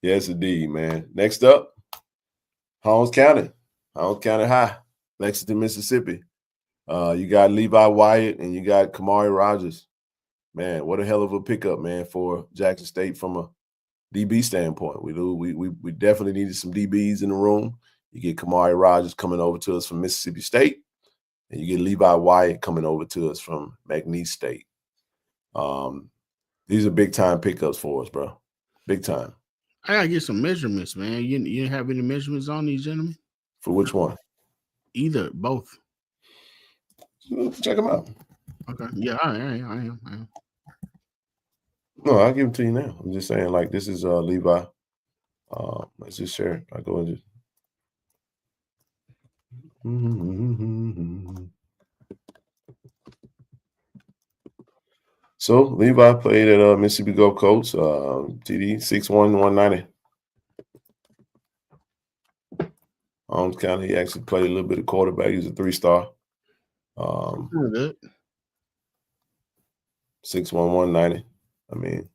Yes, indeed, man. Next up, Holmes County High, Lexington, Mississippi. You got Levi Wyatt and you got Kamari Rogers. Man, what a hell of a pickup, man, for Jackson State from a DB standpoint. We definitely needed some DBs in the room. You get Kamari Rogers coming over to us from Mississippi State, and you get Levi Wyatt coming over to us from McNeese State. These are big time pickups for us, bro. Big time. I gotta get some measurements, man. You didn't have any measurements on these gentlemen? For which one? Both. Check them out. Okay. Yeah, I am. No, I'll give them to you now. I'm just saying, like, this is Levi. Let's just share it. I'll go into So Levi played at Mississippi Gulf Coast, TD 6'1", 190. Holmes County, he actually played a little bit of quarterback. He was a 3-star. 6'1", 190. I mean,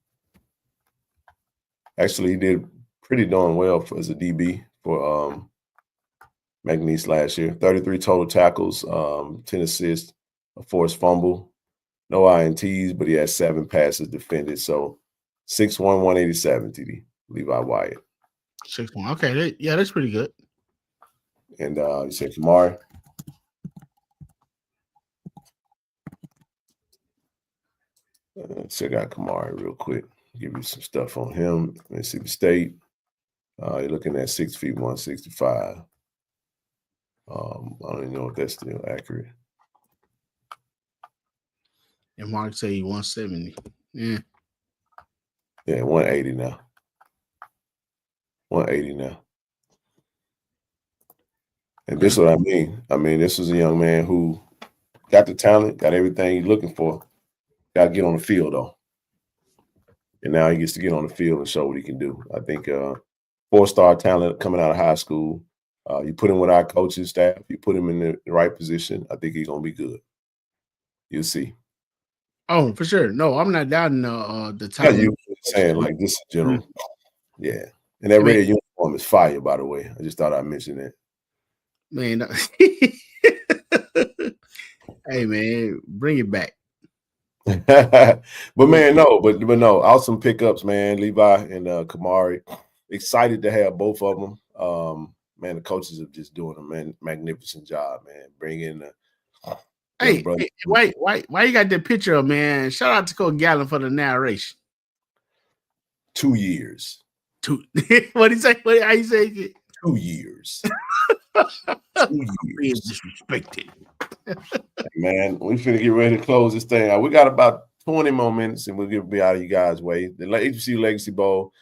actually, he did pretty darn well as a DB for McNeese last year. 33 total tackles, 10 assists, a forced fumble, no INTs, but he had 7 passes defended. So 6'1", 187, TD, Levi Wyatt. 6'1". Okay, that's pretty good. And you said Kamari. Check out Kamari real quick. Give you some stuff on him. Mississippi State. You're looking at 6 feet 165. I don't even know if that's still accurate. And Mark say 170. Yeah. Yeah, 180 now. 180 now. And this is what I mean. I mean, this is a young man who got the talent, got everything he's looking for. Got to get on the field, though. And now he gets to get on the field and show what he can do. I think 4-star talent coming out of high school. You put him with our coaching staff. You put him in the right position. I think he's going to be good. You'll see. Oh, for sure. No, I'm not doubting the Yeah, talent. you were saying like this in general. Yeah. And that red uniform is fire, by the way. I just thought I'd mention that. Man. Hey, man, bring it back. But man, but no, awesome pickups, man. Levi and Kamari. Excited to have both of them. Man, the coaches are just doing a magnificent job, man. Bringing hey, why you got that picture of, man? Shout out to Coach Gallen for the narration. 2 years. What he say? How you say it? 2 years. 2 years. Disrespected. Man, we finna get ready to close this thing out. We got about 20 more minutes and we'll be out of you guys' way. The HBCU Legacy Bowl.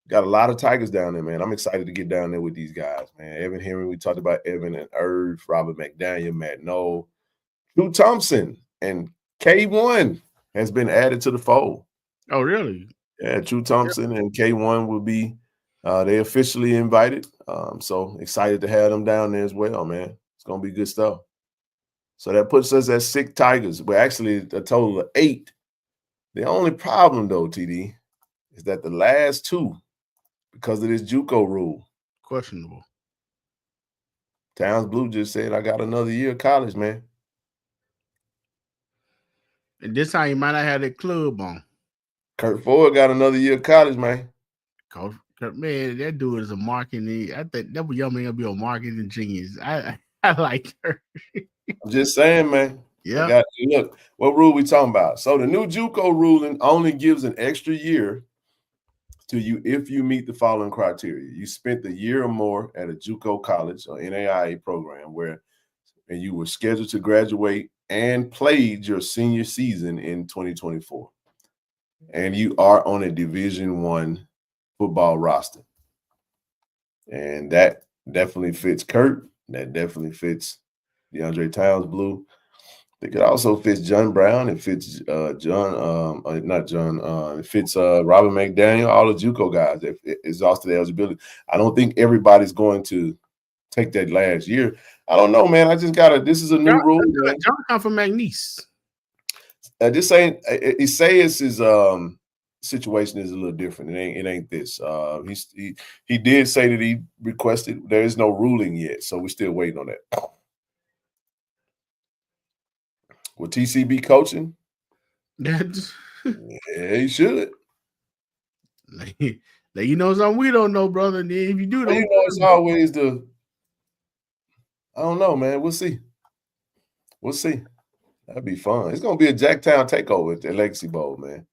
Got a lot of Tigers down there, man. I'm excited to get down there with these guys, man. Evan Henry, we talked about Evan and Irv, Robert McDaniel, Matt Noel, Drew Thompson, and K1 has been added to the fold. Oh, really? Yeah, Drew Thompson and K1 will be they officially invited. So excited to have them down there as well, man. It's gonna be good stuff. So that puts us at 6 Tigers. We're actually a total of 8. The only problem, though, TD, is that the last 2, because of this JUCO rule, questionable. Towns Blue just said, I got another year of college, man. And this time you might not have that club on. Kurt Ford got another year of college, man. Man, that dude is a marketing. I think that young man gonna be a marketing genius. I like her. I'm just saying, man. Yeah. Look, what rule we talking about? So the new JUCO ruling only gives an extra year to you if you meet the following criteria. You spent a year or more at a JUCO college or NAIA program and you were scheduled to graduate and played your senior season in 2024. And you are on a Division I football roster. And that definitely fits Kurt. That definitely fits DeAndre Towns Blue. I think it also fits John Brown. It fits it fits Robert McDaniel, all the JUCO guys. It exhausted eligibility. I don't think everybody's going to take that last year. I don't know, man. This is a new rule. John come from McNeese. This ain't Isaiah's situation is a little different. It ain't this. He did say that he requested. There is no ruling yet, so we're still waiting on that. Will TC be coaching? Yeah, he should. You know something we don't know, brother. And if you do, it's always I don't know, man. We'll see. That'd be fun. It's gonna be a Jacktown takeover at the Legacy Bowl, man.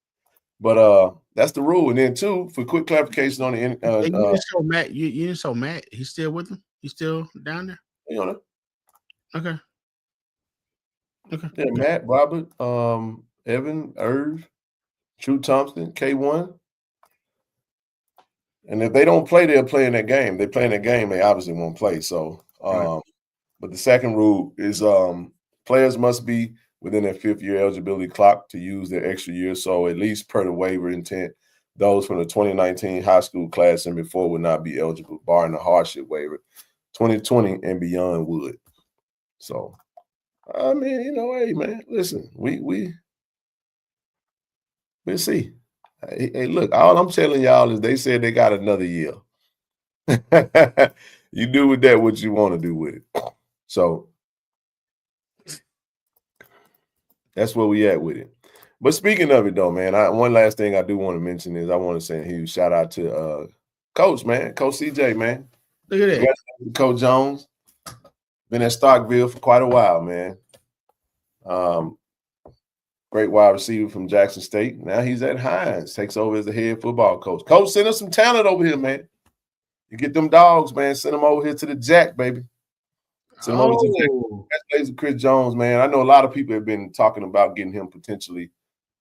But that's the rule. And then too, for quick clarification on the you didn't show Matt. He's still with him. He's still down there. You know. Okay. Yeah, Matt, Robert, Evan, Irv, Drew Thompson, K1. And if they don't play, they'll play in that game. They play in that game, they obviously won't play. So, but the second rule is players must be within their 5th year eligibility clock to use their extra year. So at least per the waiver intent, those from the 2019 high school class and before would not be eligible, barring the hardship waiver. 2020 and beyond would. So, I mean, hey, man, listen, we'll see. Hey, look, all I'm telling y'all is they said they got another year. You do with that what you want to do with it. So that's where we at with it. But speaking of it, though, man, one last thing I do want to mention is I want to say a huge shout out to Coach, man, Coach CJ, man. Look at that. Coach Jones. Been at Starkville for quite a while, man. Great wide receiver from Jackson State. Now he's at Hines, takes over as the head football coach. Coach, send us some talent over here, man. You get them dogs, man. Send them over here to the Jack, baby. Send them over to the Jack. Congratulations, Chris Jones, man. I know a lot of people have been talking about getting him potentially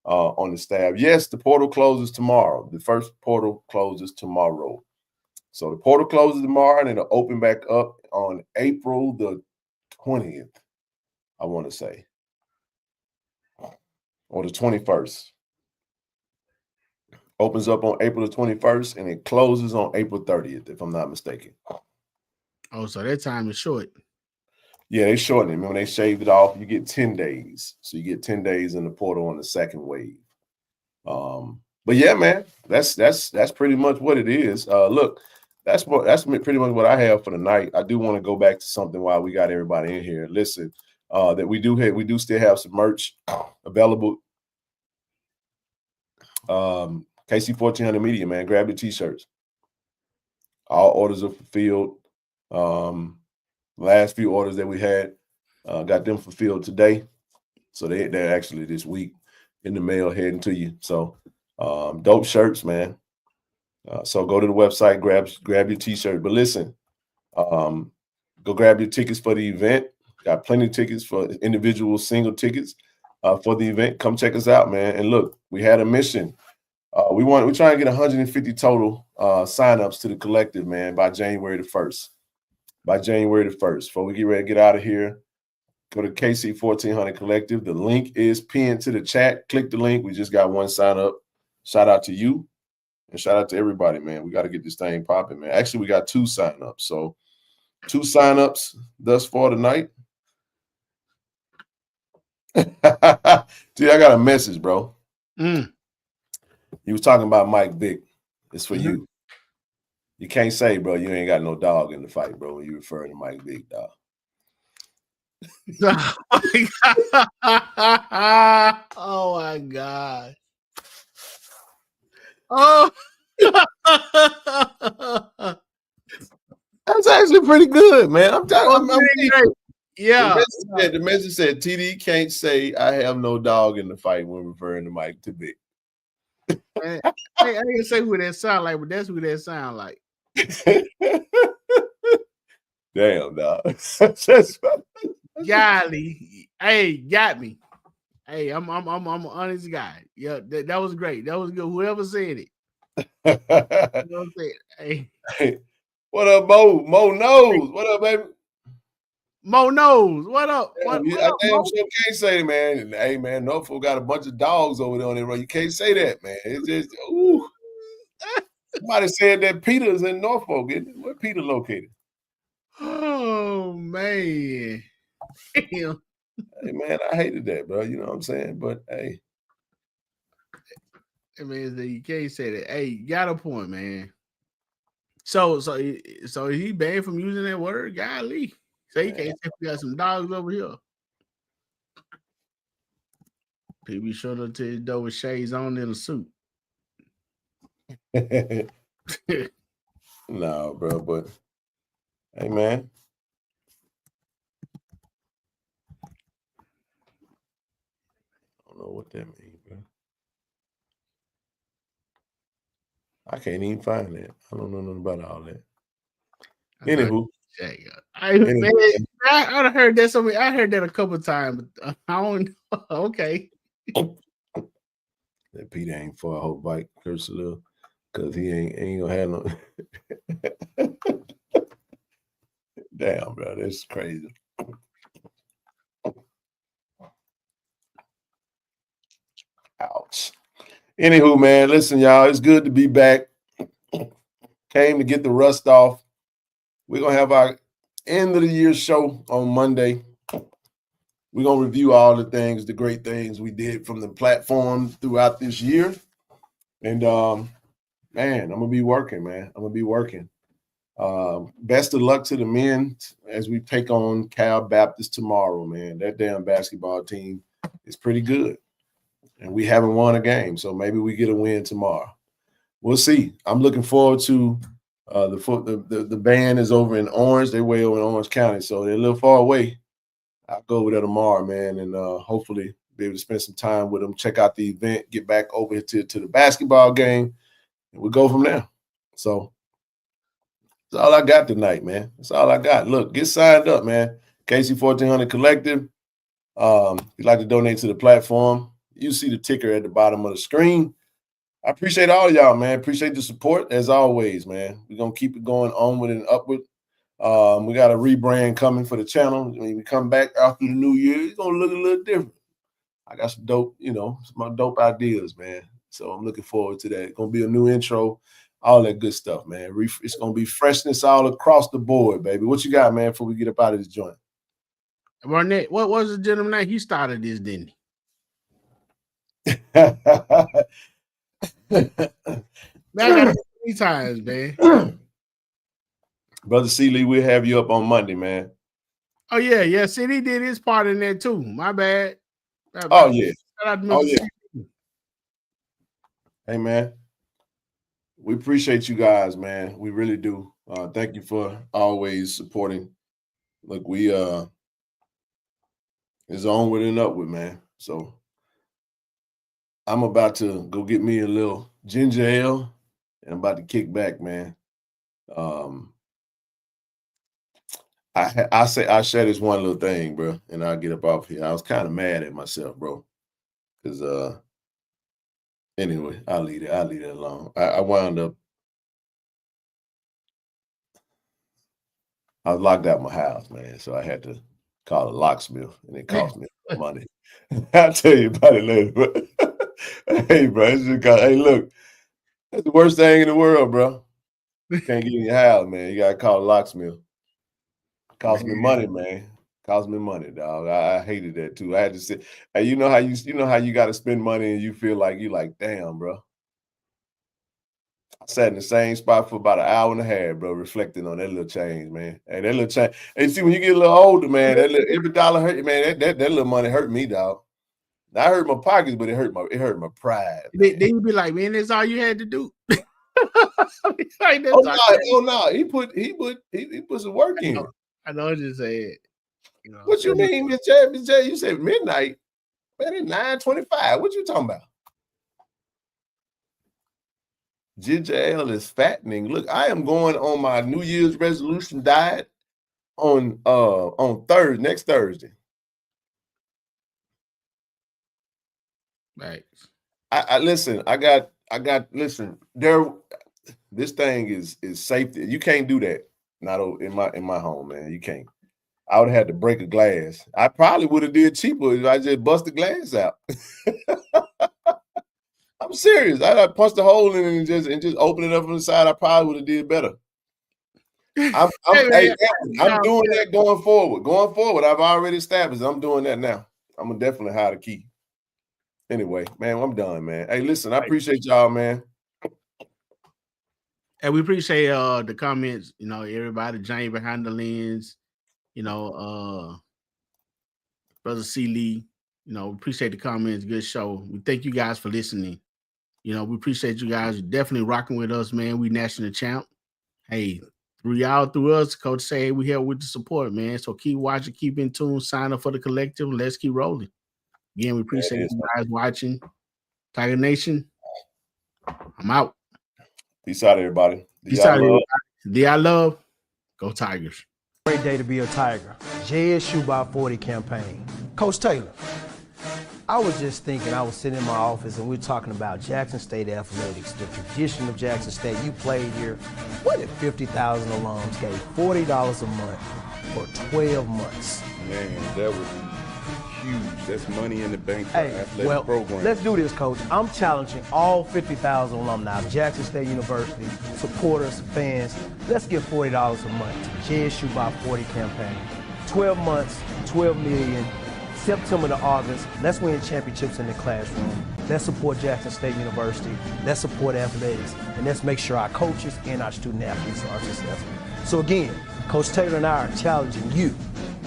on the staff. Yes, the portal closes tomorrow. The first portal closes tomorrow. So the portal closes tomorrow, and it'll open back up on April the 20th, I want to say, or the 21st. Opens up on April the 21st, and it closes on April 30th, if I'm not mistaken. Oh, so that time is short. Yeah, they shortened it. Remember, they shaved it off. You get 10 days. So you get 10 days in the portal on the second wave. But yeah, man, that's pretty much what it is. Look, that's pretty much what I have for the night. I do want to go back to something while we got everybody in here. Listen, that we do still have some merch available. KC-1400 Media, man, grab your t-shirts. All orders are fulfilled. Last few orders that we had, got them fulfilled today. So they're actually this week in the mail heading to you. So dope shirts, man. So go to the website, grab your t-shirt. But listen, go grab your tickets for the event. Got plenty of tickets for individual single tickets for the event. Come check us out, man. And look, we had a mission. We're trying to get 150 total signups to the collective, man, by January the 1st. By January the 1st. Before we get ready to get out of here, go to KC-1400 Collective. The link is pinned to the chat. Click the link. We just got one sign up. Shout out to you and shout out to everybody, man. We got to get this thing popping, man. Actually, we got 2 sign-ups. So 2 sign-ups thus far tonight. Dude, I got a message, bro. He was talking about Mike Vick. It's for you. You can't say, bro, you ain't got no dog in the fight, bro, when you refer to Mike Vick, dog. Oh my God. Oh. That's actually pretty good, man. Yeah. The message said TD can't say I have no dog in the fight when referring to Mike to Vick. I didn't say who that sound like, but that's who that sound like. Damn, dog. Golly. Hey, got me. Hey, I'm an honest guy. Yeah, that was great. That was good. Whoever said it. Hey. What up, Mo? Mo knows. What up, baby? Mo knows. What up? What up, damn Mo? sure can't say it, man. Hey, man, Norfolk got a bunch of dogs over there on their road. You can't say that, man. It's just, ooh. Somebody said that Peter's in Norfolk. Where Peter located? Oh, man. Damn. Hey, man, I hated that, bro. You know what I'm saying? But, hey. I mean, you can't say that. Hey, you got a point, man. So he banned from using that word? Golly. So he can't say we got some dogs over here. People showed up to his door with shades on in a suit. No, bro, but hey, man. I don't know what that means, bro. I can't even find that. I don't know nothing about all that. Anywho. I heard that something. I heard that a couple of times, but I don't know. Okay. That Peter ain't for a whole bike, curse a little, because he ain't gonna have no. Damn, bro, that's crazy. Ouch. Anywho, man, listen, y'all, it's good to be back. Came to get the rust off. We're gonna have our end of the year show on Monday. We're going to review all the things, the great things we did from the platform throughout this year. And, man, I'm going to be working, man. I'm going to be working. Best of luck to the men as we take on Cal Baptist tomorrow, man. That damn basketball team is pretty good. And we haven't won a game, so maybe we get a win tomorrow. We'll see. I'm looking forward to the band is over in Orange. They're way over in Orange County, so they're a little far away. I'll go over there tomorrow, man, and hopefully be able to spend some time with them, check out the event, get back over to the basketball game, and we'll go from there. So that's all I got tonight, man. That's all I got. Look, get signed up, man. KC-1400 Collective. If you'd like to donate to the platform, you see the ticker at the bottom of the screen. I appreciate all y'all, man. Appreciate the support as always, man. We're gonna keep it going onward and upward. We got a rebrand coming for the channel. When we come back after the new year, it's gonna look a little different. I got some dope, some dope ideas, man. So I'm looking forward to that. It's gonna be a new intro, all that good stuff, man. It's gonna be freshness all across the board, baby. What you got, man, before we get up out of this joint? Barnett, what was the gentleman name? He started this, didn't he? Man, I got it 3 times, man. Brother C. Lee, we'll have you up on Monday, man. Oh, yeah. See, he did his part in there, too. My bad. Oh, yeah. Oh, yeah. Hey, man. We appreciate you guys, man. We really do. Thank you for always supporting. Look, it's onward and upward, man. So I'm about to go get me a little ginger ale, and I'm about to kick back, man. I share this one little thing, bro, and I'll get up off here. I was kind of mad at myself, bro, because anyway, I'll leave it alone. I wound up, I was locked out of my house, man, so I had to call a locksmith, and it cost me money. I'll tell you about it later. But hey, bro, hey, look, that's the worst thing in the world, bro. Can't get in your house, man. You gotta call a locksmith. Cost me money, man. Cost me money, dog. I hated that too. I had to sit. Hey, you know how you got to spend money and you feel like damn, bro. I sat in the same spot for about an hour and a half, bro, reflecting on that little change, man. Hey, that little change. Hey, see, when you get a little older, man, every dollar hurt you, man. That little money hurt me, dog. I hurt my pockets, but it hurt my pride. Then you be like, man, that's all you had to do. Like, oh no, he put some work in. I know what you said. What you mean, Miss J? Miss J, you said midnight. Man, it's 9:25. What you talking about? Ginger ale is fattening. Look, I am going on my New Year's resolution diet on next Thursday. Right. I listen. I got. Listen, this thing is safety. You can't do that. Not in my home, man. You can't. I would have had to break a glass. I probably would have did cheaper if I just bust the glass out. I'm serious. I'd punch the hole in it and just open it up on the side. I probably would have did better. I'm doing that going forward. Going forward, I've already established. I'm doing that now. I'm gonna definitely hide a key. Anyway, man, I'm done, man. Hey, listen, I appreciate y'all, man. And we appreciate the comments, everybody, Jane behind the lens, Brother C. Lee, we appreciate the comments. Good show. We thank you guys for listening. We appreciate you guys definitely rocking with us, man. We national champ. Hey, through y'all, through us, Coach say we help with the support, man. So keep watching, keep in tune, sign up for the collective. Let's keep rolling. Again, we appreciate you guys watching. Tiger Nation, I'm out. Peace out, everybody. Peace out, everybody. D.I. love. Go Tigers. Great day to be a Tiger. JSU by 40 campaign. Coach Taylor, I was just thinking, I was sitting in my office and we were talking about Jackson State athletics, the tradition of Jackson State. You played here. What if 50,000 alums gave $40 a month for 12 months? Man, that would be huge. That's money in the bank for athletic program. Let's do this, Coach. I'm challenging all 50,000 alumni of Jackson State University, supporters, fans. Let's give $40 a month to JSU by 40 campaign. 12 months, 12 million. September to August, let's win championships in the classroom. Let's support Jackson State University. Let's support athletics. And let's make sure our coaches and our student athletes are successful. So again, Coach Taylor and I are challenging you,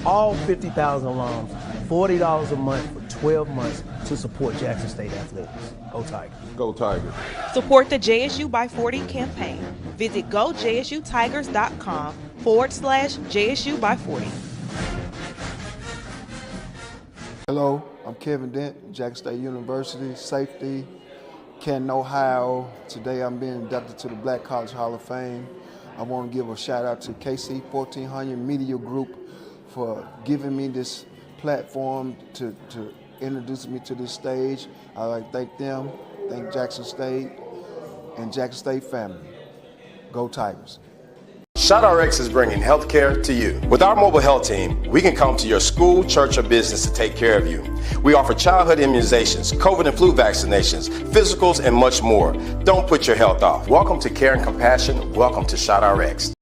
all 50,000 alums, $40 a month for 12 months to support Jackson State athletics. Go Tigers. Go Tigers. Support the JSU by 40 campaign. Visit gojsutigers.com/JSU by 40. Hello, I'm Kevin Dent, Jackson State University, safety, Canton, Ohio. Today I'm being inducted to the Black College Hall of Fame. I want to give a shout out to KC-1400 Media Group for giving me this platform to introduce me to this stage. I'd like to thank them, thank Jackson State, and Jackson State family. Go Tigers. ShotRx is bringing healthcare to you. With our mobile health team, we can come to your school, church, or business to take care of you. We offer childhood immunizations, COVID and flu vaccinations, physicals, and much more. Don't put your health off. Welcome to Care and Compassion. Welcome to ShotRx.